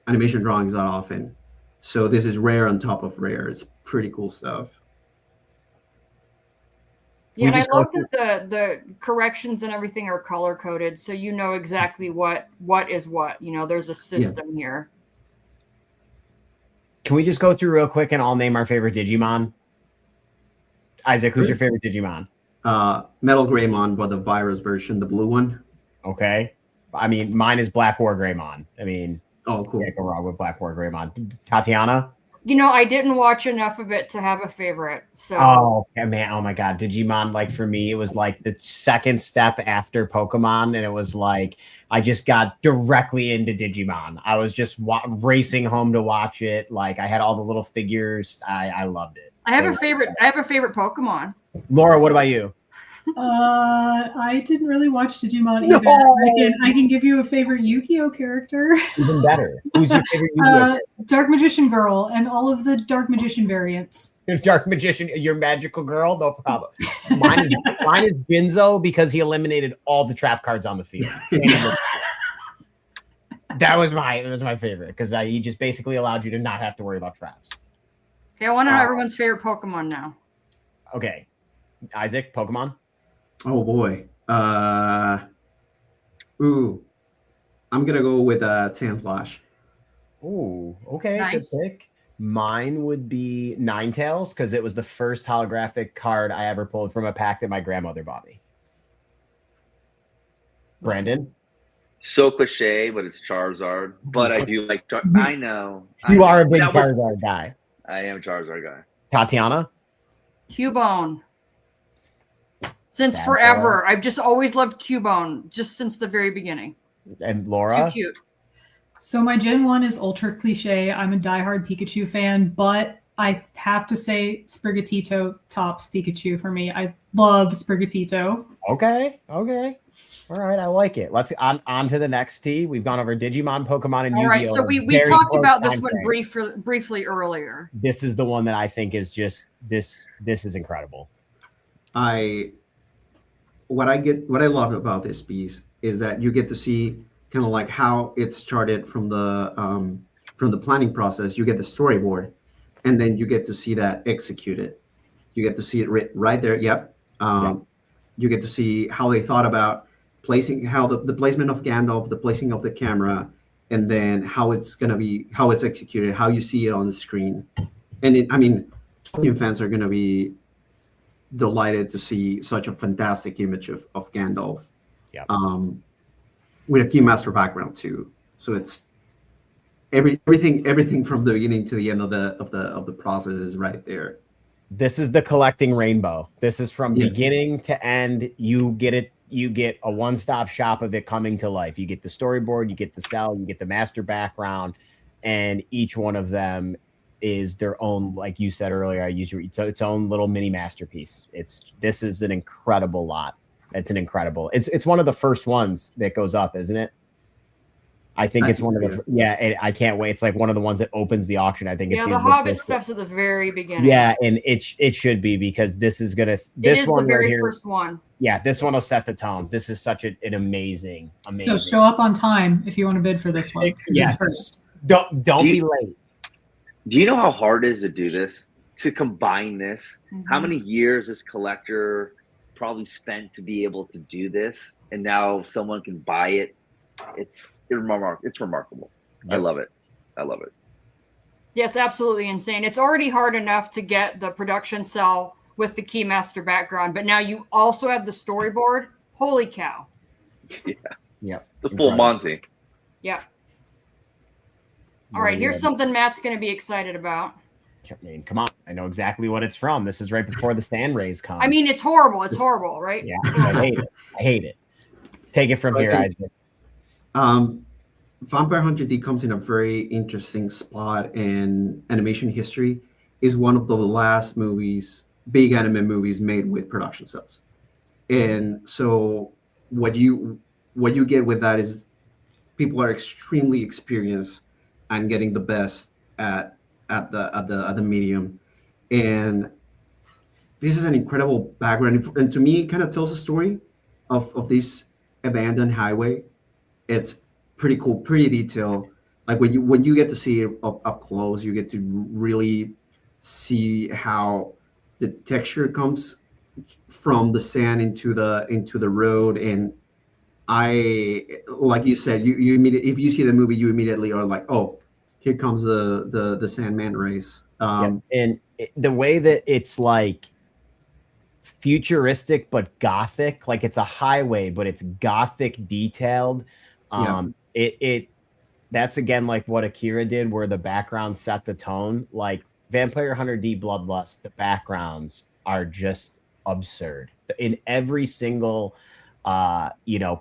animation drawings that often. So this is rare on top of rare. It's pretty cool stuff. Yeah, and I love that the corrections and everything are color coded, so you know exactly what is what. There's a system here. Can we just go through real quick and all name our favorite Digimon? Isaac, who's your favorite Digimon? Metal Greymon, but the virus version, the blue one. Okay. I mean, mine is Black War Greymon. I mean, oh, cool. Can't go wrong with Black War Greymon. Tatiana? You know, I didn't watch enough of it to have a favorite. So man, oh my god, Digimon, like for me, it was like the second step after Pokemon, and it was like I just got directly into Digimon. I was just racing home to watch it. Like I had all the little figures. I loved it. I have a favorite Pokemon. Laura, what about you? I didn't really watch Digimon either. No. I can give you a favorite Yu-Gi-Oh character. Even better. Who's your favorite Yu-Gi-Oh? Dark Magician Girl and all of the Dark Magician variants. Your Dark Magician, your magical girl, no problem. Mine is Jinzo because he eliminated all the trap cards on the field. It was my favorite because he just basically allowed you to not have to worry about traps. Okay, I want to know everyone's favorite Pokemon now. Okay, Isaac, Pokemon. Oh boy. I'm gonna go with Sandslash. Ooh, okay, nice. Good pick. Mine would be Ninetales because it was the first holographic card I ever pulled from a pack that my grandmother bought me. Brandon? So cliche, but it's Charizard. But I do like I know. You are a big Charizard guy. I am a Charizard guy. Tatiana? Cubone. Since forever. I've just always loved Cubone, just since the very beginning. And Laura? Too cute. So my Gen 1 is ultra cliche. I'm a diehard Pikachu fan, but I have to say Sprigatito tops Pikachu for me. I love Sprigatito. Okay. All right, I like it. Let's on to the next T. We've gone over Digimon, Pokemon, and Yu-Gi-Oh! All right, so we talked about this one briefly earlier. This is the one that I think is just this is incredible. What I love about this piece is that you get to see kind of like how it started from the planning process. You get the storyboard, and then you get to see that executed. You get to see it right there. Yep. You get to see how they thought about placing, how the placement of Gandalf, the placing of the camera, and then how it's executed, how you see it on the screen. And Tolkien fans are gonna be delighted to see such a fantastic image of Gandalf, with a Keymaster background too. So it's everything from the beginning to the end of the process is right there. This is the collecting rainbow. This is from beginning to end. You get it. You get a one-stop shop of it coming to life. You get the storyboard, you get the cell, you get the master background, and each one of them is their own, like you said earlier, its own little mini masterpiece. This is an incredible lot. It's one of the first ones that goes up, isn't it? I think it's one of the I can't wait. It's like one of the ones that opens the auction. I think it's the Hobbit stuff's at the very beginning. Yeah, and it should be because this is one the very right here, first one. Yeah, this one will set the tone. This is such an amazing. So show up on time if you want to bid for this one. Yes. First. Don't be late. Do you know how hard it is to do this? To combine this? Mm-hmm. How many years this collector probably spent to be able to do this, and now someone can buy it? It's remarkable. Yep. I love it. Yeah, it's absolutely insane. It's already hard enough to get the production cell with the Keymaster background, but now you also have the storyboard. Holy cow. Yeah. The full Monty. Yeah. All right, here's something Matt's going to be excited about. I mean, come on. I know exactly what it's from. This is right before the sand rays come. I mean, it's horrible. It's horrible, right? Yeah, I hate it. Take it from here, Isaac. Vampire Hunter D comes in a very interesting spot in animation history. Is one of the last big anime movies made with production cells. And so what you get with that is people are extremely experienced and getting the best at the medium. And this is an incredible background. And to me, it kind of tells a story of this abandoned highway. It's pretty cool, pretty detailed. Like when you get to see it up close, you get to really see how the texture comes from the sand into the road. And like you said, you immediately, if you see the movie, you immediately are like, oh, here comes the Sandman race. And the way that it's like futuristic but gothic. Like it's a highway, but it's gothic detailed. That's again like what Akira did, where the background set the tone. Like Vampire Hunter D Bloodlust, the backgrounds are just absurd in every single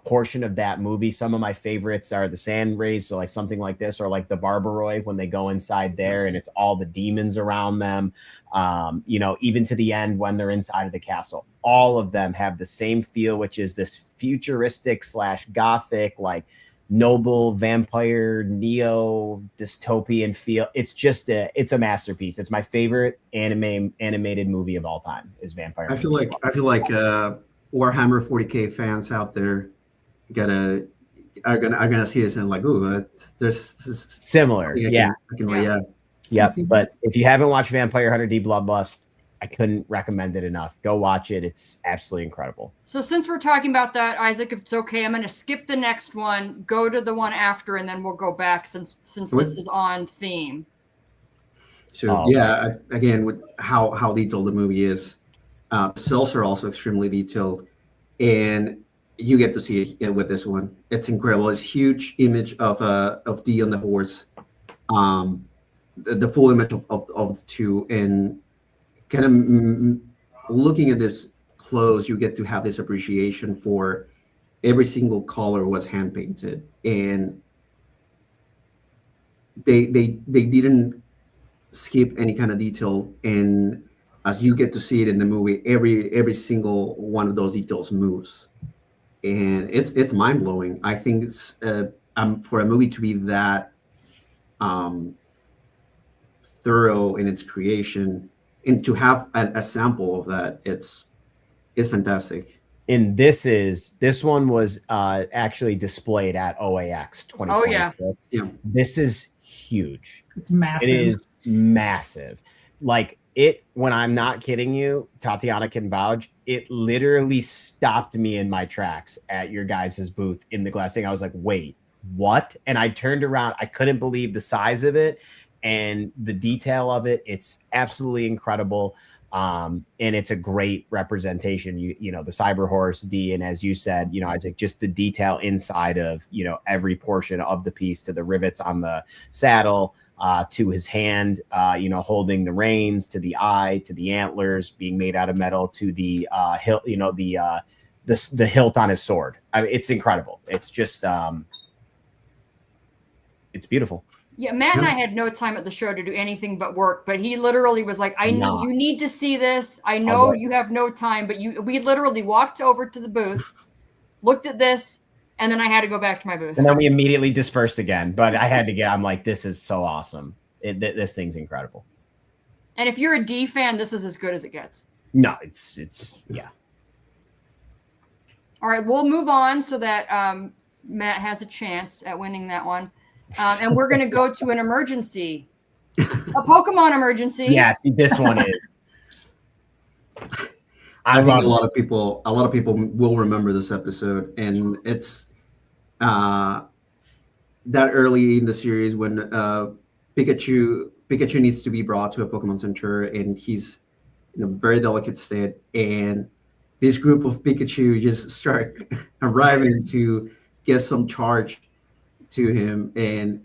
portion of that movie. Some of my favorites are the sand rays, so like something like this, or like the Barbaroi when they go inside there and it's all the demons around them. Even to the end when they're inside of the castle, all of them have the same feel, which is this futuristic / gothic, like noble vampire neo dystopian feel. It's just it's a masterpiece. It's my favorite animated movie of all time is Vampire. I feel like Warhammer 40K fans out there are gonna see this and like, ooh, there's similar. Yeah. But if you haven't watched Vampire Hunter D Bloodlust, I couldn't recommend it enough. Go watch it. It's absolutely incredible. So since we're talking about that, Isaac, if it's okay, I'm going to skip the next one, go to the one after, and then we'll go back since this is on theme. So again, with how detailed the movie is, cels are also extremely detailed, and you get to see it with this one. It's incredible. It's huge image of D on the horse, the full image of the two, and kind of looking at this close, you get to have this appreciation for every single color was hand painted, and they didn't skip any kind of detail. And as you get to see it in the movie, every single one of those details moves, and it's mind blowing. I think it's for a movie to be that thorough in its creation, and to have a sample of that, it's fantastic. And this one was actually displayed at OAX 2020. Oh yeah. This is huge. It's massive. It is massive. Like when I'm not kidding you, Tatiana can vouch, it literally stopped me in my tracks at your guys' booth in the glass thing. I was like, wait, what? And I turned around. I couldn't believe the size of it and the detail of it. It's absolutely incredible. And it's a great representation, the cyber horse D. And as you said, Isaac, just the detail inside of, every portion of the piece, to the rivets on the saddle, to his hand, holding the reins, to the eye, to the antlers being made out of metal, to the hilt, the hilt on his sword. I mean, it's incredible. It's just, it's beautiful. Yeah, Matt and I had no time at the show to do anything but work, but he literally was like, you need to see this. I know you have no time, but we literally walked over to the booth, looked at this, and then I had to go back to my booth. And then we immediately dispersed again, but I had to I'm like, this is so awesome. This thing's incredible. And if you're a D fan, this is as good as it gets. No, it's yeah. All right, we'll move on so that Matt has a chance at winning that one. And we're going to go to an emergency, a Pokemon emergency. Yeah, see, this one is. I think a lot of people will remember this episode, and it's that early in the series when Pikachu needs to be brought to a Pokemon Center, and he's in a very delicate state, and this group of Pikachu just start arriving to get some charge to him. And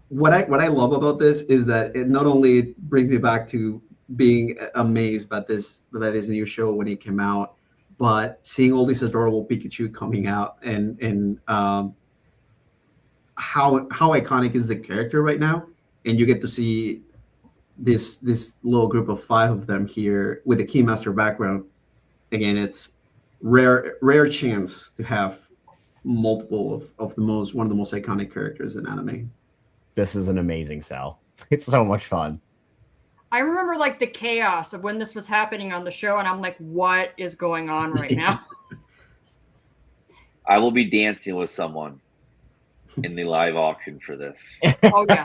what I love about this is that it not only brings me back to being amazed by this new show when it came out, but seeing all these adorable Pikachu coming out, and how iconic is the character right now, and you get to see this little group of 5 of them here with the Keymaster background. Again, it's rare chance to have multiple of one of the most iconic characters in anime. This is an amazing cell. It's so much fun. I remember like the chaos of when this was happening on the show, and I'm like, what is going on right now? I will be dancing with someone in the live auction for this. Oh yeah.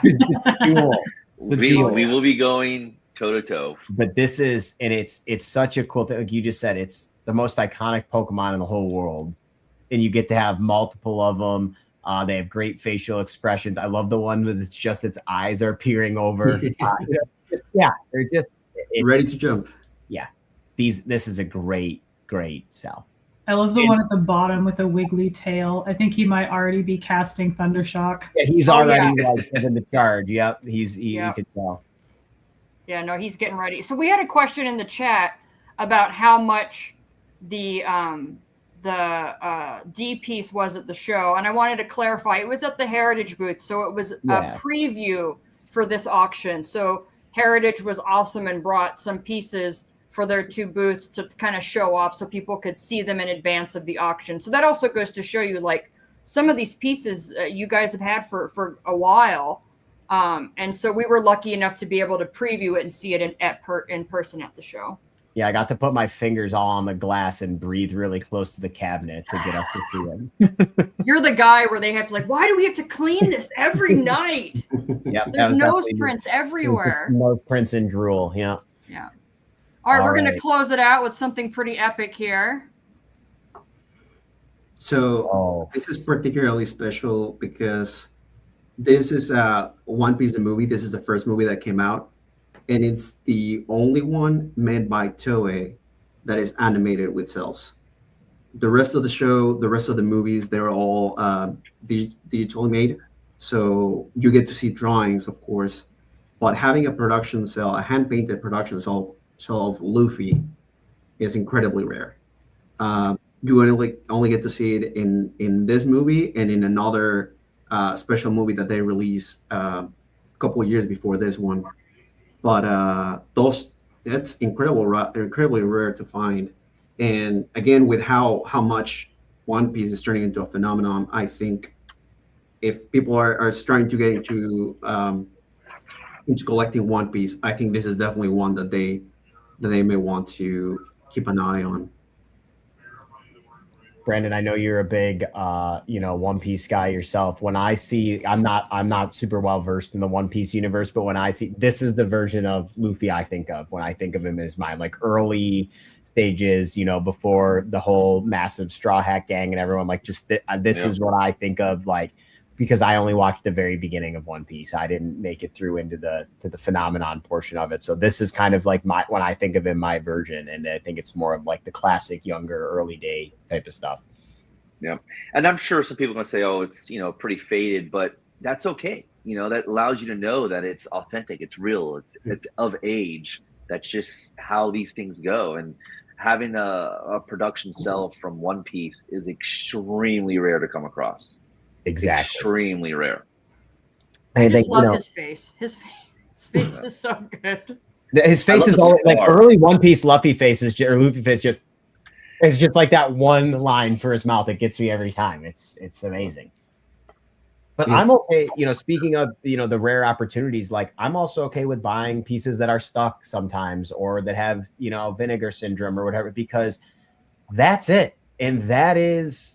We will be going toe to toe. But this is, and it's such a cool thing. Like you just said, it's the most iconic Pokemon in the whole world, and you get to have multiple of them. They have great facial expressions. I love the one with its eyes are peering over. They're just ready to jump. Yeah, this is a great cell. I love the one at the bottom with the wiggly tail. I think he might already be casting Thundershock. Yeah, he's already like given the charge. Yep, you can tell. Yeah, no, he's getting ready. So we had a question in the chat about how much the D piece was at the show, and I wanted to clarify. It was at the Heritage booth, so it was a preview for this auction. So Heritage was awesome and brought some pieces for their 2 booths to kind of show off so people could see them in advance of the auction. So that also goes to show you, like, some of these pieces you guys have had for a while. And so we were lucky enough to be able to preview it and see it in person at the show. Yeah, I got to put my fingers all on the glass and breathe really close to the cabinet to get up to see it. You're the guy where they have to, like, why do we have to clean this every night? Yep, there's nose prints everywhere. Nose prints and drool. Yeah. Yeah. All right, we're going to close it out with something pretty epic here. So this is particularly special because this is One Piece the movie. This is the first movie that came out, and it's the only one made by Toei that is animated with cels. The rest of the show, the rest of the movies, they're all digitally made. So you get to see drawings, of course, but having a production cell, a hand-painted production cell of Luffy is incredibly rare. You only get to see it in this movie and in another special movie that they released a couple of years before this one. But that's incredibly rare to find. And again, with how much One Piece is turning into a phenomenon, I think if people are starting to get into collecting One Piece, I think this is definitely one that they may want to keep an eye on. Brandon, I know you're a big, One Piece guy yourself. When I see, I'm not super well versed in the One Piece universe, but when I see, this is the version of Luffy I think of when I think of him as my early stages, before the whole massive Straw Hat Gang and everyone. This is what I think of, because I only watched the very beginning of One Piece. I didn't make it through into the phenomenon portion of it. So this is kind of like when I think of him, my version. And I think it's more of the classic, younger, early day type of stuff. Yeah. And I'm sure some people are going to say, oh, it's, pretty faded, but that's okay. That allows you to know that it's authentic. It's real. It's of age. That's just how these things go. And having a production cell from One Piece is extremely rare to come across. Exactly. Extremely rare. I just love his face. His face is so good. His face is always early One Piece Luffy face is just, or Luffy face just, it's just like that one line for his mouth that gets me every time. It's amazing. But I'm okay, speaking of, the rare opportunities, I'm also okay with buying pieces that are stuck sometimes or that have, vinegar syndrome or whatever, because that's it. And that's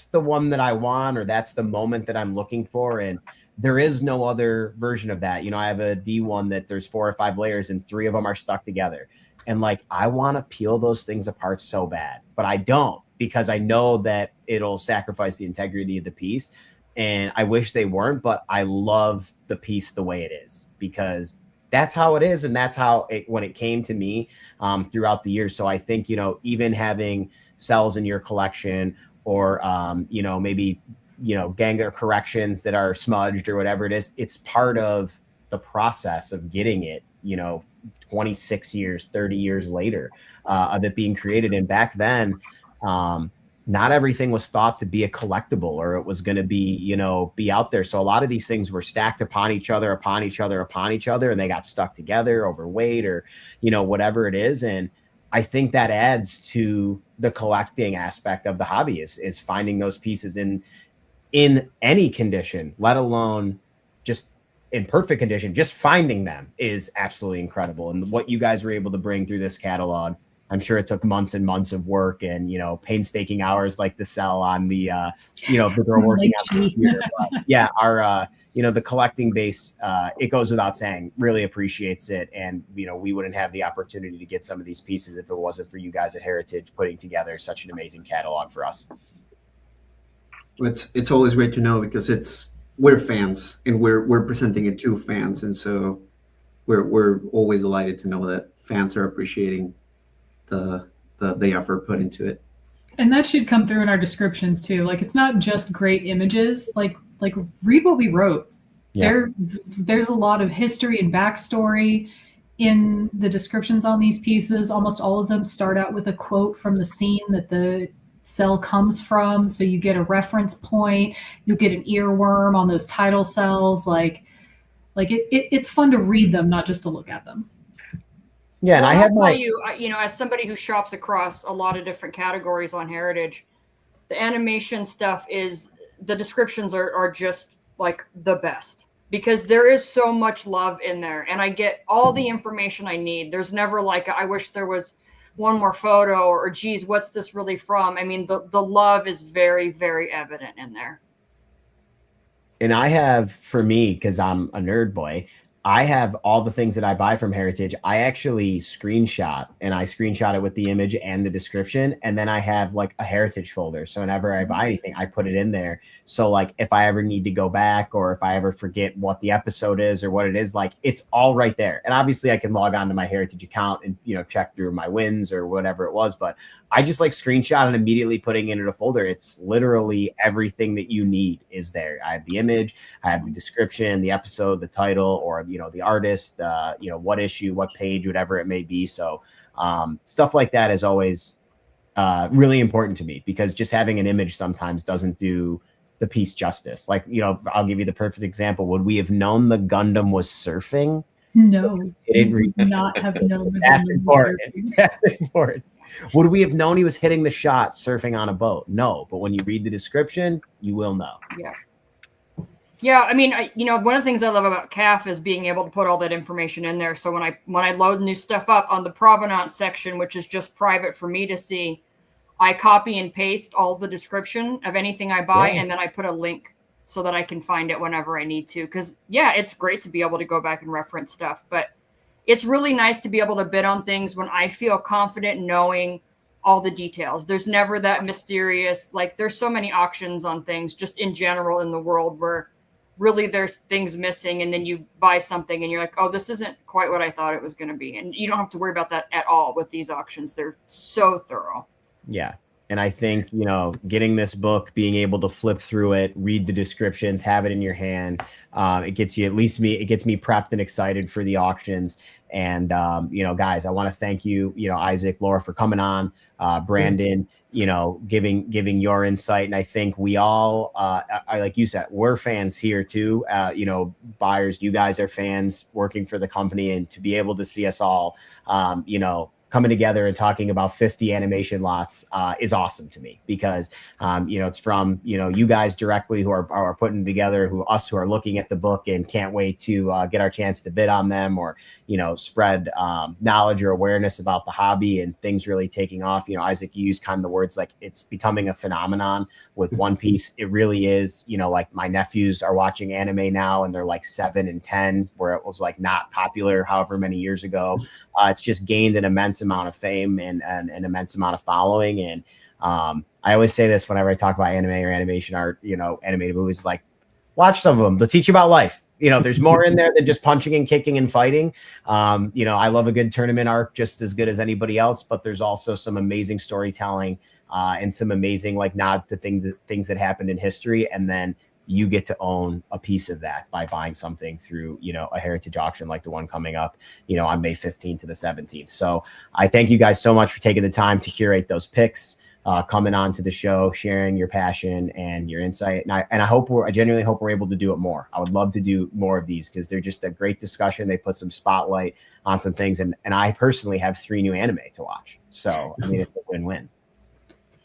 the one that I want, or that's the moment that I'm looking for. And there is no other version of that. I have a D1 that there's 4 or 5 layers and 3 of them are stuck together. And I want to peel those things apart so bad, but I don't, because I know that it'll sacrifice the integrity of the piece. And I wish they weren't, but I love the piece the way it is, because that's how it is. And that's how when it came to me throughout the years. So I think, even having cels in your collection, or, maybe, Gengar corrections that are smudged or whatever it is, it's part of the process of getting it, 26 years, 30 years later of it being created. And back then, not everything was thought to be a collectible, or it was going to be, be out there. So a lot of these things were stacked upon each other, and they got stuck together, overweight, or, whatever it is. And I think that adds to the collecting aspect of the hobby is finding those pieces in any condition, let alone just in perfect condition. Just finding them is absolutely incredible. And what you guys were able to bring through this catalog, I'm sure it took months and months of work and, painstaking hours like the cell on the, the girl working on the computer. But yeah, our, the collecting base, it goes without saying, really appreciates it. And, we wouldn't have the opportunity to get some of these pieces if it wasn't for you guys at Heritage putting together such an amazing catalog for us. It's always great to know, because we're fans and we're presenting it to fans. And so we're always delighted to know that fans are appreciating the effort put into it. And that should come through in our descriptions too. Like, it's not just great images. Like read what we wrote. Yeah. There's a lot of history and backstory in the descriptions on these pieces. Almost all of them start out with a quote from the scene that the cell comes from, so you get a reference point. You'll get an earworm on those title cells. Like it's fun to read them, not just to look at them. Yeah, and I'll tell you, as somebody who shops across a lot of different categories on Heritage, the animation stuff the descriptions are just like the best, because there is so much love in there, and I get all the information I need. There's never like, I wish there was one more photo, or geez, what's this really from? I mean, the love is very, very evident in there. And I have, for me, because I'm a nerd boy, I have all the things that I buy from Heritage. I actually screenshot it with the image and the description. And then I have like a Heritage folder. So whenever I buy anything, I put it in there. So like if I ever need to go back, or if I ever forget what the episode is or what it is, like it's all right there. And obviously I can log on to my Heritage account and, check through my wins or whatever it was. But I just like screenshot and immediately putting it in a folder. It's literally everything that you need is there. I have the image, I have the description, the episode, the title, or, the artist, what issue, what page, whatever it may be. So stuff like that is always really important to me, because just having an image sometimes doesn't do the piece justice. Like, I'll give you the perfect example. Would we have known the Gundam was surfing? No, it would not have known. That's important. That's important. Would we have known he was hitting the shot surfing on a boat? No, but when you read the description, you will know. Yeah. Yeah, I mean, one of the things I love about CAF is being able to put all that information in there. So when I load new stuff up on the provenance section, which is just private for me to see, I copy and paste all the description of anything I buy, and then I put a link so that I can find it whenever I need to. Because, yeah, it's great to be able to go back and reference stuff, but it's really nice to be able to bid on things when I feel confident knowing all the details. There's never that mysterious, like there's so many auctions on things just in general in the world where really there's things missing, and then you buy something and you're like, oh, this isn't quite what I thought it was going to be. And you don't have to worry about that at all with these auctions. They're so thorough. Yeah. And I think, getting this book, being able to flip through it, read the descriptions, have it in your hand, it gets you, it gets me prepped and excited for the auctions. And, guys, I want to thank you, Isaac, Laura, for coming on, Brandon, giving your insight. And I think we all, like you said, we're fans here too. Buyers, you guys are fans working for the company, and to be able to see us all, coming together and talking about 50 animation lots is awesome to me, because it's from you guys directly who are putting together, who are looking at the book and can't wait to get our chance to bid on them, or spread knowledge or awareness about the hobby and things really taking off. Isaac, you used kind of the words like it's becoming a phenomenon with One Piece. It really is. Like my nephews are watching anime now, and they're like 7 and 10, where it was like not popular however many years ago. It's just gained an immense amount of fame and an immense amount of following. And I always say this whenever I talk about anime or animation art, animated movies, like watch some of them. They'll teach you about life. There's more in there than just punching and kicking and fighting. I love a good tournament arc just as good as anybody else, but there's also some amazing storytelling and some amazing like nods to things that happened in history. And then you get to own a piece of that by buying something through, a Heritage auction like the one coming up, on May 15th to the 17th. So I thank you guys so much for taking the time to curate those picks, coming on to the show, sharing your passion and your insight. And I genuinely hope we're able to do it more. I would love to do more of these, because they're just a great discussion. They put some spotlight on some things. And I personally have 3 new anime to watch. So, I mean, it's a win-win.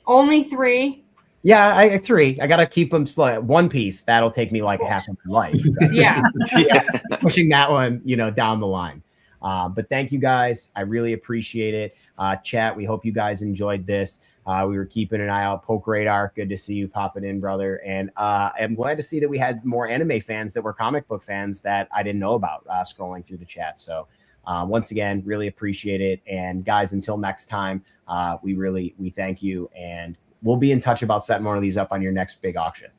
Only 3? Yeah, 3. I got to keep them slow. One Piece, that'll take me like half of my life. Yeah. Pushing that one, down the line. But thank you guys. I really appreciate it. Chat, we hope you guys enjoyed this. We were keeping an eye out. Poke Radar, good to see you popping in, brother. And I'm glad to see that we had more anime fans that were comic book fans that I didn't know about scrolling through the chat. So once again, really appreciate it. And guys, until next time, we thank you, and we'll be in touch about setting one of these up on your next big auction.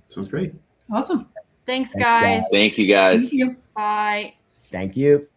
Sounds great. Awesome. Thanks, guys. Thank you, guys. Thank you. Bye. Thank you.